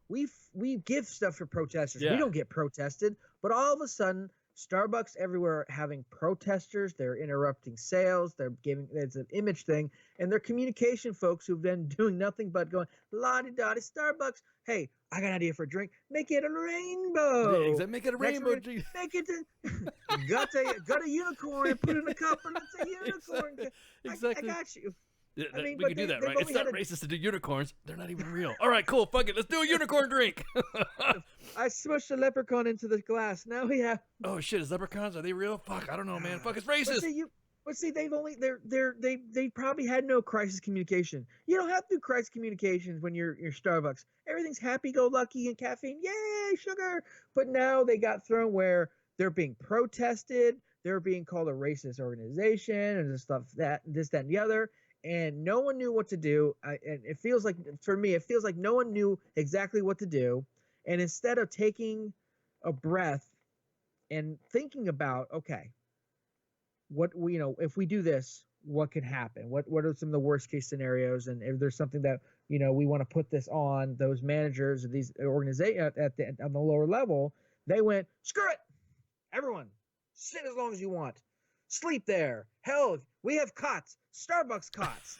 give stuff for protesters. Yeah. We don't get protested, but all of a sudden Starbucks everywhere are having protesters. They're interrupting sales. It's an image thing, and their communication folks who've been doing nothing but going la-di-da-di. Starbucks, hey, I got an idea for a drink. Make it a rainbow. Yeah, make it a rainbow drink. Make it got a unicorn and put it in a cup, and it's a unicorn. Exactly. I got you. Yeah, I mean, we can do that, right? It's not racist to do unicorns. They're not even real. All right, cool. Fuck it. Let's do a unicorn drink. I smushed a leprechaun into the glass. Now we have. Oh shit! Is leprechauns? Are they real? Fuck! I don't know, man. Fuck! It's racist. But see, they probably had no crisis communication. You don't have to do crisis communications when you're Starbucks. Everything's happy-go-lucky and caffeine. Yay, sugar! But now they got thrown where they're being protested. They're being called a racist organization and stuff that and the other. And no one knew what to do. And it feels like, for me, no one knew exactly what to do. And instead of taking a breath and thinking about, okay, if we do this, what could happen? What are some of the worst case scenarios? And if there's something that, we want to put this on those managers of these organizations on the lower level, they went, screw it. Everyone, sit as long as you want. Sleep there. Hell, we have cots. Starbucks cots.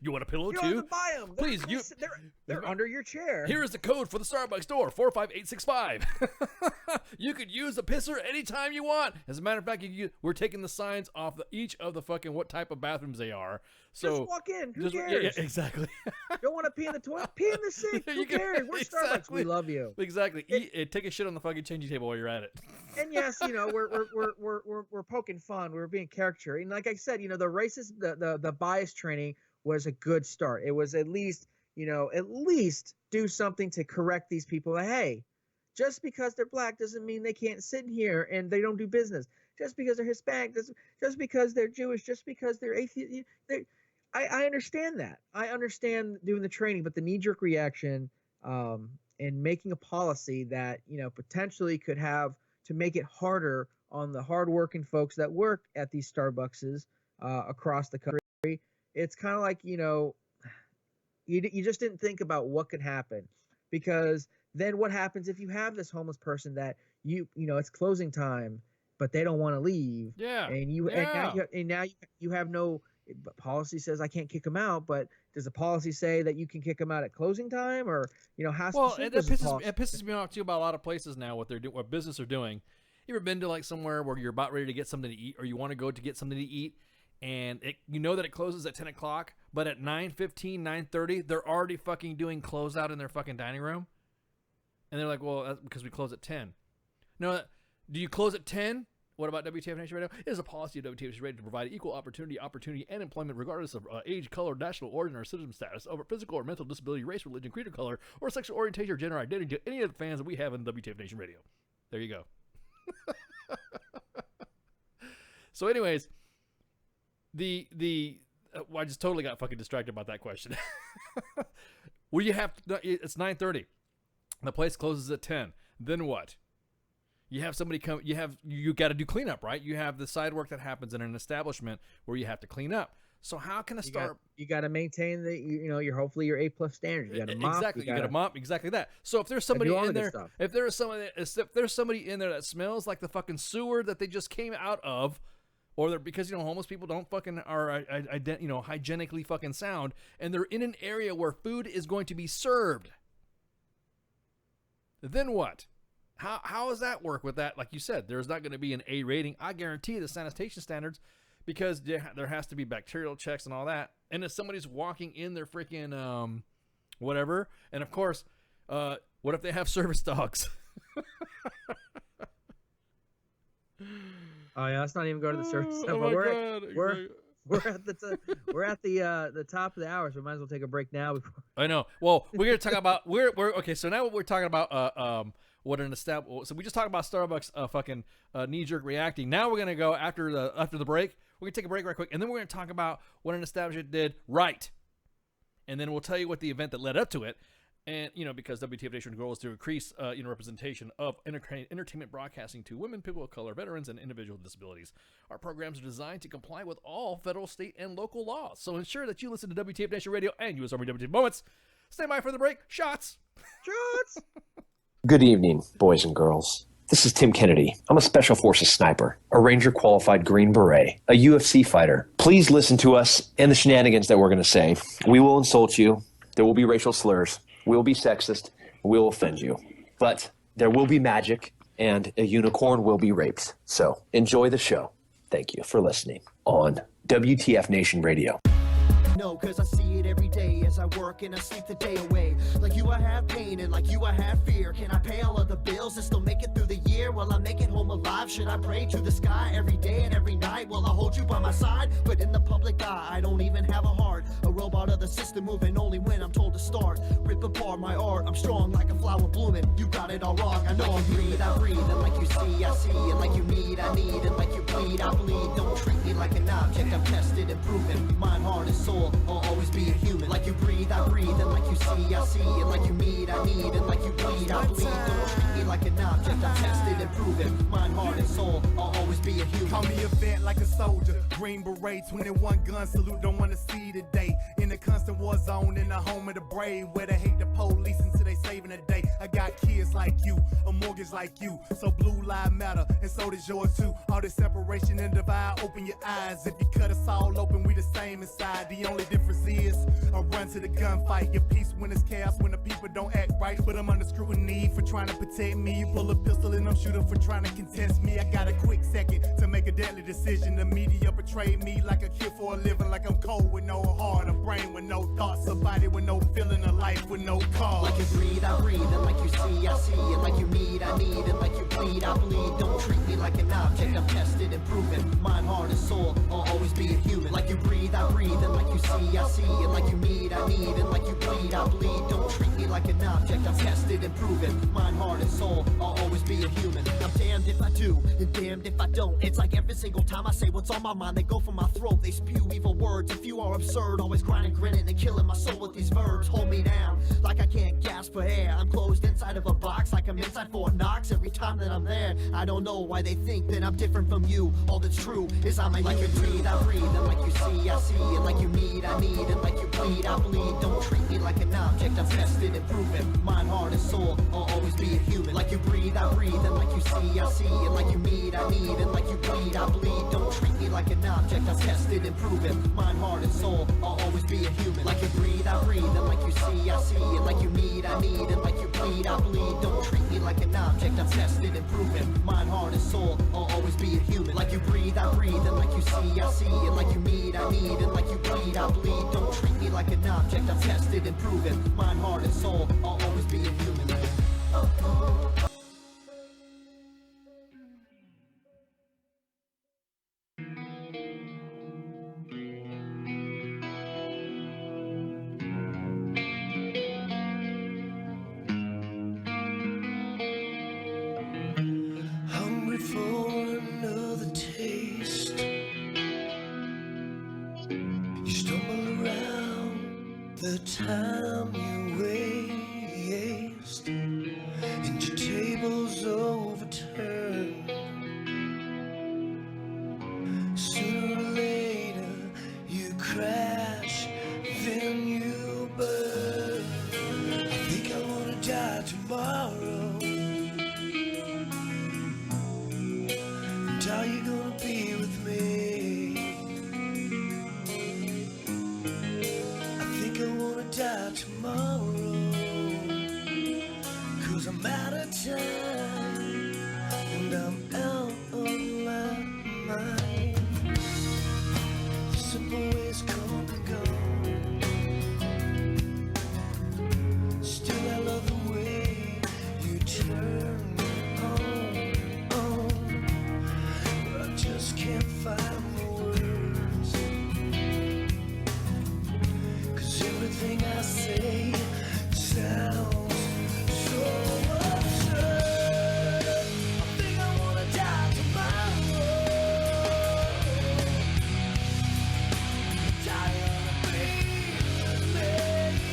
You want a pillow You too? don't have to buy them. Please, they're under your chair. Here is the code for the Starbucks door: 45865. You could use a pisser anytime you want. As a matter of fact, we're taking the signs off each of the fucking what type of bathrooms they are. So just walk in. Who cares? Yeah, exactly. Don't want to pee in the toilet? Pee in the sink. Who cares? We're Starbucks. We love you. Exactly. Take a shit on the fucking changing table while you're at it. And yes, we're poking fun. We're being caricature. And like I said, the racist, the bias training was a good start. It was at least do something to correct these people. Hey, just because they're black doesn't mean they can't sit in here and they don't do business. Just because they're Hispanic, just because they're Jewish, just because they're atheist. I understand that. I understand doing the training, but the knee-jerk reaction and making a policy that potentially could have to make it harder on the hardworking folks that work at these Starbuckses across the country. It's kind of like you just didn't think about what could happen, because then what happens if you have this homeless person that it's closing time, but they don't want to leave. Yeah. And now you have no policy says I can't kick them out, but does the policy say that you can kick them out at closing time, or how? Well, it pisses me off too about a lot of places now what they're doing, what business are doing. You ever been to like somewhere where you're about ready to get something to eat, or you want to go to get something to eat, and that it closes at 10 o'clock, but at 9:15, 9:30, they're already fucking doing closeout in their fucking dining room, and they're like, well, that's because we close at 10. No, do you close at 10? What about WTF Nation Radio? It is a policy of WTF Nation Radio to provide equal opportunity, and employment regardless of age, color, national origin, or citizen status, over physical or mental disability, race, religion, creed, or color, or sexual orientation or gender identity to any of the fans that we have in WTF Nation Radio. There you go. So anyways, I just totally got fucking distracted about that question. Well, it's 9:30. The place closes at 10. Then what? You have somebody come, you got to do cleanup, right? You have the side work that happens in an establishment where you have to clean up. So how can a Starbucks? You got to maintain the your hopefully your A+ standard. You got to mop. Exactly, you got to mop. Exactly that. So if there's somebody in there, if there's somebody in there that smells like the fucking sewer that they just came out of, or they're because homeless people don't fucking are hygienically fucking sound, and they're in an area where food is going to be served, then what? How does that work with that? Like you said, there's not going to be an A rating. I guarantee the sanitation standards, because there has to be bacterial checks and all that. And if somebody's walking in their freaking whatever, and of course, what if they have service dogs? Oh yeah, let's not even go to the service. We're at the top of the hour, so we might as well take a break now. I know. Well, we're gonna talk about we're okay. So now we're talking about what an established. So we just talked about Starbucks fucking knee jerk reacting. Now we're gonna go after the break. We're gonna take a break right quick, and then we're gonna talk about what an establishment did right, and then we'll tell you what the event that led up to it. And, because WTF Nation's goal is to increase, representation of entertainment broadcasting to women, people of color, veterans, and individuals with disabilities. Our programs are designed to comply with all federal, state, and local laws. So ensure that you listen to WTF Nation Radio and US Army WTF Moments. Stand by for the break. Shots. Shots. Good evening, boys and girls. This is Tim Kennedy. I'm a Special Forces sniper, a Ranger qualified Green Beret, a UFC fighter. Please listen to us and the shenanigans that we're going to say. We will insult you. There will be racial slurs. We'll be sexist, we'll offend you. But there will be magic, and a unicorn will be raped. So enjoy the show. Thank you for listening on WTF Nation Radio. No, cause I see it every day as I work and I sleep the day away. Like you, I have pain, and like you, I have fear. Can I pay all of the bills and still make it through the year? Will I make it home alive? Should I pray to the sky every day and every night? Will I hold you by my side? But in the public eye, I don't even have a heart. A robot of the system moving only when I'm told to start. Rip apart my art, I'm strong like a flower blooming. You got it all wrong, I know I breathe, and like you see, I see. And like you need, I need. And like you bleed, I bleed. Don't treat me like an object, I'm tested and proven. Mind, heart, and soul, I'll always be a human. Like you breathe, I breathe. And like you see, I see. And like you need, I need. And like you bleed, I bleed. Don't treat me like an object, I'm tested and proven. Mind, heart, and soul, I'll always be a human. Call me a vet like a soldier. Green Beret, 21 gun salute, don't wanna see the day. In a constant war zone, in the home of the brave, where they hate the police until they saving the day. I got kids like you, a mortgage like you, so blue lives matter, and so does yours too. All this separation and divide, open your eyes. If you cut us all open, we the same inside. The only difference is I run to the gunfight. Your peace when it's chaos, when the people don't act right. But I'm under scrutiny for trying to protect me. You pull a pistol and I'm shooting for trying to contest me. I got a quick second to make a deadly decision. The media portray me like a kid for a living, like I'm cold with no heart, a brain with no thoughts, a body with no feeling, a life with no cause. Like you breathe, I breathe. And like you see, I see. And like you need, I need. And like you bleed, I bleed. Don't treat me like an object, I'm tested and proven. Mind, heart, and soul, I'll always be a human. Like you breathe, I breathe. And like you see, I see. And like you need, I need. And like you bleed, I bleed. Don't treat me like an object, I'm tested and proven. Mind, heart, and soul, I'll always be a human. I'm damned if I do, and damned if I don't. It's like every single time I say what's on my mind, they go for my throat, they spew evil words. If you are absurd, always grinding, grinning, and killing my soul with these verbs. Hold me down, like I can't gasp for air. I'm closed inside of a box, like I'm inside Fort Knox. Every time that I'm there, I don't know why they think that I'm different from you. All that's true is I'm a like you breathe, I breathe. And like you see, I see. And like you need, I need. And like you bleed, I bleed. Don't treat me like an object, I'm tested and proven. Mind, heart, and soul, I'll always be a human. Like you breathe, I breathe. And like you see, I see. And like you need, I need. And like you bleed, I bleed. Don't treat me like an object, I'm tested and proven. Mind, heart, and soul, I'll always be a human. Like you breathe, I breathe. And like you see, I see. And like you need, I need. And like you bleed, I bleed. Don't treat me like an object, I'm tested and proven. Mind, heart, and soul, I'll always be a human. Like you breathe, I breathe. And like you see, I see. And like you need, I need. And like you bleed, I bleed. Don't treat me like an object, I'm tested and proven. Mind, heart, and soul, I'll always be a human. Hungry for another taste. You stumble around the time you waste, and your table's overturned. Sooner or later you cry. I say sounds so absurd. I think I wanna die tomorrow. Tired of being late.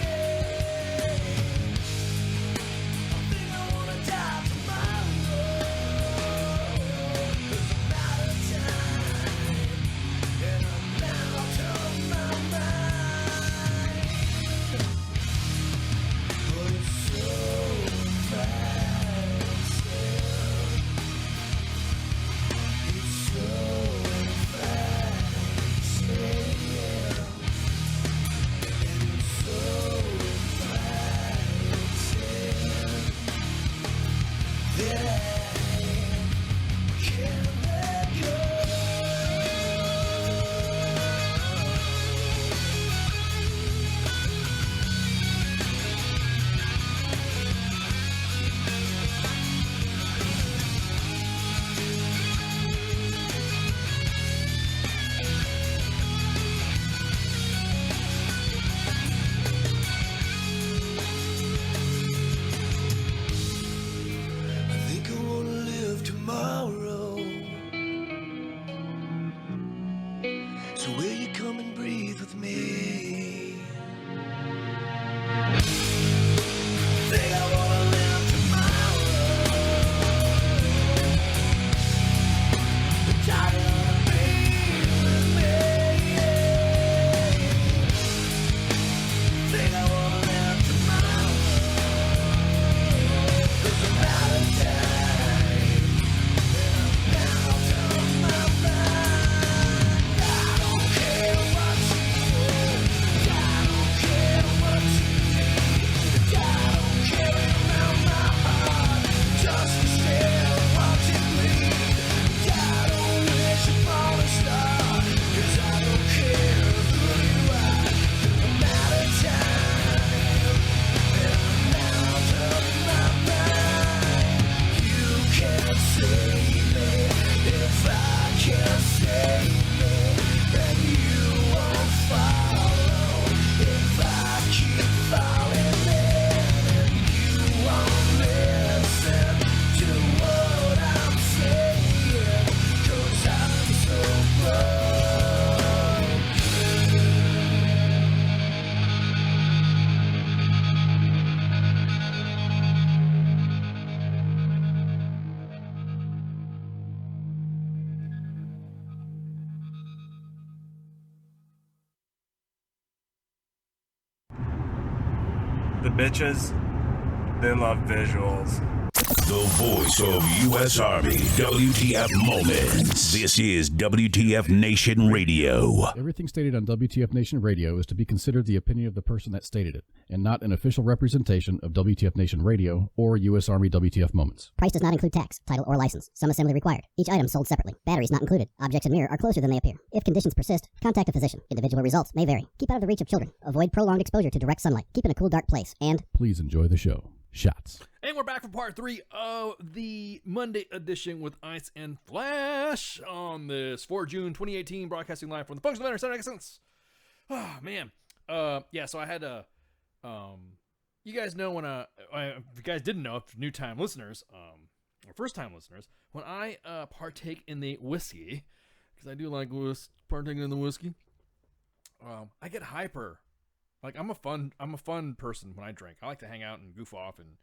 I think I wanna die tomorrow. 'Cause I'm out of time and I'm out of my mind. But it's so fast. It's so fast. And it's so fast. That I can't let go. I think I wanna live tomorrow. So will you come and breathe with me? I think I wanna live tomorrow. Tired of being with me. I think I wanna live tomorrow. 'Cause I'm out of time and I'm out of my mind. I don't care what you do. I don't care what you need. I don't care about my heart. Just to stare and watch it bleed. I don't wish upon a star. 'Cause I don't care who you are. I'm out of time and I'm out of my mind. You can't save me if I can't save me. And you won't follow if I keep falling in. And you won't listen to what I'm saying. 'Cause I'm so broke. The bitches, they love visuals. The voice of U.S. Army, WTF Moments. This is WTF Nation Radio. Everything stated on WTF Nation Radio is to be considered the opinion of the person that stated it, and not an official representation of WTF Nation Radio or U.S. Army WTF Moments. Price does not include tax, title, or license. Some assembly required. Each item sold separately. Batteries not included. Objects in mirror are closer than they appear. If conditions persist, contact a physician. Individual results may vary. Keep out of the reach of children. Avoid prolonged exposure to direct sunlight. Keep in a cool, dark place. And Please enjoy the show. Shots. And we're back for part 3 of the Monday edition with Ice and Flash on this 4 June 2018, broadcasting live from the Functional Center, Saturday Excellence. Oh, man. Yeah, so I had a, you guys know when if you guys didn't know, if new time listeners, or first time listeners, when I partake in the whiskey, because I do like partaking in the whiskey, I get hyper. Like I'm a fun person when I drink. I like to hang out and goof off and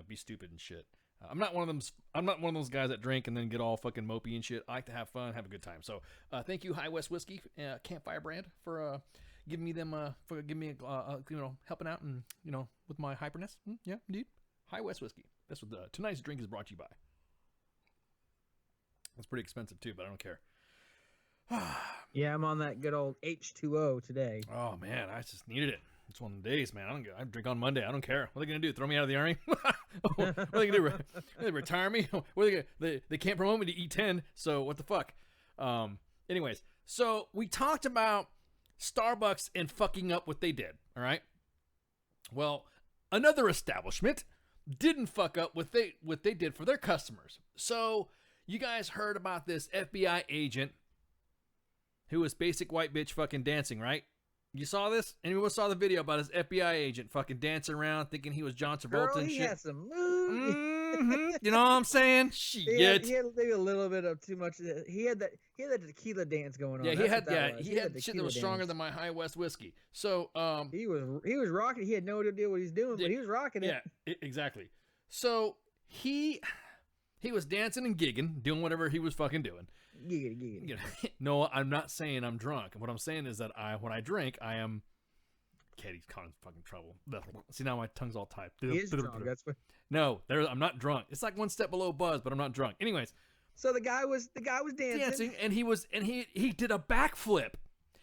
be stupid and shit. I'm not one of those guys that drink and then get all fucking mopey and shit. I like to have fun, have a good time. So thank you, High West Whiskey, Campfire brand, for giving me helping out and with my hyperness. Yeah, indeed. High West Whiskey. That's what tonight's drink is brought to you by. It's pretty expensive too, but I don't care. Yeah, I'm on that good old H2O today. Oh man, I just needed it. It's one of the days, man. I drink on Monday. I don't care. What are they gonna do? Throw me out of the army? What are they gonna do? They retire me? What are they gonna, they can't promote me to E10. So what the fuck? Anyways, so we talked about Starbucks and fucking up what they did. All right. Well, another establishment didn't fuck up what they did for their customers. So you guys heard about this FBI agent who was basic white bitch fucking dancing, right? You saw this? Anyone saw the video about his FBI agent fucking dancing around thinking he was John Travolta Girl, and he shit? had some moves. You know what I'm saying? He Shit. had maybe a little bit of too much. He had that tequila dance going on. Yeah, he That's had what that was. he had shit that tequila was stronger dance. than my High West whiskey. So he was rocking. He had no idea what he's doing, but he was rocking it. Yeah, exactly. So he was dancing and gigging, doing whatever he was fucking doing. Giggity. You know, no, I'm not saying I'm drunk. What I'm saying is that when I drink, I am. Katie's caught in fucking trouble. See, now my tongue's all tight. He is drunk. That's what. No, I'm not drunk. It's like one step below buzz, but I'm not drunk. Anyways, so the guy was dancing, and he did a backflip.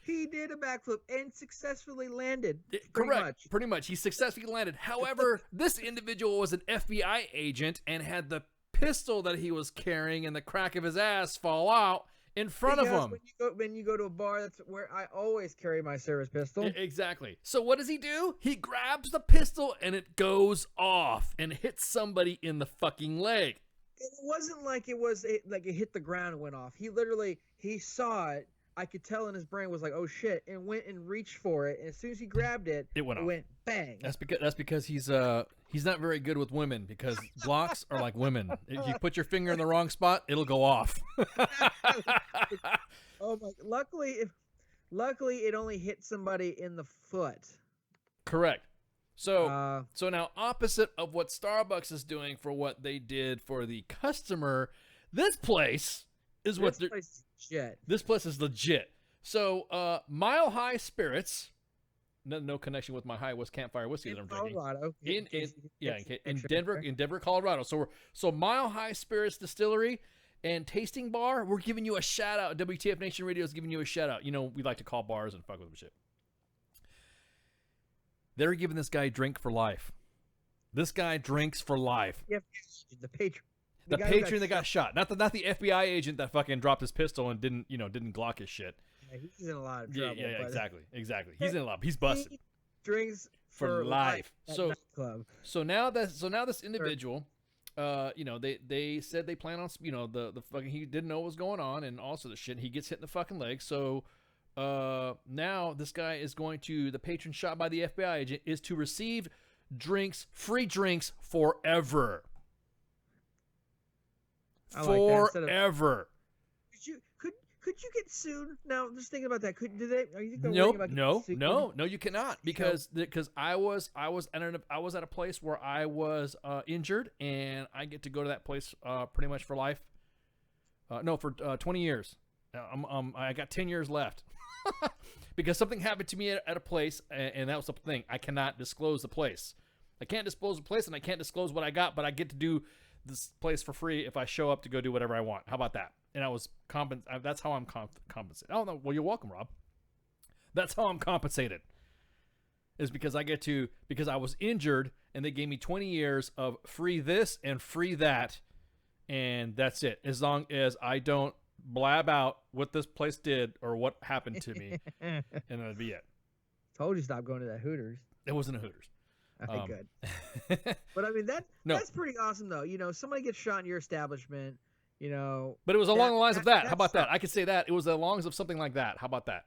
He did a backflip and successfully landed. Correct. Pretty much. He successfully landed. However, this individual was an FBI agent and had the pistol that he was carrying in the crack of his ass fall out in front of him. When you go to a bar, that's where I always carry my service pistol. Exactly. So what does he do? He grabs the pistol and it goes off and hits somebody in the fucking leg. It wasn't like it hit the ground and went off. He saw it. I could tell in his brain was like, oh shit, and went and reached for it. And as soon as he grabbed it, it went bang. That's because he's not very good with women, because blocks are like women. If you put your finger in the wrong spot, it'll go off. Oh my! Luckily, it only hit somebody in the foot. Correct. So now, opposite of what Starbucks is doing for what they did for the customer, this place is legit. This place is legit. So, Mile High Spirits. No connection with my High West Campfire whiskey that I'm drinking. Colorado. In Denver, Colorado. So Mile High Spirits Distillery and Tasting Bar, we're giving you a shout out. WTF Nation Radio is giving you a shout out. You know, we like to call bars and fuck with them shit. They're giving this guy drink for life. This guy drinks for life. Yeah, the patron. The patron that got shot, not the FBI agent that fucking dropped his pistol and didn't Glock his shit. Yeah, he's in a lot of trouble. Yeah, exactly. He's in a lot. He's busted. He drinks for life. So now this individual, they said they plan on, the fucking, he didn't know what was going on, and also the shit, he gets hit in the fucking leg. So now this guy is going to, the patron shot by the FBI agent is to receive free drinks forever. Forever. Could you get sued? Now, just thinking about that. Are you No, you cannot, because I was at a place where I was injured, and I get to go to that place pretty much for life. For 20 years. I got 10 years left. Because something happened to me at a place, and that was the thing. I cannot disclose the place. I can't disclose the place, and I can't disclose what I got, but I get to do this place for free if I show up to go do whatever I want. How about that? And I was that's how I'm compensated. Oh no, well, you're welcome, Rob. That's how I'm compensated. Is because because I was injured and they gave me 20 years of free this and free that, and that's it. As long as I don't blab out what this place did or what happened to me, and that'd be it. Told you stop going to that Hooters. It wasn't a Hooters. Okay, good. But I mean that's pretty awesome though. You know, somebody gets shot in your establishment. You know, but it was along the lines of that. How about that? I could say that it was along the lines of something like that. How about that?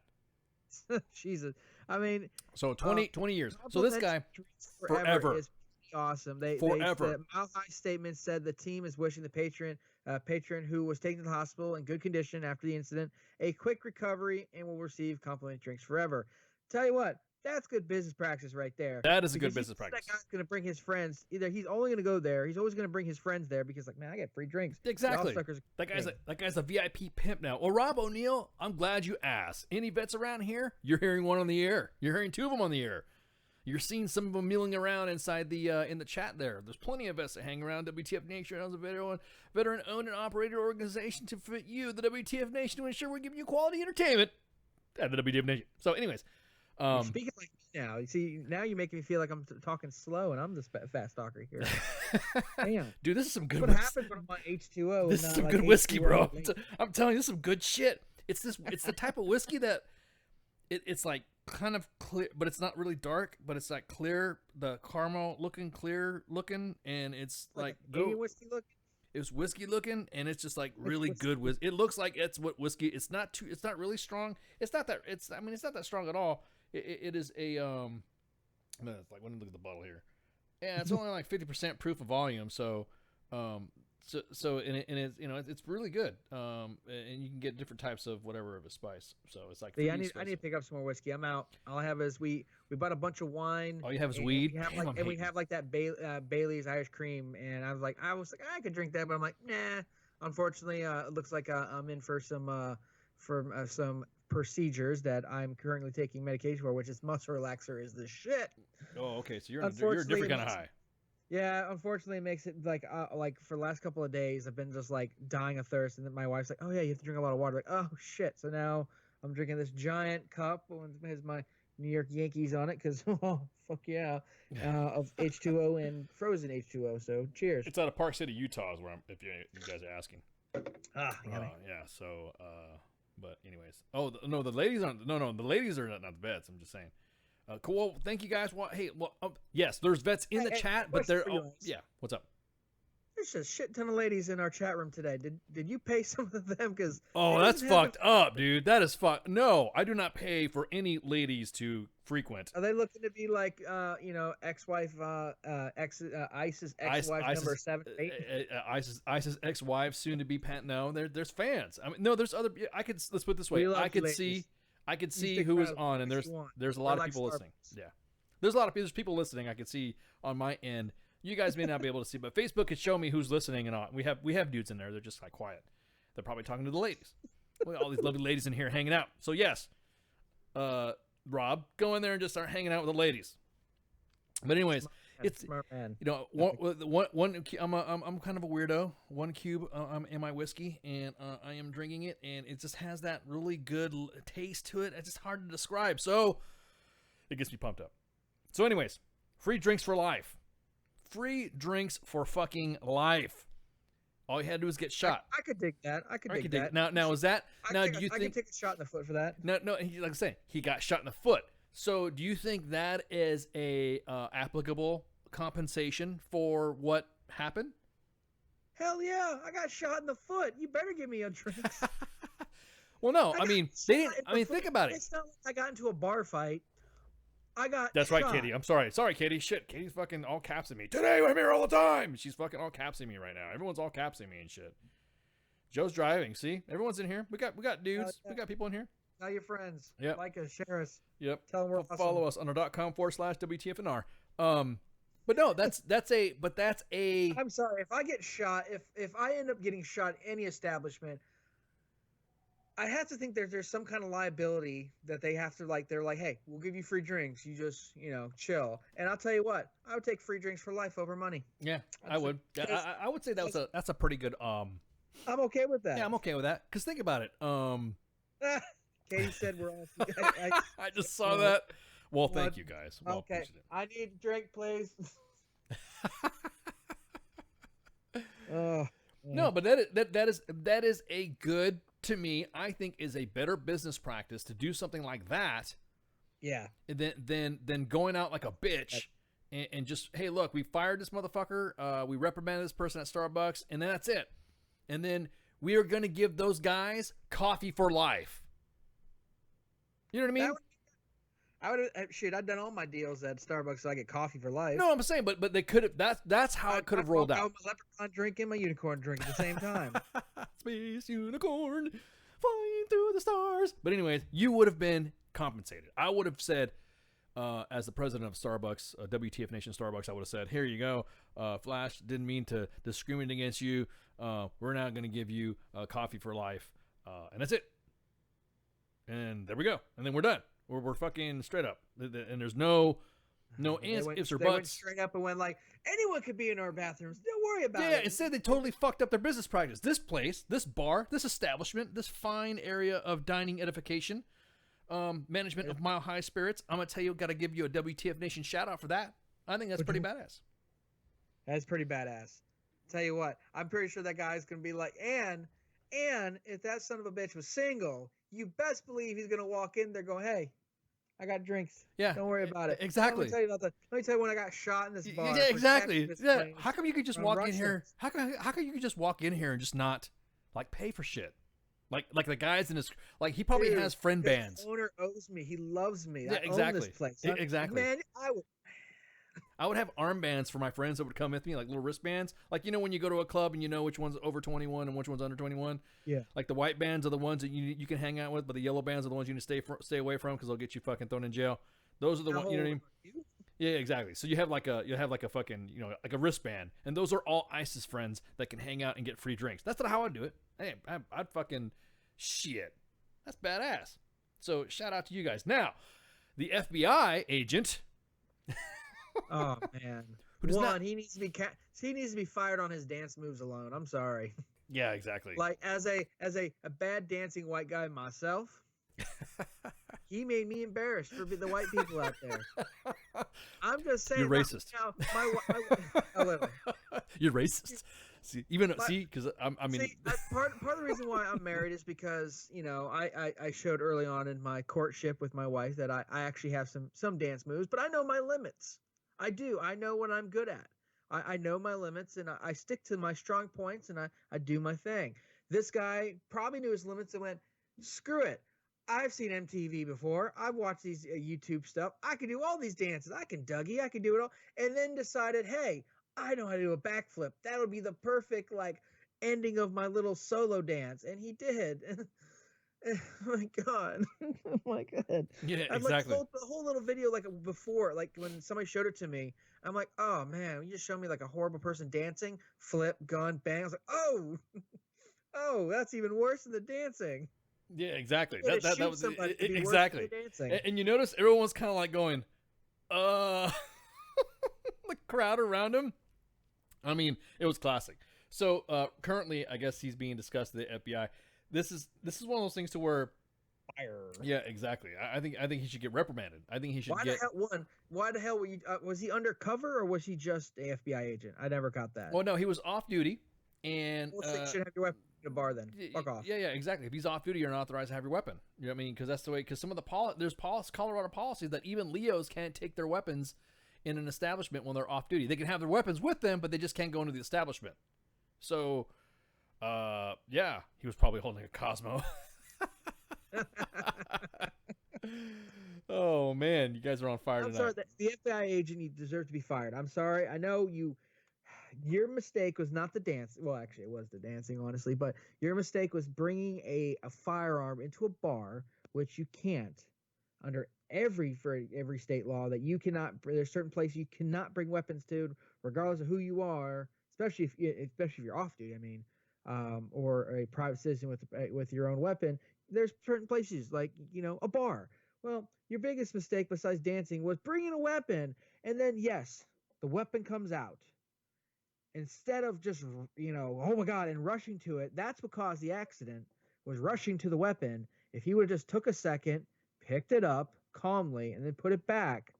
Jesus, I mean, so 20 years. So this guy forever is awesome. Forever. The Mile High statement said the team is wishing the patron who was taken to the hospital in good condition after the incident a quick recovery and will receive complimentary drinks forever. Tell you what. That's good business practice right there. That is a good business practice. That guy's going to bring his friends. Either he's only going to go there. He's always going to bring his friends there because, like, man, I get free drinks. Exactly. That guy's a VIP pimp now. Well, Rob O'Neill, I'm glad you asked. Any vets around here? You're hearing one on the air. You're hearing two of them on the air. You're seeing some of them milling around inside the in the chat there. There's plenty of vets that hang around. WTF Nation has a veteran-owned and operated organization to fit you, the WTF Nation, to ensure we're giving you quality entertainment at the WTF Nation. So, anyways. You're speaking like me now. You see, now you're making me feel like I'm talking slow, and I'm the fast talker here. Damn, dude, this is some good. What happens when I'm on H2O? This is some good whiskey, bro. I'm telling you, this is some good shit. It's the type of whiskey that it's like kind of clear, but it's not really dark. But it's like clear, the caramel looking, clear looking, and it's like whiskey looking. It's whiskey looking, and it's just like really good whiskey. It looks like it's what whiskey. It's not really strong. It's not that. It's not that strong at all. It is a it's like, let me look at the bottle here. Yeah, it's only like 50% proof of volume, so it's it's really good. And you can get different types of whatever of a spice. So it's like I need to pick up some more whiskey. I'm out. All I have is we bought a bunch of wine. All you have is weed. We have like that Bailey's Irish cream, and I was like I could drink that, but I'm like nah. Unfortunately, it looks like I'm in for some procedures that I'm currently taking medication for, which is muscle relaxer is the shit. Oh, okay. So you're a different kind of high. Yeah, unfortunately, it makes it like for the last couple of days, I've been just like dying of thirst, and then my wife's like, "Oh yeah, you have to drink a lot of water." Like, oh shit! So now I'm drinking this giant cup that has my New York Yankees on it because oh fuck yeah, of H2O and frozen H2O. So cheers. It's out of Park City, Utah, is where if you guys are asking. Yeah. So, but anyways, no, the ladies aren't. No, the ladies are not the vets. I'm just saying. Cool. Well, thank you guys. Yes, there's vets in the chat, but they're yeah. What's up? There's a shit ton of ladies in our chat room today. Did you pay some of them? Because that's fucked up, dude. That is fucked. No, I do not pay for any ladies to frequent. Are they looking to be like ex-wife, ISIS ex-wife number 7, 8? ISIS ex-wife, soon to be No, there's fans. I mean, no, there's other. Let's put it this way. I could see who was on, and there's a lot of people listening. Yeah, there's people listening. I could see on my end. You guys may not be able to see, but Facebook can show me who's listening and on. We have dudes in there. They're just like quiet. They're probably talking to the ladies. All these lovely ladies in here hanging out. So yes, Rob, go in there and just start hanging out with the ladies. But anyways, it's smart man. One. I'm kind of a weirdo. One cube I'm in my whiskey, and I am drinking it, and it just has that really good taste to it. It's just hard to describe. So it gets me pumped up. So anyways, free drinks for life. Free drinks for fucking life. All you had to do is get shot. I could dig that. I could dig that. Now is that? Now do you think? I can take a shot in the foot for that. No. Like I say, he got shot in the foot. So do you think that is a applicable compensation for what happened? Hell yeah! I got shot in the foot. You better give me a drink. Well, no. I mean, think about it. It's not like I got into a bar fight. That's shot. right, Katie. I'm sorry. Sorry, Katie. Shit. Katie's fucking all capsing me. Today, I'm here all the time. She's fucking all capsing me right now. Everyone's all capsing me and shit. Joe's driving. See? Everyone's in here. We got dudes. We got people in here. Tell your friends. Yep. Like us, share us. Yep. Tell them we're awesome. Follow us on our.com/WTFNR. But no, that's a. I'm sorry. If I get shot, if I end up getting shot in any establishment, I have to think there's some kind of liability that they have to they're like, hey, we'll give you free drinks. You just, chill. And I'll tell you what, I would take free drinks for life over money. Yeah, I would. I would say that's a pretty good. I'm okay with that. Yeah, I'm okay with that. Cause think about it. Katie said we're all. I just saw that. Well, thank you guys. Well, okay, I need a drink, please. No, but that is a good. To me, I think is a better business practice to do something like that. Yeah. Than going out like a bitch and just, hey, look, we fired this motherfucker. We reprimanded this person at Starbucks, and then that's it. And then we are going to give those guys coffee for life. You know what I mean? I've done all my deals at Starbucks so I get coffee for life. No, I'm saying, but they could have. That's how it could have rolled out. I was my leprechaun drink and my unicorn drink at the same time. Space unicorn flying through the stars. But anyways, you would have been compensated. I would have said, as the president of Starbucks, WTF Nation Starbucks, I would have said, here you go, Flash, didn't mean to discriminate against you. We're now going to give you coffee for life, and that's it. And there we go. And then we're done. We're fucking straight up, and there's no ifs or buts. They went straight up and went like, anyone could be in our bathrooms. Don't worry about it. Yeah, instead they totally fucked up their business practice. This place, this bar, this establishment, this fine area of dining edification, management of Mile High Spirits. I'm gonna tell you, got to give you a WTF Nation shout out for that. I think that's pretty badass. That's pretty badass. Tell you what, I'm pretty sure that guy's gonna be like, and if that son of a bitch was single, you best believe he's gonna walk in there, going, hey, I got drinks. Yeah, don't worry about it. Exactly. Let me tell you when I got shot in this bar. Yeah, exactly. Yeah. How come you could just walk in here? How come you could just walk in here and just not pay for shit? Like the guys in his, like he probably Dude, has friend this bands. owner owes me. He loves me. Yeah, I exactly. own this place. Exactly. Man, I would have armbands for my friends that would come with me, like little wristbands. Like, you know, when you go to a club and you know which one's over 21 and which one's under 21. Yeah. Like the white bands are the ones that you can hang out with, but the yellow bands are the ones you need to stay away from because they'll get you fucking thrown in jail. Those are the ones, you know what I mean? Yeah, exactly. So you have like a fucking, you know, like a wristband, and those are all ISIS friends that can hang out and get free drinks. That's not how I'd do it. Hey, I'd fucking shit. That's badass. So shout out to you guys. Now, the FBI agent. Oh man. He needs to be fired on his dance moves alone. I'm sorry. Yeah, exactly. Like as a bad dancing white guy myself, he made me embarrassed for the white people out there. I'm just saying. You're racist. You're racist. See, because I mean, part of the reason why I'm married is because, you know, I showed early on in my courtship with my wife that I actually have some dance moves, but I know my limits. I do. I know what I'm good at. I know my limits, and I stick to my strong points, and I do my thing. This guy probably knew his limits and went, screw it. I've seen MTV before. I've watched these YouTube stuff. I can do all these dances. I can Dougie. I can do it all. And then decided, hey, I know how to do a backflip. That would be the perfect like ending of my little solo dance. And he did. Oh my god. Oh my god. Yeah, I'm exactly. like the whole little video like before, like when somebody showed it to me, I'm like, oh man, you just showed me like a horrible person dancing, flip, gun, bang. I was like, oh, that's even worse than the dancing. Yeah, exactly. Yeah, That was somebody to be worse exactly. than dancing. And you notice everyone was kind of like going, the crowd around him. I mean, it was classic. So currently, I guess he's being discussed at the FBI. This is one of those things to where fire. Yeah, exactly. I think he should get reprimanded. I think he should Why the hell were you? Was he undercover or was he just a FBI agent? I never got that. Well, no, he was off duty, and Well, so you should have your weapon in a bar then. Fuck off. Yeah, exactly. If he's off duty, you're not authorized to have your weapon. You know what I mean? Because that's the way. Because some of the there's Colorado policies that even Leos can't take their weapons in an establishment when they're off duty. They can have their weapons with them, but they just can't go into the establishment. So, yeah, he was probably holding a Cosmo. Oh man, you guys are on fire tonight. I'm sorry, the FBI agent, you deserve to be fired. I'm sorry. I know your mistake was not the dance. Well, actually, it was the dancing, honestly. But your mistake was bringing a firearm into a bar, which you can't under every state law. That you cannot. There's certain places you cannot bring weapons to, regardless of who you are, especially if you're off duty. I mean, or a private citizen with your own weapon. There's certain places like a bar. Well, your biggest mistake besides dancing was bringing a weapon, and then yes, the weapon comes out. Instead of just, oh my God, and rushing to it, that's what caused the accident, was rushing to the weapon. If he would have just took a second, picked it up calmly, and then put it back,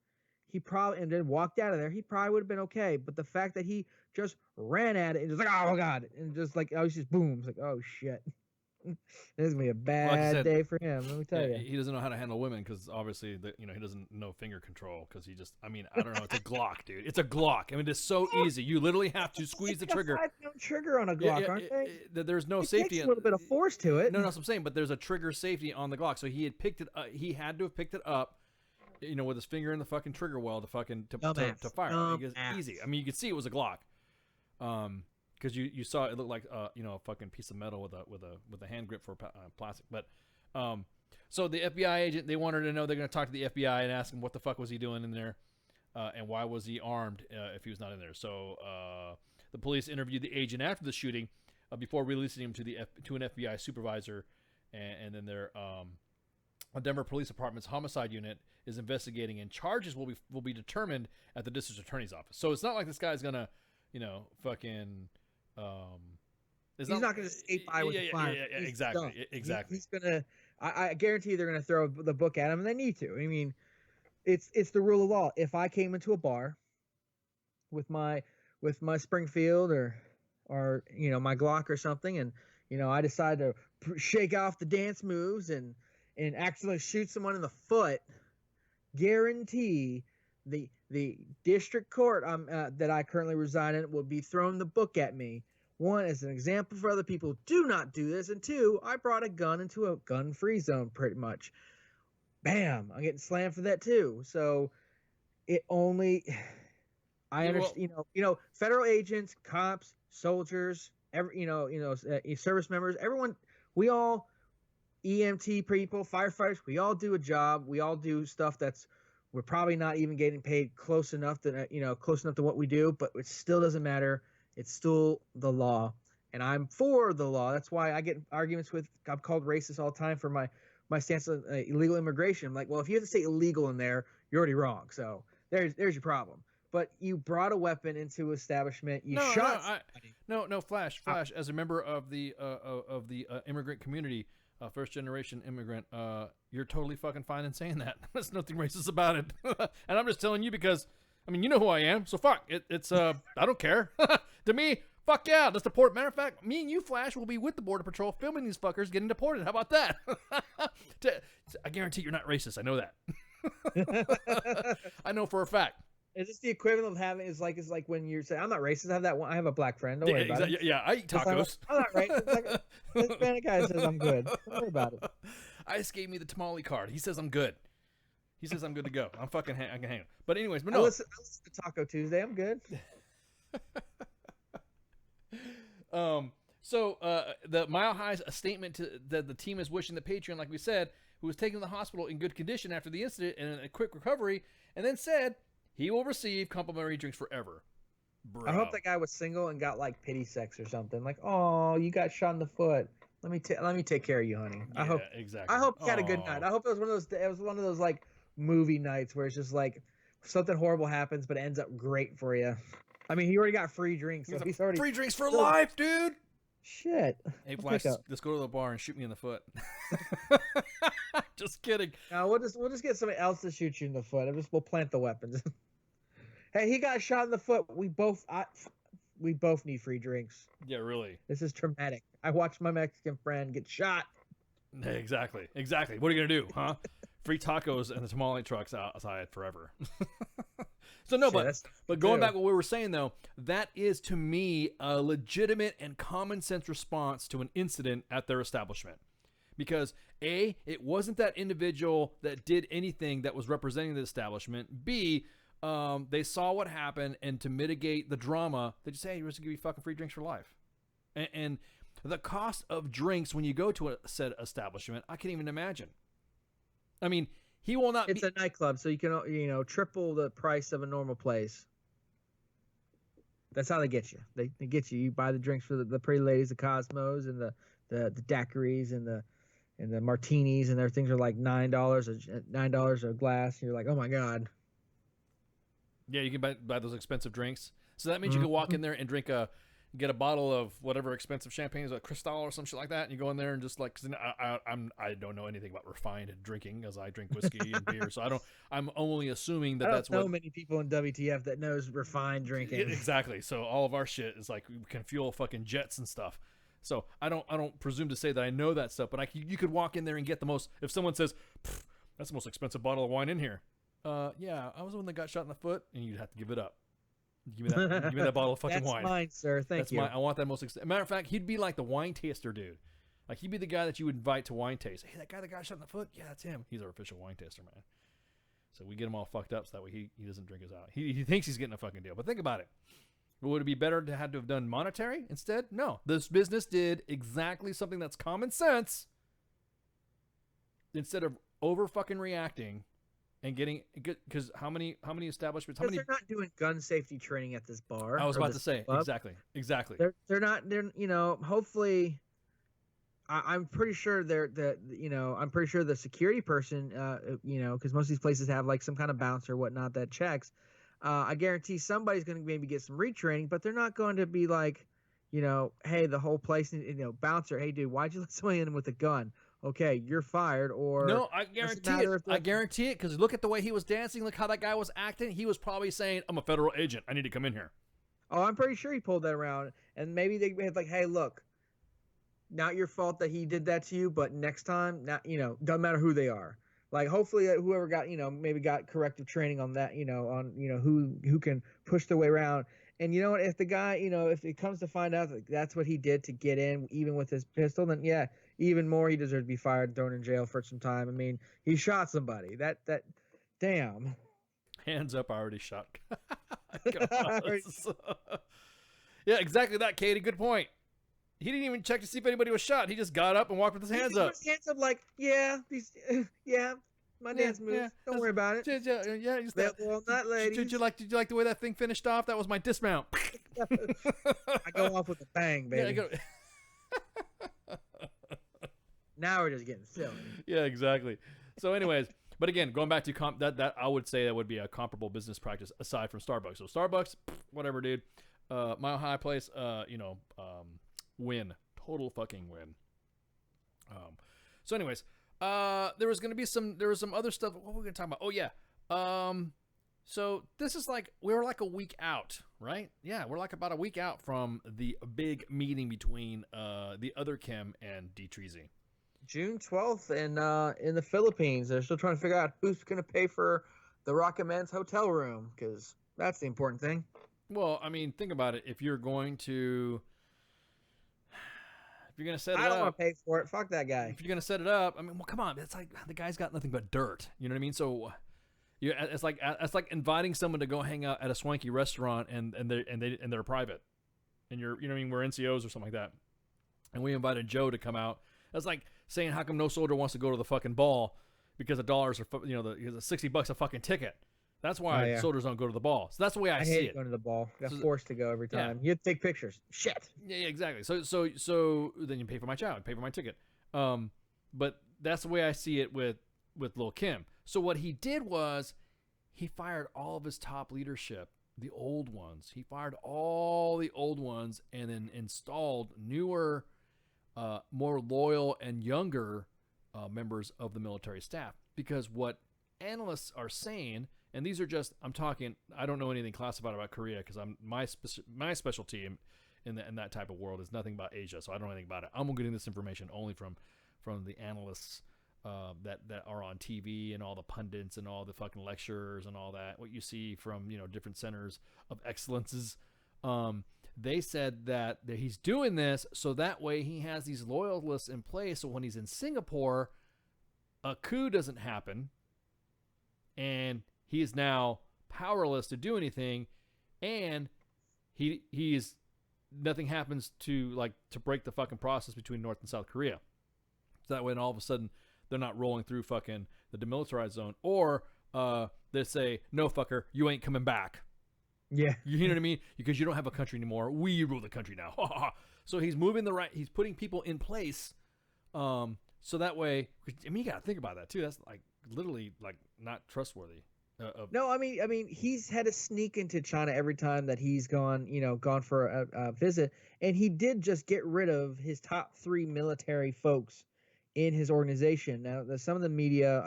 and then walked out of there, he probably would have been okay. But the fact that he just ran at it and just like, oh my God, and just like, I was just boom, it's like, oh shit. This is gonna be a bad day for him. Let me tell you. He doesn't know how to handle women because obviously, he doesn't know finger control because he just. I mean, I don't know. It's a Glock, dude. It's a Glock. I mean, it's so easy. You literally have to squeeze the trigger. A 5-pound trigger on a Glock, aren't they? There's no it safety. Takes a little bit of force to it. No, that's what I'm saying. But there's a trigger safety on the Glock, so he had picked it. He had to have picked it up, with his finger in the fucking trigger well to fucking to fire. It's easy. I mean, you could see it was a Glock. Because you saw it looked like a fucking piece of metal with a hand grip for plastic. But so the FBI agent, they wanted to know, they're going to talk to the FBI and ask him what the fuck was he doing in there, and why was he armed if he was not in there. So the police interviewed the agent after the shooting before releasing him to an FBI supervisor, and then their Denver Police Department's homicide unit is investigating, and charges will be determined at the district attorney's office. So it's not like this guy's gonna fucking. He's not going to escape by with the fire. Yeah, exactly. Exactly. He's going to. I guarantee they're going to throw the book at him, and they need to. I mean, it's the rule of law. If I came into a bar with my Springfield or my Glock or something, and I decide to shake off the dance moves and accidentally shoot someone in the foot, guarantee the district court that I currently reside in will be throwing the book at me one, as an example for other people, do not do this. And two, I brought a gun into a gun-free zone pretty much. Bam, I'm getting slammed for that too. So it only, I understand, federal agents, cops, soldiers, service members, everyone, we all, EMT people, firefighters, we all do a job. We all do stuff we're probably not even getting paid close enough to what we do, but it still doesn't matter. It's still the law, and I'm for the law. That's why I get arguments I'm called racist all the time for my stance on illegal immigration. I'm like, well, if you have to say illegal in there, you're already wrong. So there's your problem. But you brought a weapon into establishment. You shot. No, Flash. As a member of the immigrant community, first generation immigrant, you're totally fucking fine in saying that. There's nothing racist about it. And I'm just telling you because, I mean, you know who I am. So fuck it. It's I don't care. To me, fuck yeah, let's deport. Matter of fact, me and you, Flash, will be with the Border Patrol filming these fuckers getting deported. How about that? I guarantee you're not racist. I know that. I know for a fact. Is this the equivalent of having? It's like when you're saying, "I'm not racist." I have that one. I have a black friend. Don't worry about it. Yeah, I eat tacos. I'm not racist. Like, this Hispanic guy says I'm good. Don't worry about it. Ice gave me the tamale card. He says I'm good. He says I'm good to go. I can hang on. But anyways, I listen to Taco Tuesday. I'm good. So the Mile High's a statement that the team is wishing the Patreon, like we said, who was taken to the hospital in good condition after the incident and in a quick recovery, and then said he will receive complimentary drinks forever. Bro. I hope that guy was single and got like pity sex or something. Like, oh, you got shot in the foot. Let me take care of you, honey. Yeah, exactly. I hope you had a good night. I hope it was one of those like movie nights where it's just like something horrible happens, but it ends up great for you. I mean, he already got free drinks. So he's already free drinks for life, dude. Shit. Hey, Flash, let's go to the bar and shoot me in the foot. Just kidding. No, we'll just get somebody else to shoot you in the foot. We'll plant the weapons. Hey, he got shot in the foot. We both need free drinks. Yeah, really. This is traumatic. I watched my Mexican friend get shot. Exactly. What are you gonna do, huh? Free tacos and the tamale trucks outside forever. So no, but going back to what we were saying though, that is to me a legitimate and common sense response to an incident at their establishment. Because A, it wasn't that individual that did anything that was representing the establishment. B, they saw what happened, and to mitigate the drama, they just say, hey, we're just gonna give you fucking free drinks for life. And the cost of drinks when you go to a said establishment, I can't even imagine. I mean, he will not. It's a nightclub, so you can triple the price of a normal place. That's how they get you. They get you. You buy the drinks for the pretty ladies, the Cosmos, and the daiquiris and the martinis, and their things are like $9 a glass. And you're like, oh my god. Yeah, you can buy those expensive drinks. So that means you can walk in there and get a bottle of whatever expensive champagne, like Cristal or some shit like that, and you go in there and just like, cause I don't know anything about refined drinking, as I drink whiskey and beer, so I'm only assuming that that's what. I don't know many people in WTF that knows refined drinking. Exactly. So all of our shit is like, we can fuel fucking jets and stuff. So I don't presume to say that I know that stuff, but you could walk in there and get the most. If someone says, that's the most expensive bottle of wine in here, yeah, I was the one that got shot in the foot, and you'd have to give it up. Give me that bottle of fucking wine. That's mine, sir. Thank you. I want that most. Matter of fact, he'd be like the wine taster dude. Like, he'd be the guy that you would invite to wine taste. Hey, that guy that got shot in the foot? Yeah, that's him. He's our official wine taster, man. So we get him all fucked up so that way he doesn't drink us out. He thinks he's getting a fucking deal. But think about it. Would it be better to have done monetary instead? No. This business did exactly something that's common sense. Instead of over fucking reacting and getting, because how many establishments? They're not doing gun safety training at this bar. I was about to say club. Exactly. They're hopefully. I'm pretty sure I'm pretty sure the security person, because most of these places have like some kind of bouncer or whatnot that checks. I guarantee somebody's going to maybe get some retraining, but they're not going to be like, hey, the whole place, bouncer, hey, dude, why'd you let somebody in with a gun? Okay, you're fired. Or no, I guarantee it. I guarantee it, because look at the way he was dancing. Look how that guy was acting. He was probably saying, I'm a federal agent. I need to come in here. Oh, I'm pretty sure he pulled that around. And maybe they had like, hey, look, not your fault that he did that to you, but next time, doesn't matter who they are. Like, hopefully whoever got, maybe got corrective training on that, who can push their way around. And you know what? If the guy, if it comes to find out that that's what he did to get in, even with his pistol, then yeah, even more, he deserves to be fired and thrown in jail for some time. I mean, he shot somebody. Damn. Hands up! I already shot. Yeah, exactly that, Katie. Good point. He didn't even check to see if anybody was shot. He just got up and walked with his hands up. His hands up, like, my dance moves. yeah. Don't worry about it. Yeah. Just that. Well, not ladies. Did you like the way that thing finished off? That was my dismount. I go off with a bang, baby. Now we're just getting silly. Yeah, exactly. So, anyways, but again, going back to that I would say that would be a comparable business practice aside from Starbucks. So Starbucks, whatever, dude. Mile High Place, win, total fucking win. So, anyways, there was some other stuff. What were we gonna talk about? Oh yeah. So this is we're like a week out, right? Yeah, we're like about a week out from the big meeting between the other Kim and D. Treasy. June 12th in the Philippines. They're still trying to figure out who's going to pay for the Rocket Man's hotel room, because that's the important thing. Well, I mean, think about it. If you're going to set it up, I don't want to pay for it. Fuck that guy. If you're going to set it up, I mean, well, come on. It's like the guy's got nothing but dirt. You know what I mean? So it's like inviting someone to go hang out at a swanky restaurant and they're private, and you know what I mean? We're NCOs or something like that, and we invited Joe to come out. That's like saying, how come no soldier wants to go to the fucking ball because the dollars are, the $60 a fucking ticket. That's why soldiers don't go to the ball. So that's the way I see hate it. Going to the ball. Got forced to go every time. You have to take pictures. Shit. Yeah, exactly. So then you pay for my child, pay for my ticket. But that's the way I see it with Lil Kim. So what he did was he fired all of his top leadership, the old ones. He fired all the old ones and then installed newer, more loyal and younger members of the military staff. Because what analysts are saying, and these are just, I don't know anything classified about Korea because my specialty in that type of world is nothing about Asia, so I don't know anything about it. I'm getting this information only from the analysts that are on TV and all the pundits and all the fucking lecturers and all that. What you see from different centers of excellences. They said that he's doing this so that way he has these loyalists in place, so when he's in Singapore, a coup doesn't happen, and he is now powerless to do anything, and nothing happens to break the fucking process between North and South Korea. So that way, all of a sudden, they're not rolling through fucking the demilitarized zone, or they say, no fucker, you ain't coming back. Yeah. You know what I mean? Because you don't have a country anymore. We rule the country now. So he's he's putting people in place. So that way, I mean, you got to think about that too. That's literally not trustworthy. No, I mean, he's had to sneak into China every time that he's gone for a visit. And he did just get rid of his top 3 military folks in his organization. Now, some of the media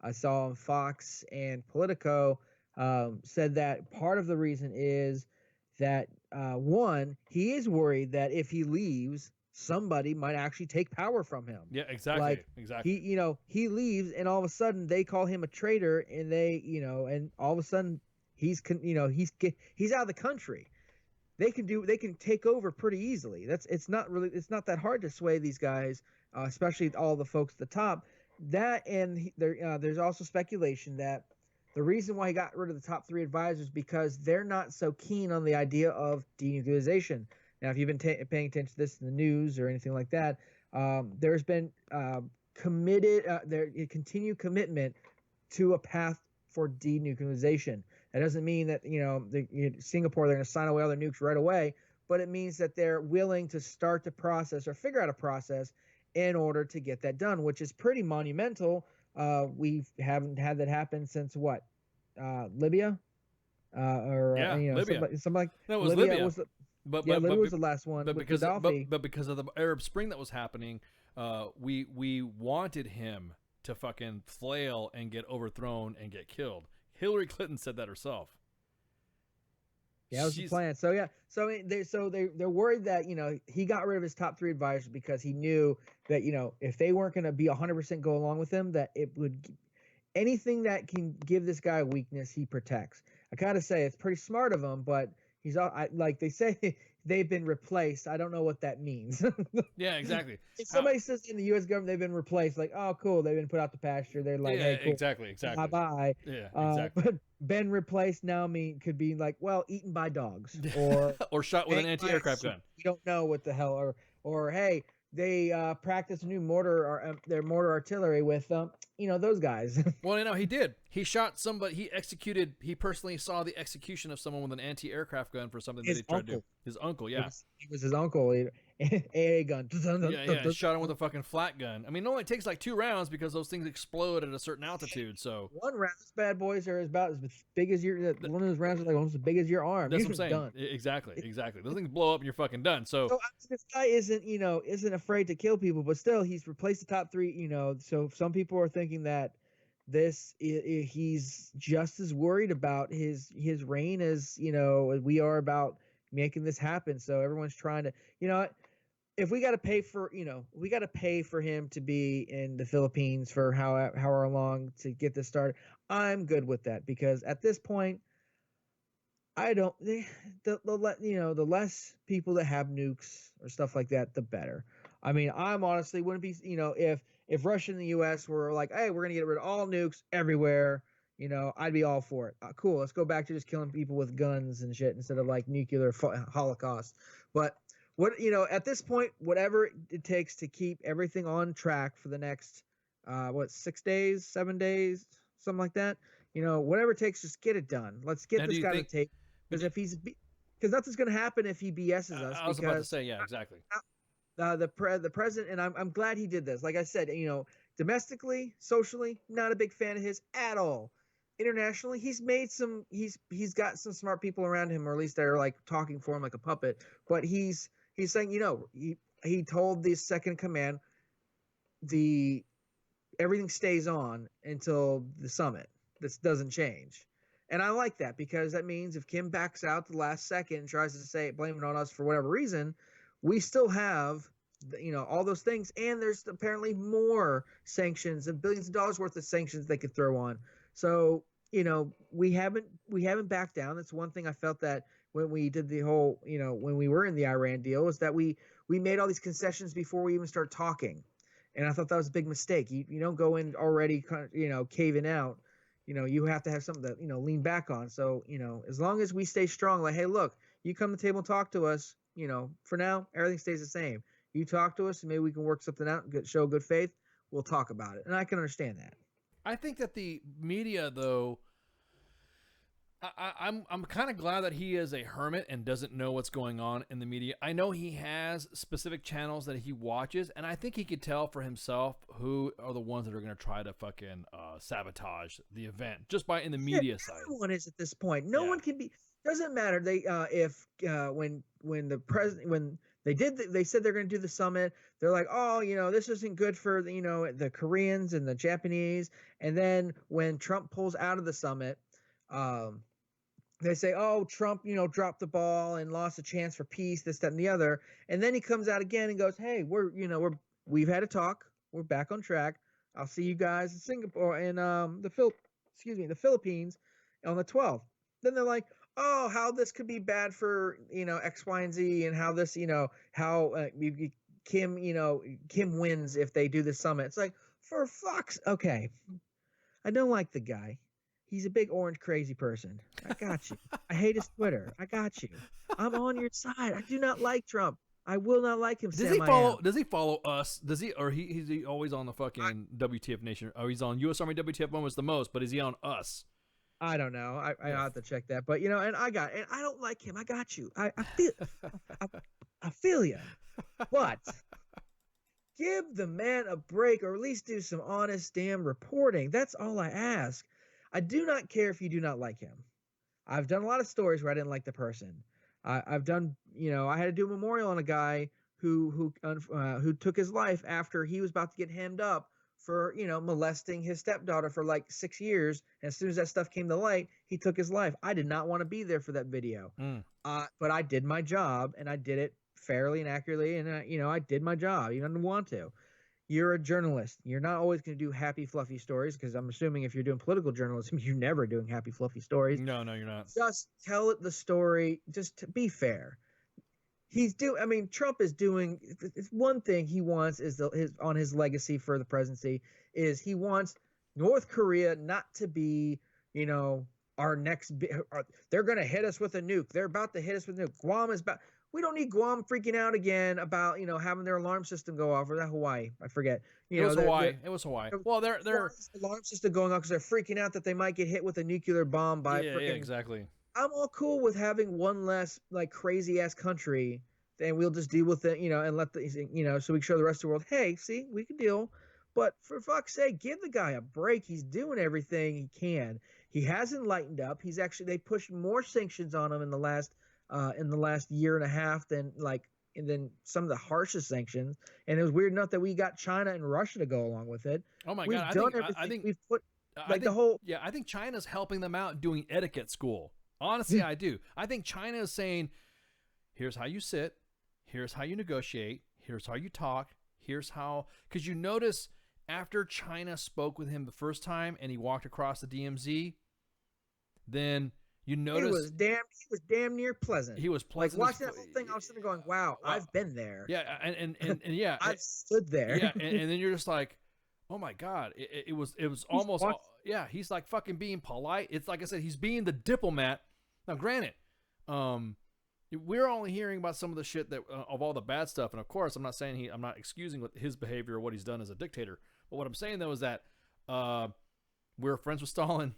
I saw on Fox and Politico said that part of the reason is that one, he is worried that if he leaves, somebody might actually take power from him. Yeah, exactly. Exactly. He leaves, and all of a sudden they call him a traitor, and and all of a sudden he's out of the country. They can take over pretty easily. It's not that hard to sway these guys, especially all the folks at the top. That, and there's also speculation that the reason why he got rid of the top 3 advisors because they're not so keen on the idea of denuclearization. Now, if you've been paying attention to this in the news or anything like that, there's been continued commitment to a path for denuclearization. That doesn't mean that Singapore, they're going to sign away all their nukes right away, but it means that they're willing to start the process or figure out a process in order to get that done, which is pretty monumental. We haven't had that happen since what? Libya? Libya. Something like no, it was Libya. Libya was the last one. But because of the Arab Spring that was happening, we wanted him to fucking flail and get overthrown and get killed. Hillary Clinton said that herself. Yeah, that was the plan. So yeah, they're worried that he got rid of his top 3 advisors because he knew that if they weren't going to be 100% go along with him, that it would anything that can give this guy a weakness, he protects. I gotta say it's pretty smart of him, but like they say they've been replaced. I don't know what that means. Yeah, exactly. If somebody says in the U.S. government they've been replaced, like, oh, cool, they've been put out to pasture. They're like, Yeah, hey, cool. exactly. Bye bye. Yeah, exactly. But been replaced now could be like, well, eaten by dogs or or shot with an hanged by anti-aircraft a- gun. You don't know what the hell, or hey, they practice a new mortar or their mortar artillery with those guys. Well, he did. He shot somebody. He personally saw the execution of someone with an anti-aircraft gun for something that His he tried to do. uncle. His uncle, yeah. It was his uncle. AA gun. Yeah, shot him with a fucking flat gun. I mean, it only takes like 2 rounds because those things explode at a certain altitude. So One round, these bad boys are about as big as your. One of those rounds is like almost as big as your arm. that's You're what I'm just saying. done. Exactly. Those things blow up and you're fucking done. So So this guy isn't afraid to kill people, but still he's replaced the top 3. So some people are thinking that he's just as worried about his reign as we are about making this happen. So everyone's trying to if we got to pay for him to be in the Philippines for however long to get this started, I'm good with that, because at this point I don't the less people that have nukes or stuff like that, the better. I mean, I'm honestly wouldn't be if Russia and the U.S. were like, hey, we're gonna get rid of all nukes everywhere, I'd be all for it. Cool, let's go back to just killing people with guns and shit instead of like nuclear holocaust. But at this point, whatever it takes to keep everything on track for the next 6 days, 7 days, something like that. Whatever it takes, just get it done. Let's get this guy to tape, because because nothing's gonna happen if he BS's us. I was about to say, yeah, exactly. The president, and I'm glad he did this. Like I said, domestically, socially, not a big fan of his at all. Internationally, he's got some smart people around him, or at least they're like talking for him like a puppet. But he's saying, he told the second command everything stays on until the summit. This doesn't change. And I like that, because that means if Kim backs out the last second and tries to blame it on us for whatever reason, we still have, all those things. And there's apparently more sanctions and billions of dollars worth of sanctions they could throw on. So, we haven't backed down. That's one thing I felt that when we did the whole, when we were in the Iran deal, was that we made all these concessions before we even start talking. And I thought that was a big mistake. You don't go in already, caving out. You have to have something to, lean back on. So, as long as we stay strong, like, hey, look, you come to the table and talk to us, for now, everything stays the same. You talk to us and maybe we can work something out and show good faith. We'll talk about it. And I can understand that. I think that the media, though, I'm kind of glad that he is a hermit and doesn't know what's going on in the media. I know he has specific channels that he watches, and I think he could tell for himself who are the ones that are going to try to fucking sabotage the event just by in the media side. Everyone is at this point. No one can be. Doesn't matter. They when the president when they said they're going to do the summit, they're like, oh, this isn't good for the Koreans and the Japanese. And then when Trump pulls out of the summit, they say, oh, Trump, dropped the ball and lost a chance for peace, this, that, and the other. And then he comes out again and goes, hey, we've had a talk. We're back on track. I'll see you guys in Singapore and the Philippines on the 12th. Then they're like, oh, how this could be bad for, X, Y, and Z, and how this, how Kim wins if they do the summit. It's like, for fuck's, okay. I don't like the guy. He's a big orange crazy person. I got you. I hate his Twitter. I got you. I'm on your side. I do not like Trump. I will not like him. Does he follow us? Does he, or is he always on the fucking WTF Nation? Oh, he's on U.S. Army WTF Moments the most, but is he on us? I don't know. I have to check that. But and I don't like him. I got you. I feel you. But give the man a break, or at least do some honest damn reporting. That's all I ask. I do not care if you do not like him. I've done a lot of stories where I didn't like the person. I've done, I had to do a memorial on a guy who took his life after he was about to get hemmed up for, molesting his stepdaughter for like 6 years. And as soon as that stuff came to light, he took his life. I did not want to be there for that video. But I did my job, and I did it fairly and accurately. And, I did my job. You didn't want to. you're a journalist. You're not always going to do happy, fluffy stories because I'm assuming if you're doing political journalism, you're never doing happy, fluffy stories. No, you're not. Just tell it the story. Just to be fair. I mean, Trump is doing. It's one thing he wants is on his legacy for the presidency is he wants North Korea not to be, our next. They're going to hit us with a nuke. They're about to hit us with a nuke. Guam is about. We don't need Guam freaking out again about having their alarm system go off, or that Hawaii, I forget. It was Hawaii. It was Hawaii. Well, their alarm system going off because they're freaking out that they might get hit with a nuclear bomb by. Yeah, exactly. I'm all cool with having one less crazy ass country, and we'll just deal with it, and let the so we can show the rest of the world, hey, see, we can deal. But for fuck's sake, give the guy a break. He's doing everything he can. He hasn't lightened up. They pushed more sanctions on him in the last year and a half than some of the harshest sanctions. And it was weird enough that we got China and Russia to go along with it. Oh my We've God! done everything. I think we've put I think China's helping them out doing etiquette school. Honestly, I do. I think China is saying, here's how you sit, here's how you negotiate, here's how you talk, here's how, because you notice after China spoke with him the first time and he walked across the DMZ, then you notice he was damn near pleasant. He was pleasant. Like watching that whole thing, I was sitting there going, "Wow, I've been there." Yeah, and yeah, I've stood there. Yeah, and then you're just like, "Oh my God!" It was almost yeah. He's like fucking being polite. It's like I said, he's being the diplomat. Now, granted, we're only hearing about some of the shit that of all the bad stuff, and of course, I'm not excusing his behavior or what he's done as a dictator. But what I'm saying though is that we're friends with Stalin.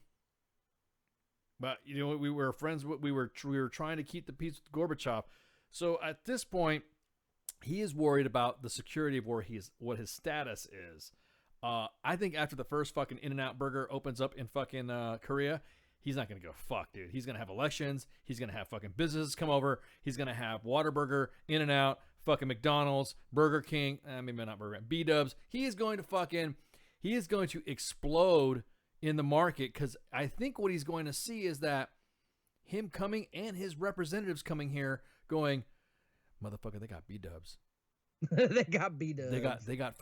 But we were friends. We were trying to keep the peace with Gorbachev. So at this point, he is worried about the security of what his status is. I think after the first fucking In-N-Out Burger opens up in fucking Korea, he's not gonna go fuck, dude. He's gonna have elections. He's gonna have fucking businesses come over. He's gonna have Whataburger, In-N-Out, fucking McDonald's, Burger King. Maybe not Burger King, B-Dubs. He is going to explode in the market, because I think what he's going to see is that him coming and his representatives coming here going, motherfucker, they got B-Dubs. They got B-Dubs. They got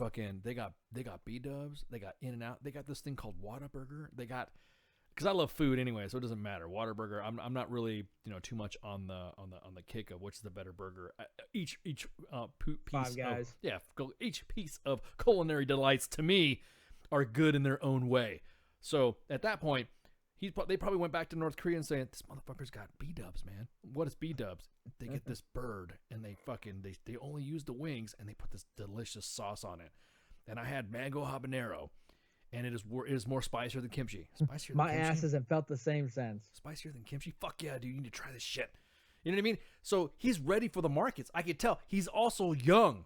B-Dubs. They got In-N-Out. They got this thing called Whataburger. They got, because I love food anyway, so it doesn't matter. Whataburger. I'm not really too much on the kick of which is the better burger. Each piece Five Guys. Each piece of culinary delights to me are good in their own way. So at that point, they probably went back to North Korea and saying, this motherfucker's got B-Dubs, man. What is B-Dubs? They get this bird and they only use the wings and they put this delicious sauce on it. And I had mango habanero, and it is more spicier than kimchi. Spicier than My kimchi? ass hasn't felt the same sense. Spicier than kimchi? Fuck yeah, dude. You need to try this shit. You know what I mean? So he's ready for the markets. I could tell. He's also young.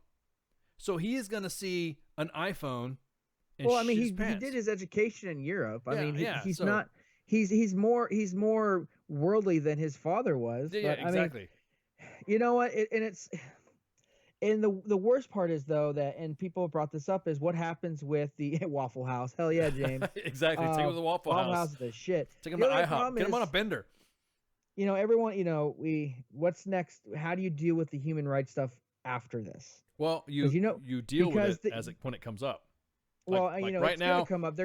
So he is going to see an iPhone. Well, I mean, he did his education in Europe. I mean, he's so, not. He's more worldly than his father was. Yeah, but, exactly. I mean, you know what? And the worst part is though that, and people have brought this up, is what happens with the Waffle House. Hell yeah, James. Exactly. Take him to the Waffle House. Waffle House is the shit. Take him to IHOP. Get him on a bender. Everyone. What's next? How do you deal with the human rights stuff after this? Well, you deal with it when it comes up. Well, right it's now, gonna come up.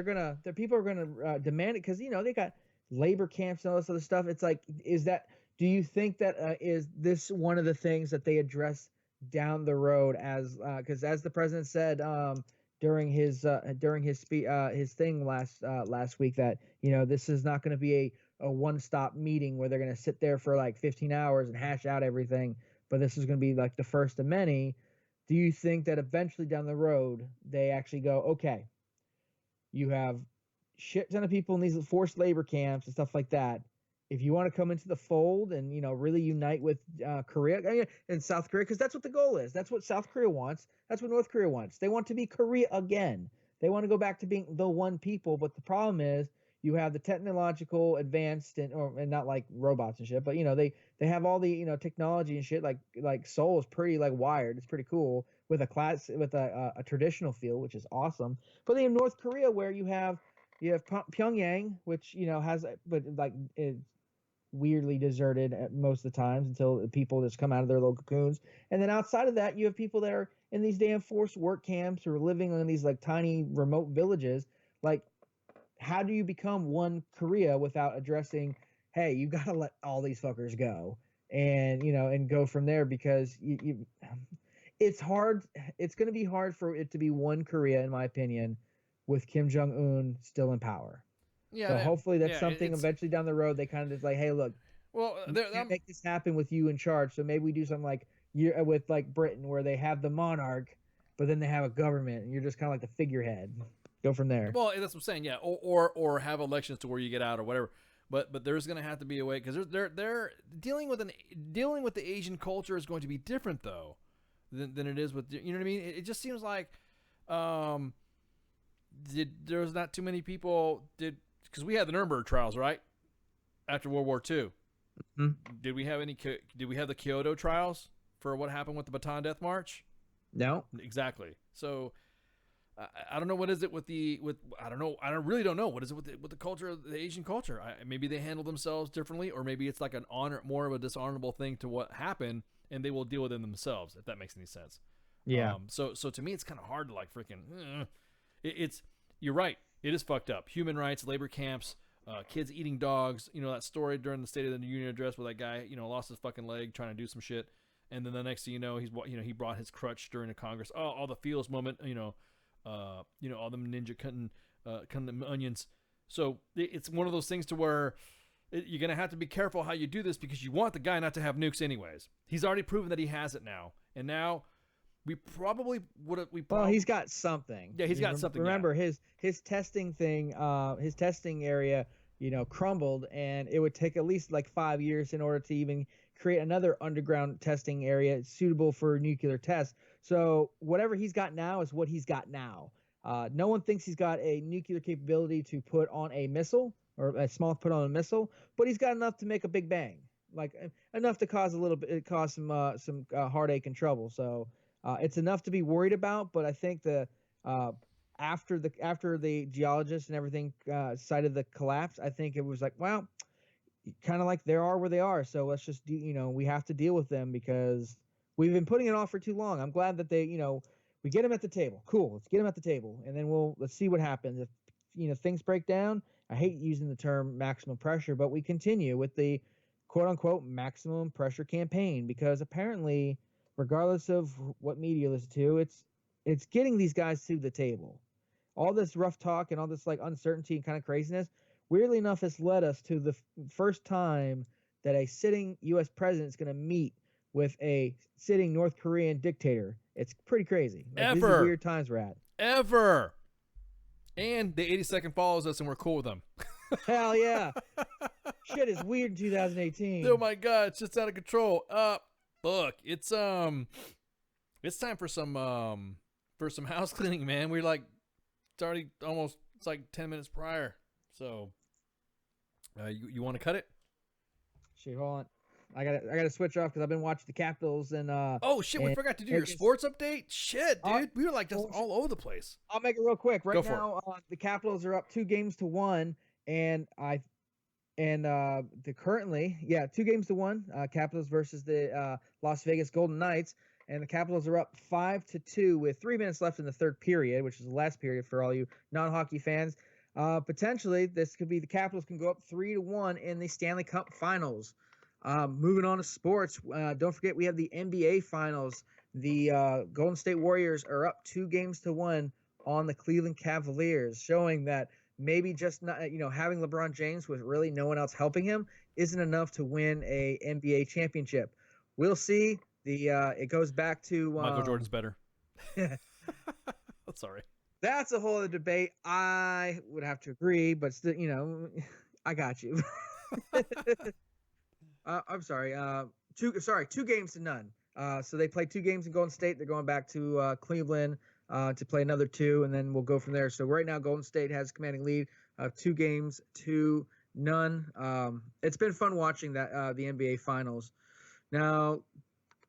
People are gonna demand it because they got labor camps and all this other stuff. It's like, do you think that is this one of the things that they address down the road as because as the president said during his thing last week that this is not going to be a one-stop meeting where they're going to sit there for like 15 hours and hash out everything, but this is going to be like the first of many. Do you think that eventually down the road they actually go, okay, you have shit ton of people in these forced labor camps and stuff like that. If you want to come into the fold and really unite with Korea and South Korea, because that's what the goal is. That's what South Korea wants. That's what North Korea wants. They want to be Korea again. They want to go back to being the one people. But the problem is you have the technological advanced and not like robots and shit, but they have all the technology and shit. Like Seoul is pretty like wired. It's pretty cool with a traditional feel, which is awesome. But then you have North Korea where you have Pyongyang, which has but like weirdly deserted at most of the times until the people just come out of their little cocoons. And then outside of that, you have people that are in these damn forced work camps or living in these like tiny remote villages. Like, how do you become one Korea without addressing, hey, you got to let all these fuckers go and, and go from there, because it's hard. It's going to be hard for it to be one Korea, in my opinion, with Kim Jong-un still in power. Yeah. So hopefully that's yeah, something eventually down the road they kind of just like, hey, look, Well, we can't make this happen with you in charge. So maybe we do something like with like Britain, where they have the monarch, but then they have a government, and you're just kind of like the figurehead. Go from there. Well, that's what I'm saying. Yeah, or have elections to where you get out or whatever. But there's going to have to be a way, because they're dealing with the Asian culture is going to be different though than it is with, you know what I mean. It just seems like there's not too many people because we had the Nuremberg trials, right, after World War II. Mm-hmm. Did we have the Kyoto trials for what happened with the Bataan Death March? No. Exactly. So I don't know what is it with I really don't know what is it with the culture of the Asian culture. Maybe they handle themselves differently, or maybe it's like more of a dishonorable thing to what happened, and they will deal with it themselves, if that makes any sense. Yeah. So to me, it's kind of hard to like freaking. You're right. It is fucked up. Human rights, labor camps, kids eating dogs. That story during the State of the Union address where that guy lost his fucking leg trying to do some shit, and then the next thing you know, he brought his crutch during the Congress. Oh, all the feels moment. All them ninja cutting them onions. So it's one of those things to where you're gonna have to be careful how you do this, because you want the guy not to have nukes anyways. He's already proven that he has it now, and now we probably would have. Well, he's got something. Yeah, he's got something. Remember his testing thing, his testing area, crumbled, and it would take at least like 5 years in order to even create another underground testing area suitable for nuclear tests. So whatever he's got now is what he's got now. No one thinks he's got a nuclear capability to put on a missile, or a small put on a missile, but he's got enough to make a big bang, like enough to cause some heartache and trouble. So it's enough to be worried about. But I think after the geologists and everything cited the collapse, I think it was like, well, kind of like they are where they are. So let's just we have to deal with them, because we've been putting it off for too long. I'm glad that they, we get them at the table. Cool. Let's get them at the table, and then let's see what happens. If things break down, I hate using the term maximum pressure, but we continue with the quote unquote maximum pressure campaign, because apparently, regardless of what media you listen to, it's getting these guys to the table. All this rough talk and all this like uncertainty and kind of craziness, weirdly enough, has led us to the first time that a sitting U.S. president is going to meet with a sitting North Korean dictator. It's pretty crazy. Like, these are weird times we're at. Ever. And the 82nd follows us, and we're cool with them. Hell yeah. Shit is weird in 2018. Oh my God, it's just out of control. Look, it's time for some house cleaning, man. We're like, it's like 10 minutes prior. So, you want to cut it? Shit, hold on. I gotta switch off because I've been watching the Capitals and oh shit, we forgot to do your sports update. Shit, dude, we were like just all over the place. I'll make it real quick. Right now, the Capitals are up 2-1, and currently 2-1. Capitals versus the Las Vegas Golden Knights, and the Capitals are up 5-2 with 3 minutes left in the third period, which is the last period for all you non-hockey fans. Potentially, this could be the Capitals can go up 3-1 in the Stanley Cup Finals. Moving on to sports, don't forget we have the NBA Finals. The Golden State Warriors are up 2-1 on the Cleveland Cavaliers, showing that maybe just not, having LeBron James with really no one else helping him isn't enough to win a NBA championship. We'll see. It goes back to Michael Jordan's better. Sorry. That's a whole other debate. I would have to agree, but still, I got you. I'm sorry. 2-0. So they played 2 games in Golden State. They're going back to Cleveland to play another 2, and then we'll go from there. So right now, Golden State has a commanding lead of 2-0. It's been fun watching that the NBA Finals. Now,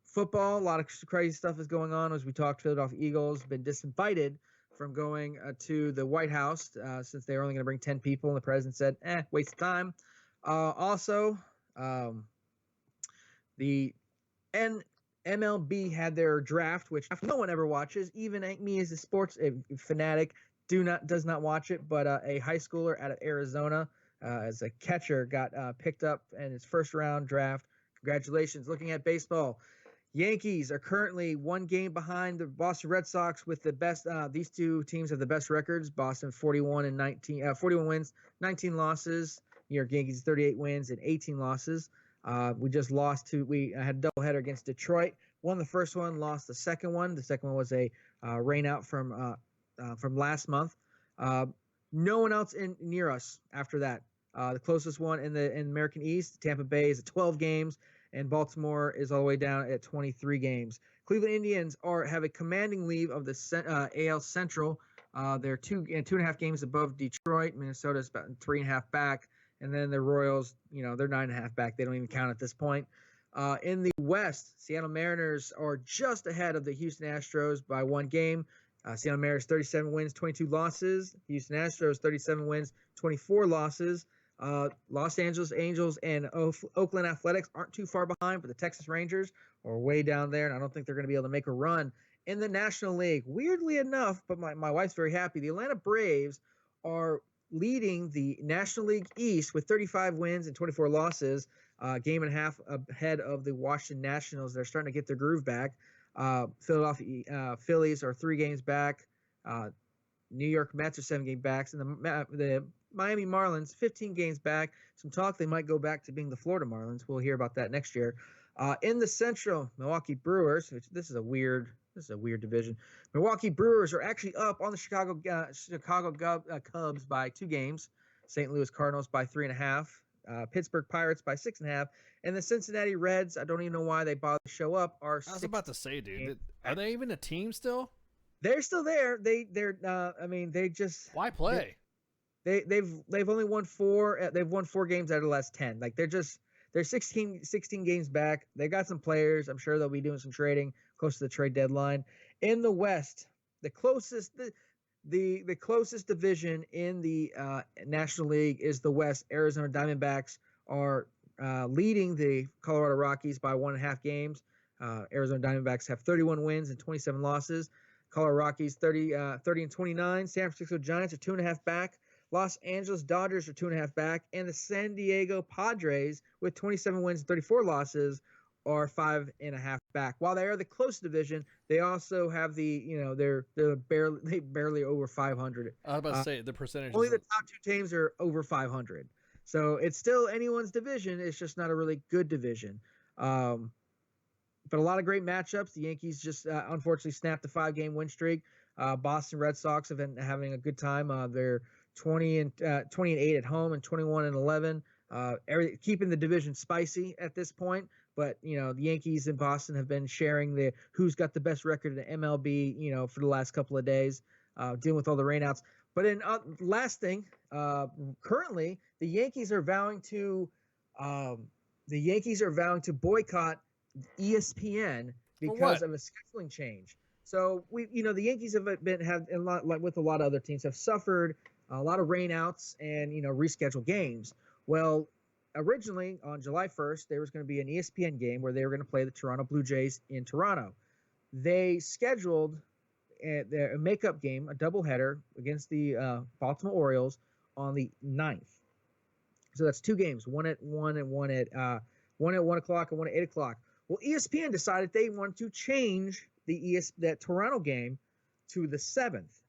football, a lot of crazy stuff is going on. As we talked, Philadelphia Eagles been disinvited from going to the White House since they're only going to bring 10 people, and the president said, waste of time. Also, The MLB had their draft, which no one ever watches. Even me as a sports fanatic does not watch it. But a high schooler out of Arizona as a catcher got picked up in his first round draft. Congratulations. Looking at baseball, Yankees are currently 1 game behind the Boston Red Sox with the best. These two teams have the best records. Boston 41 wins, 19 losses. New York Yankees 38 wins and 18 losses. We just lost we had a doubleheader against Detroit. Won the first one, lost the second one. The second one was a rain out from last month. No one else near us after that. The closest one in the American East, Tampa Bay, is at 12 games, and Baltimore is all the way down at 23 games. Cleveland Indians have a commanding lead of the AL Central. They're 2.5 games above Detroit. Minnesota's about 3.5 back. And then the Royals, they're 9.5 back. They don't even count at this point. In the West, Seattle Mariners are just ahead of the Houston Astros by 1 game. Seattle Mariners 37 wins, 22 losses. Houston Astros 37 wins, 24 losses. Los Angeles Angels and Oakland Athletics aren't too far behind, but the Texas Rangers are way down there, and I don't think they're going to be able to make a run in the National League. Weirdly enough, but my wife's very happy, the Atlanta Braves are leading the National League East with 35 wins and 24 losses, game and a half ahead of the Washington Nationals. They're starting to get their groove back. Philadelphia Phillies are 3 games back. New York Mets are 7 game backs, and the Miami Marlins 15 games back. Some talk they might go back to being the Florida Marlins. We'll hear about that next year. In the Central, Milwaukee Brewers, which this is a weird division. Milwaukee Brewers are actually up on the Chicago Cubs by 2 games. St. Louis Cardinals by 3.5. Pittsburgh Pirates by 6.5. And the Cincinnati Reds, I don't even know why they bother to show up, are I was about to say, dude, are they even a team still? They're still there. They just why play? They've only won 4. They've won 4 games out of the last 10. Like they're 16 games back. They got some players. I'm sure they'll be doing some trading close to the trade deadline. In the West, the closest division in the National League is the West. Arizona Diamondbacks are leading the Colorado Rockies by 1.5 games. Arizona Diamondbacks have 31 wins and 27 losses. Colorado Rockies 30 and 29. San Francisco Giants are 2.5 back. Los Angeles Dodgers are 2.5 back, and the San Diego Padres with 27 wins and 34 losses are 5.5 back. While they are the close division, they also have they're barely over 500. I was about to say the percentage. Only the top 2 teams are over 500, so it's still anyone's division. It's just not a really good division. But a lot of great matchups. The Yankees just unfortunately snapped a 5-game win streak. Boston Red Sox have been having a good time. They're 20 and 8 at home and 21 and 11. Keeping the division spicy at this point. But the Yankees and Boston have been sharing who's got the best record in MLB. For the last couple of days, dealing with all the rainouts. But in last thing, currently the Yankees are vowing to boycott ESPN because of a scheduling change. So the Yankees have a lot, like with a lot of other teams, have suffered a lot of rainouts and rescheduled games. Well, originally on July 1st, there was going to be an ESPN game where they were going to play the Toronto Blue Jays in Toronto. They scheduled a makeup game, a doubleheader against the Baltimore Orioles on the 9th. So that's 2 games, one at 1 and one at 1 o'clock and one at 8 o'clock. Well, ESPN decided they wanted to change that Toronto game to the 7th,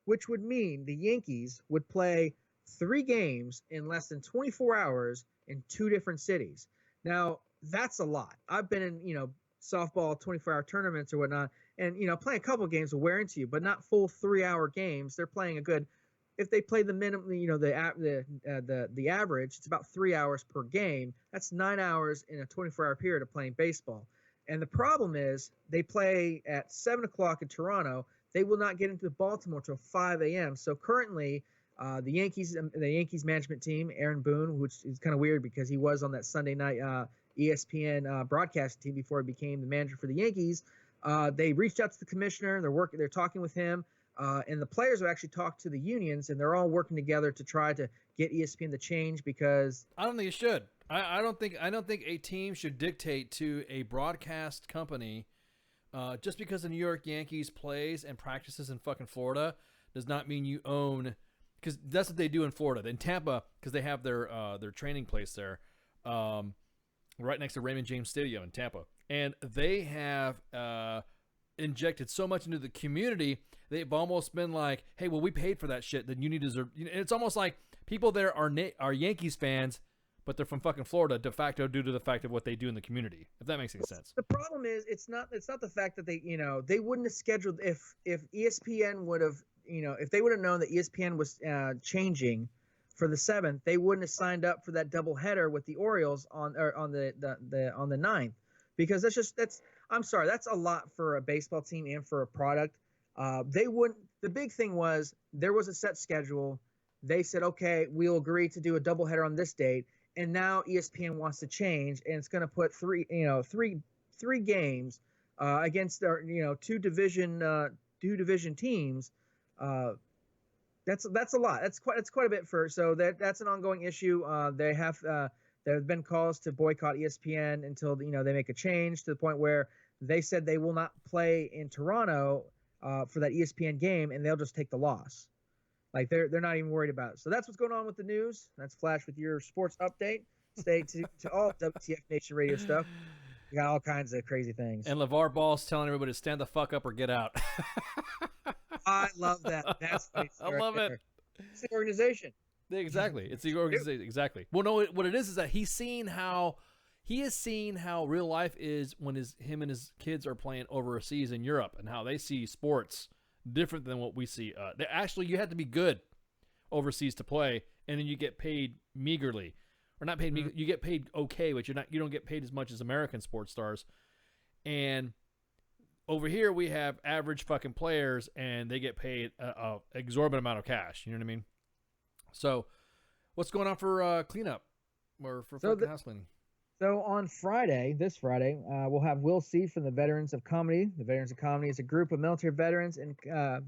which would mean the Yankees would play 3 games in less than 24 hours in 2 different cities. Now, that's a lot. I've been in, softball 24-hour tournaments or whatnot, and, playing a couple games will wear into you, but not full 3-hour games. They're playing if they play the minimum, the average, it's about 3 hours per game. That's 9 hours in a 24-hour period of playing baseball. And the problem is they play at 7 o'clock in Toronto. They will not get into Baltimore till 5 a.m. So currently, the Yankees management team, Aaron Boone, which is kind of weird because he was on that Sunday night ESPN broadcast team before he became the manager for the Yankees. They reached out to the commissioner. They're talking with him. And the players have actually talked to the unions, and they're all working together to try to get ESPN to change because I don't think it should. I don't think a team should dictate to a broadcast company just because the New York Yankees plays and practices in fucking Florida does not mean you own, because that's what they do in Florida. In Tampa, because they have their training place there, right next to Raymond James Stadium in Tampa, and they have injected so much into the community. They've almost been like, hey, well, we paid for that shit, then you need to deserve. It's almost like people there are Yankees fans, but they're from fucking Florida de facto due to the fact of what they do in the community. If that makes any sense. The problem is it's not the fact that they wouldn't have scheduled if ESPN would have, if they would have known that ESPN was changing for the 7th, they wouldn't have signed up for that doubleheader with the Orioles on the 9th, because that's I'm sorry, that's a lot for a baseball team and for a product. They wouldn't. The big thing was there was a set schedule. They said, okay, we'll agree to do a doubleheader on this date. And now ESPN wants to change, and it's going to put three games against their two division teams. That's a lot. That's quite a bit that's an ongoing issue. There have been calls to boycott ESPN until they make a change, to the point where they said they will not play in Toronto for that ESPN game, and they'll just take the loss. Like they're not even worried about it. So that's what's going on with the news. That's Flash with your sports update. Stay to all WTF Nation Radio stuff. We got all kinds of crazy things. And LeVar Ball's telling everybody to stand the fuck up or get out. I love that. That's funny. I love it. It's the organization. Exactly. It's the organization. Exactly. Well, no, what it is that he has seen how real life is when him and his kids are playing overseas in Europe, and how they see sports different than what we see. Actually, you have to be good overseas to play, and then you get paid meagerly, or not paid meagerly. You get paid okay, but you don't get paid as much as American sports stars. And over here, we have average fucking players, and they get paid a exorbitant amount of cash. You know what I mean? So, what's going on for cleanup or for fucking house cleaning? So on this Friday, we'll have Will C. from the Veterans of Comedy. The Veterans of Comedy is a group of military veterans and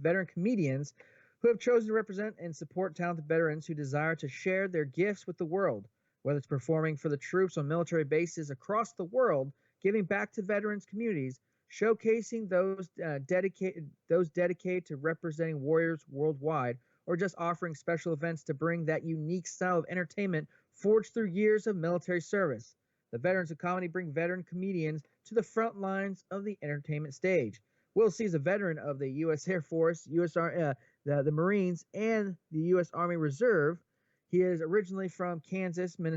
veteran comedians who have chosen to represent and support talented veterans who desire to share their gifts with the world, whether it's performing for the troops on military bases across the world, giving back to veterans communities, showcasing those dedicated to representing warriors worldwide, or just offering special events to bring that unique style of entertainment forged through years of military service. The Veterans of Comedy bring veteran comedians to the front lines of the entertainment stage. Will C. is a veteran of the U.S. Air Force, the Marines, and the U.S. Army Reserve. He is originally from Kansas City,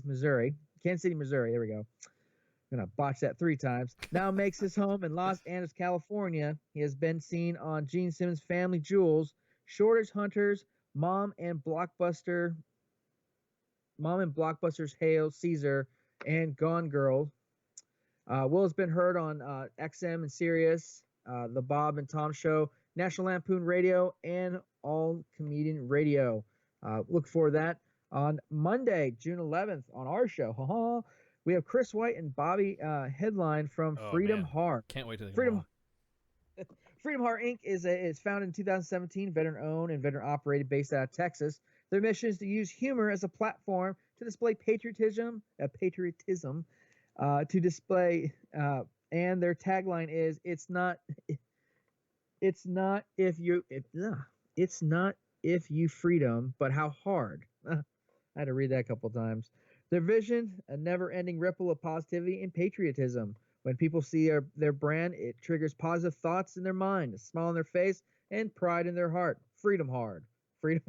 Missouri. There we go. I'm going to botch that 3 times. Now makes his home in Los Angeles, California. He has been seen on Gene Simmons' Family Jewels, Shortage Hunters, Mom and Blockbuster's Hail Caesar, and Gone Girl. Will has been heard on XM and Sirius, The Bob and Tom Show, National Lampoon Radio, and All Comedian Radio. Look for that on Monday, June 11th, on our show. We have Chris White and Bobby headline from Freedom Heart. Can't wait to Freedom Heart Inc. is founded in 2017, veteran-owned and veteran-operated, based out of Texas. Their mission is to use humor as a platform to display patriotism, and their tagline is it's not if you freedom, but how hard. I had to read that a couple times. Their vision, a never-ending ripple of positivity and patriotism. When people see their brand, it triggers positive thoughts in their mind, a smile on their face, and pride in their heart. Freedom hard. Freedom.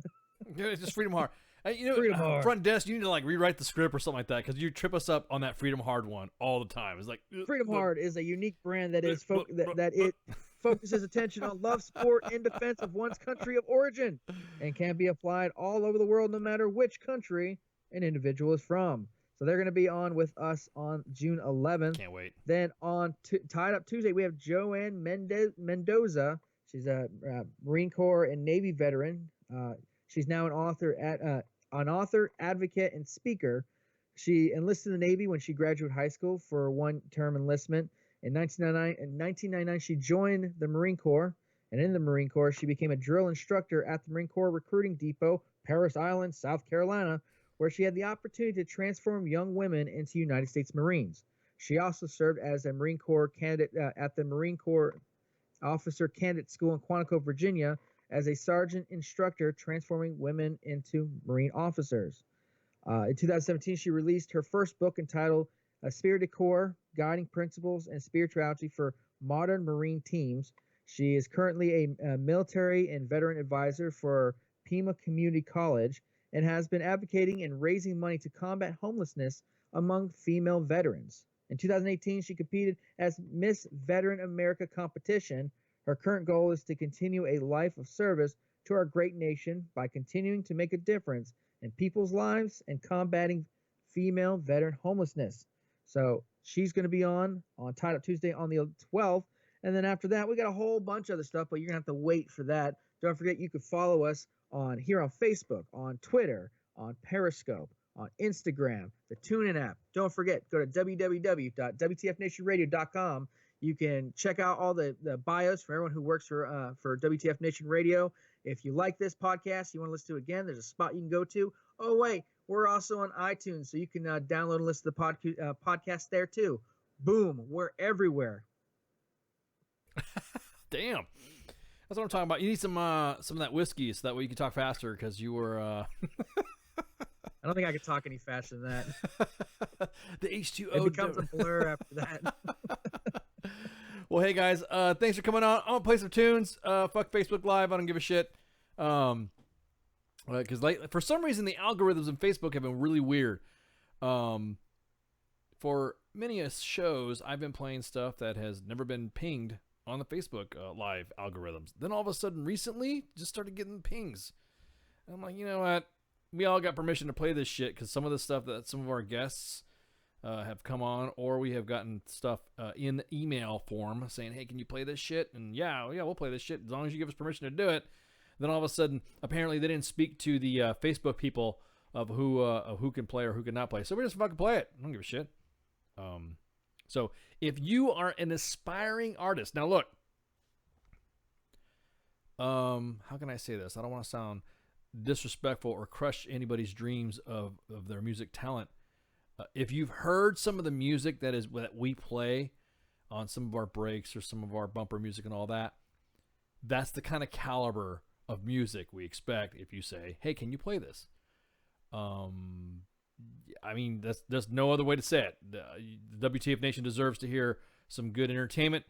It's just Freedom Hard. Freedom Hard. Front desk, you need to like rewrite the script or something like that, because you trip us up on that Freedom Hard one all the time. It's like Freedom Hard is a unique brand that is it focuses attention on love, sport, and defense of one's country of origin, and can be applied all over the world, no matter which country an individual is from. So they're going to be on with us on June 11th. Can't wait. Then on Tied Up Tuesday, we have Joanne Mendoza. She's a Marine Corps and Navy veteran. She's now an author, advocate, and speaker. She enlisted in the Navy when she graduated high school for one-term enlistment. In 1999, she joined the Marine Corps, and in the Marine Corps, she became a drill instructor at the Marine Corps Recruiting Depot, Parris Island, South Carolina, where she had the opportunity to transform young women into United States Marines. She also served as a Marine Corps candidate at the Marine Corps Officer Candidate School in Quantico, Virginia, as a sergeant instructor, transforming women into Marine officers. In 2017, she released her first book entitled Esprit de Corps, Guiding Principles and Spirituality for Modern Marine Teams. She is currently a military and veteran advisor for Pima Community College and has been advocating and raising money to combat homelessness among female veterans. In 2018, she competed as Miss Veteran America competition. Her current goal is to continue a life of service to our great nation by continuing to make a difference in people's lives and combating female veteran homelessness. So she's going to be on Tied Up Tuesday on the 12th. And then after that, we got a whole bunch of other stuff, but you're going to have to wait for that. Don't forget, you can follow us here on Facebook, on Twitter, on Periscope, on Instagram, the TuneIn app. Don't forget, go to www.wtfnationradio.com. You can check out all the bios for everyone who works for WTF Nation Radio. If you like this podcast, you want to listen to it again, there's a spot you can go to. Oh, wait, we're also on iTunes, so you can download and listen to the podcast there too. Boom, we're everywhere. Damn. That's what I'm talking about. You need some of that whiskey so that way you can talk faster because you were... I don't think I could talk any faster than that. The H2O. It becomes a blur after that. Well, hey guys, thanks for coming on. I'm gonna play some tunes. Fuck Facebook Live. I don't give a shit. Because for some reason the algorithms in Facebook have been really weird. For many shows, I've been playing stuff that has never been pinged on the Facebook Live algorithms. Then all of a sudden, recently, just started getting pings. And I'm like, you know what? We all got permission to play this shit because some of the stuff that some of our guests have come on, or we have gotten stuff in email form saying, hey, can you play this shit? And yeah, we'll play this shit as long as you give us permission to do it. Then all of a sudden, apparently they didn't speak to the Facebook people of who can play or who can not play. So we just fucking play it. I don't give a shit. So if you are an aspiring artist, now look, how can I say this? I don't want to sound disrespectful or crush anybody's dreams of their music talent. If you've heard some of the music that we play on some of our breaks or some of our bumper music and all that, that's the kind of caliber of music we expect if you say, hey, can you play this? I mean, there's no other way to say it. The WTF Nation deserves to hear some good entertainment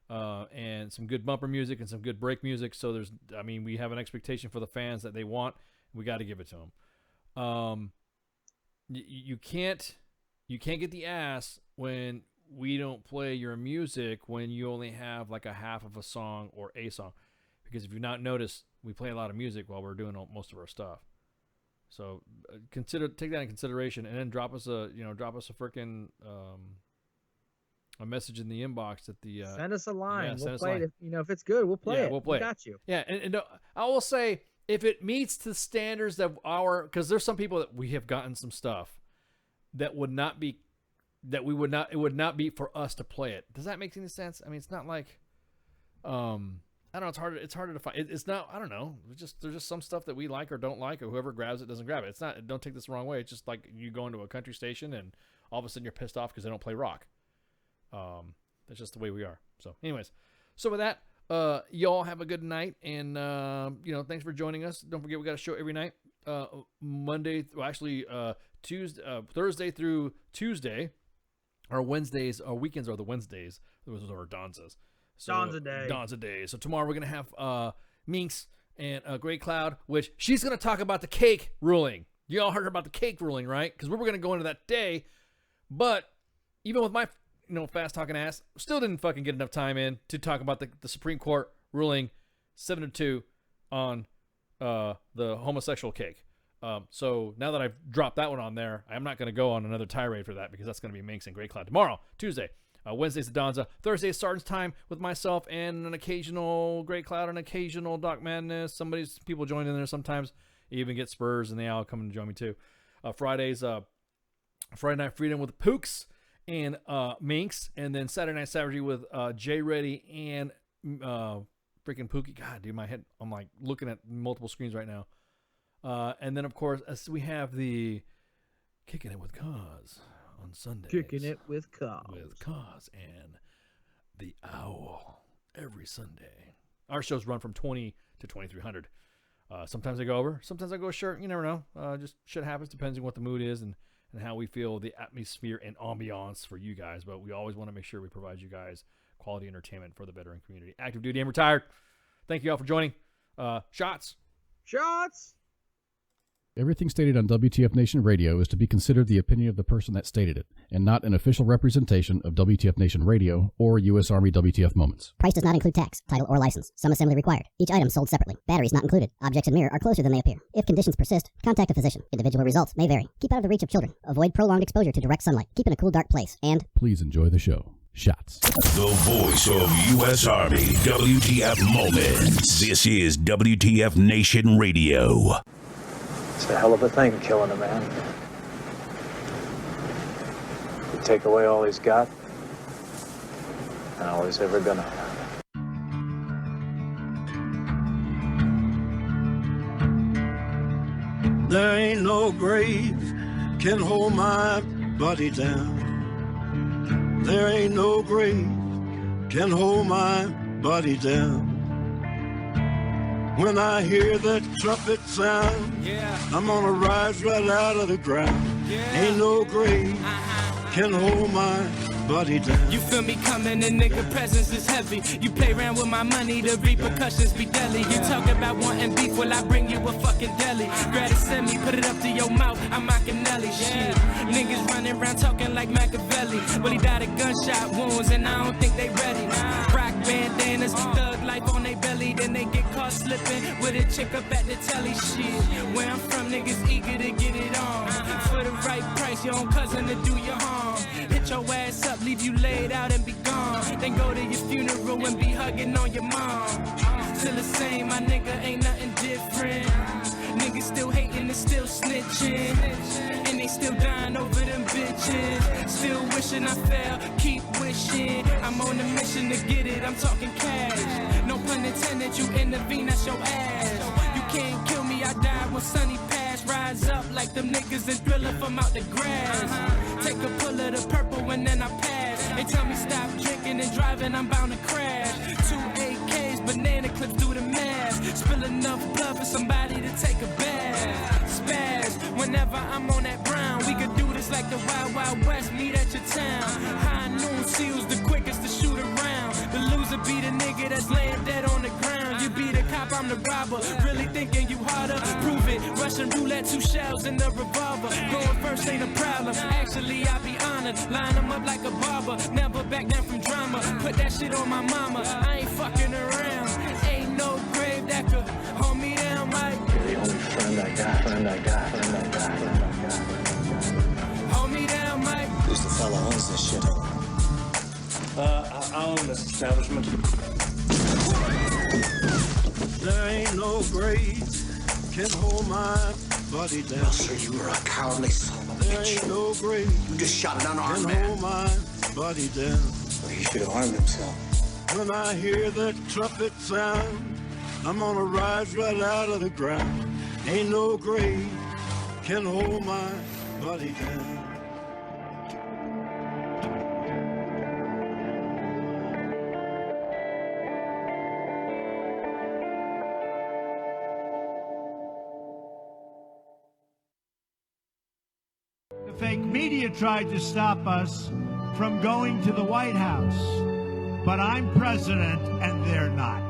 and some good bumper music and some good break music. So we have an expectation for the fans that they want. We got to give it to them. You can't get the ass when we don't play your music when you only have like a half of a song or a song, because if you've not noticed, we play a lot of music while we're doing most of our stuff. So take that in consideration, and then drop us a freaking a message in the inbox at the send us a line. Yeah, we'll play it. If it's good, we'll play it. We'll play. We got you. Yeah, and I will say if it meets the standards of because there's some people that we have gotten some stuff that would not be it would not be for us to play it. Does that make any sense? I mean, it's not like I don't know. It's harder to find. It's not. I don't know. There's just some stuff that we like or don't like, or whoever grabs it doesn't grab it. It's not. Don't take this the wrong way. It's just like you go into a country station and all of a sudden you're pissed off because they don't play rock. That's just the way we are. So, anyways, with that, y'all have a good night, and thanks for joining us. Don't forget we got a show every night. Thursday through Tuesday. Our Wednesdays, our weekends are the Wednesdays. Those are our Donzas. Donza Day. So tomorrow we're going to have Minx and Great Cloud, which she's going to talk about the cake ruling. You all heard about the cake ruling, right? Because we were going to go into that day. But even with my fast talking ass, still didn't fucking get enough time in to talk about the Supreme Court ruling 7-2 on the homosexual cake. So now that I've dropped that one on there, I'm not going to go on another tirade for that because that's going to be Minx and Great Cloud tomorrow, Tuesday. Wednesday's the Donza. Thursday is Sergeant's Time with myself and an occasional Great Cloud, an occasional Doc Madness. People join in there sometimes. You even get Spurs and they all come and join me too. Friday's Friday Night Freedom with Pooks and Minx. And then Saturday Night Savagery with Jay Reddy and freaking Pookie. God, dude, my head, I'm like looking at multiple screens right now. And then, of course, we have the Kicking It with Cause on Sunday. Kicking It with Cause. With Cause and the Owl every Sunday. Our shows run from 20 to 2300. Sometimes I go over, sometimes I go short. You never know. Just shit happens, depends on what the mood is and how we feel the atmosphere and ambiance for you guys. But we always want to make sure we provide you guys quality entertainment for the veteran community. Active duty and retired. Thank you all for joining. Shots. Everything stated on WTF Nation Radio is to be considered the opinion of the person that stated it, and not an official representation of WTF Nation Radio or U.S. Army WTF Moments. Price does not include tax, title, or license. Some assembly required. Each item sold separately. Batteries not included. Objects in mirror are closer than they appear. If conditions persist, contact a physician. Individual results may vary. Keep out of the reach of children. Avoid prolonged exposure to direct sunlight. Keep in a cool, dark place. And please enjoy the show. Shots. The voice of U.S. Army WTF Moments. This is WTF Nation Radio. It's a hell of a thing, killing a man. You take away all he's got, and all he's ever gonna have. There ain't no grave can hold my body down. There ain't no grave can hold my body down. When I hear that trumpet sound, I'm gonna rise right out of the ground. Ain't no grave can hold my body down. You feel me coming, a nigga presence is heavy. You play around with my money, the repercussions be deadly. You talk about wanting beef, well I bring you a fucking deli. Grab it, send me, put it up to your mouth, I'm Machiavelli. Shit, niggas running around talking like Machiavelli. Well he died of gunshot wounds and I don't think they ready. Rock bandanas, thug life on they belly, then they get caught slipping with a chick up at the telly. Shit, where I'm from, niggas eager to get it on. For the right price, your own cousin to do you harm. Hit your ass up, leave you laid out and be gone. Then go to your funeral and be hugging on your mom. Still the same, my nigga, ain't nothing different. Niggas still hating and still snitching. And they still dying over them bitches. Still wishing I fell, keep wishing. I'm on a mission to get it, I'm talking cash. No pun intended, you intervene, that's your ass. You can't kill me, I died when Sunny passed. Rise up like them niggas and Thriller from out the grass. Take a pull of the purple and then I pass. They tell me stop drinking and driving, I'm bound to crash. 2 AKs, banana clips do the math. Spill enough blood for somebody to take a bath. Spaz, whenever I'm on that brown. We could do this like the Wild Wild West, meet at your town. High noon seals the quickest to shoot around. The loser be the nigga that's laying dead on the ground. You be the cop, I'm the robber. Really thinking you harder? Prove it. Russian roulette, 2 shells in the revolver. Going first ain't a problem. Actually, I be honored. Line them up like a barber. Never back down from drama. Put that shit on my mama. I ain't fucking around. Ain't no grave that could hold me down, Mike. You're the only friend I got, friend I got, friend I got, friend I got. Hold me down, Mike. Who's the fella owns this shithole? I own this establishment. There ain't no grave can hold my body down. Well, sir, you were a cowardly son of a There bitch. ain't no grave You just shot an unarmed can man. hold my body down. Well, he should have harmed himself. When I hear that trumpet sound, I'm gonna rise right out of the ground. Ain't no grave can hold my body down. The fake media tried to stop us from going to the White House, but I'm president and they're not.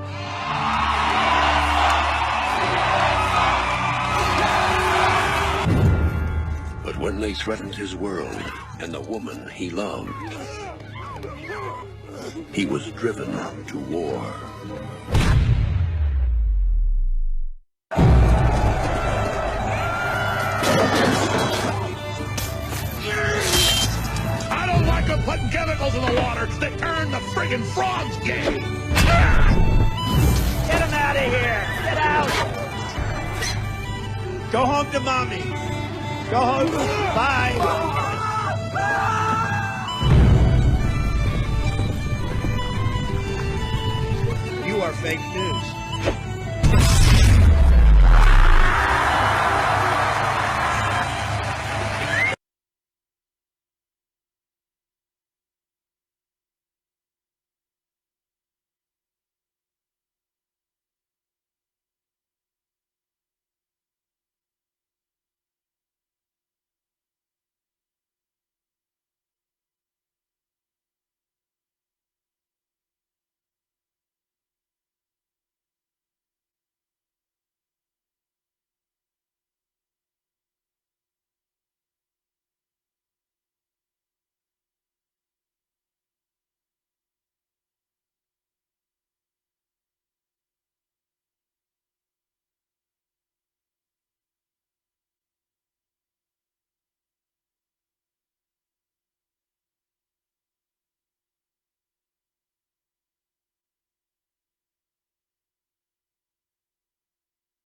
But when they threatened his world and the woman he loved, he was driven to war. I don't like them putting chemicals in the water that turn the friggin' frogs gay. Get him out of here! Get out! Go home to mommy. Go home. Bye. You are fake news.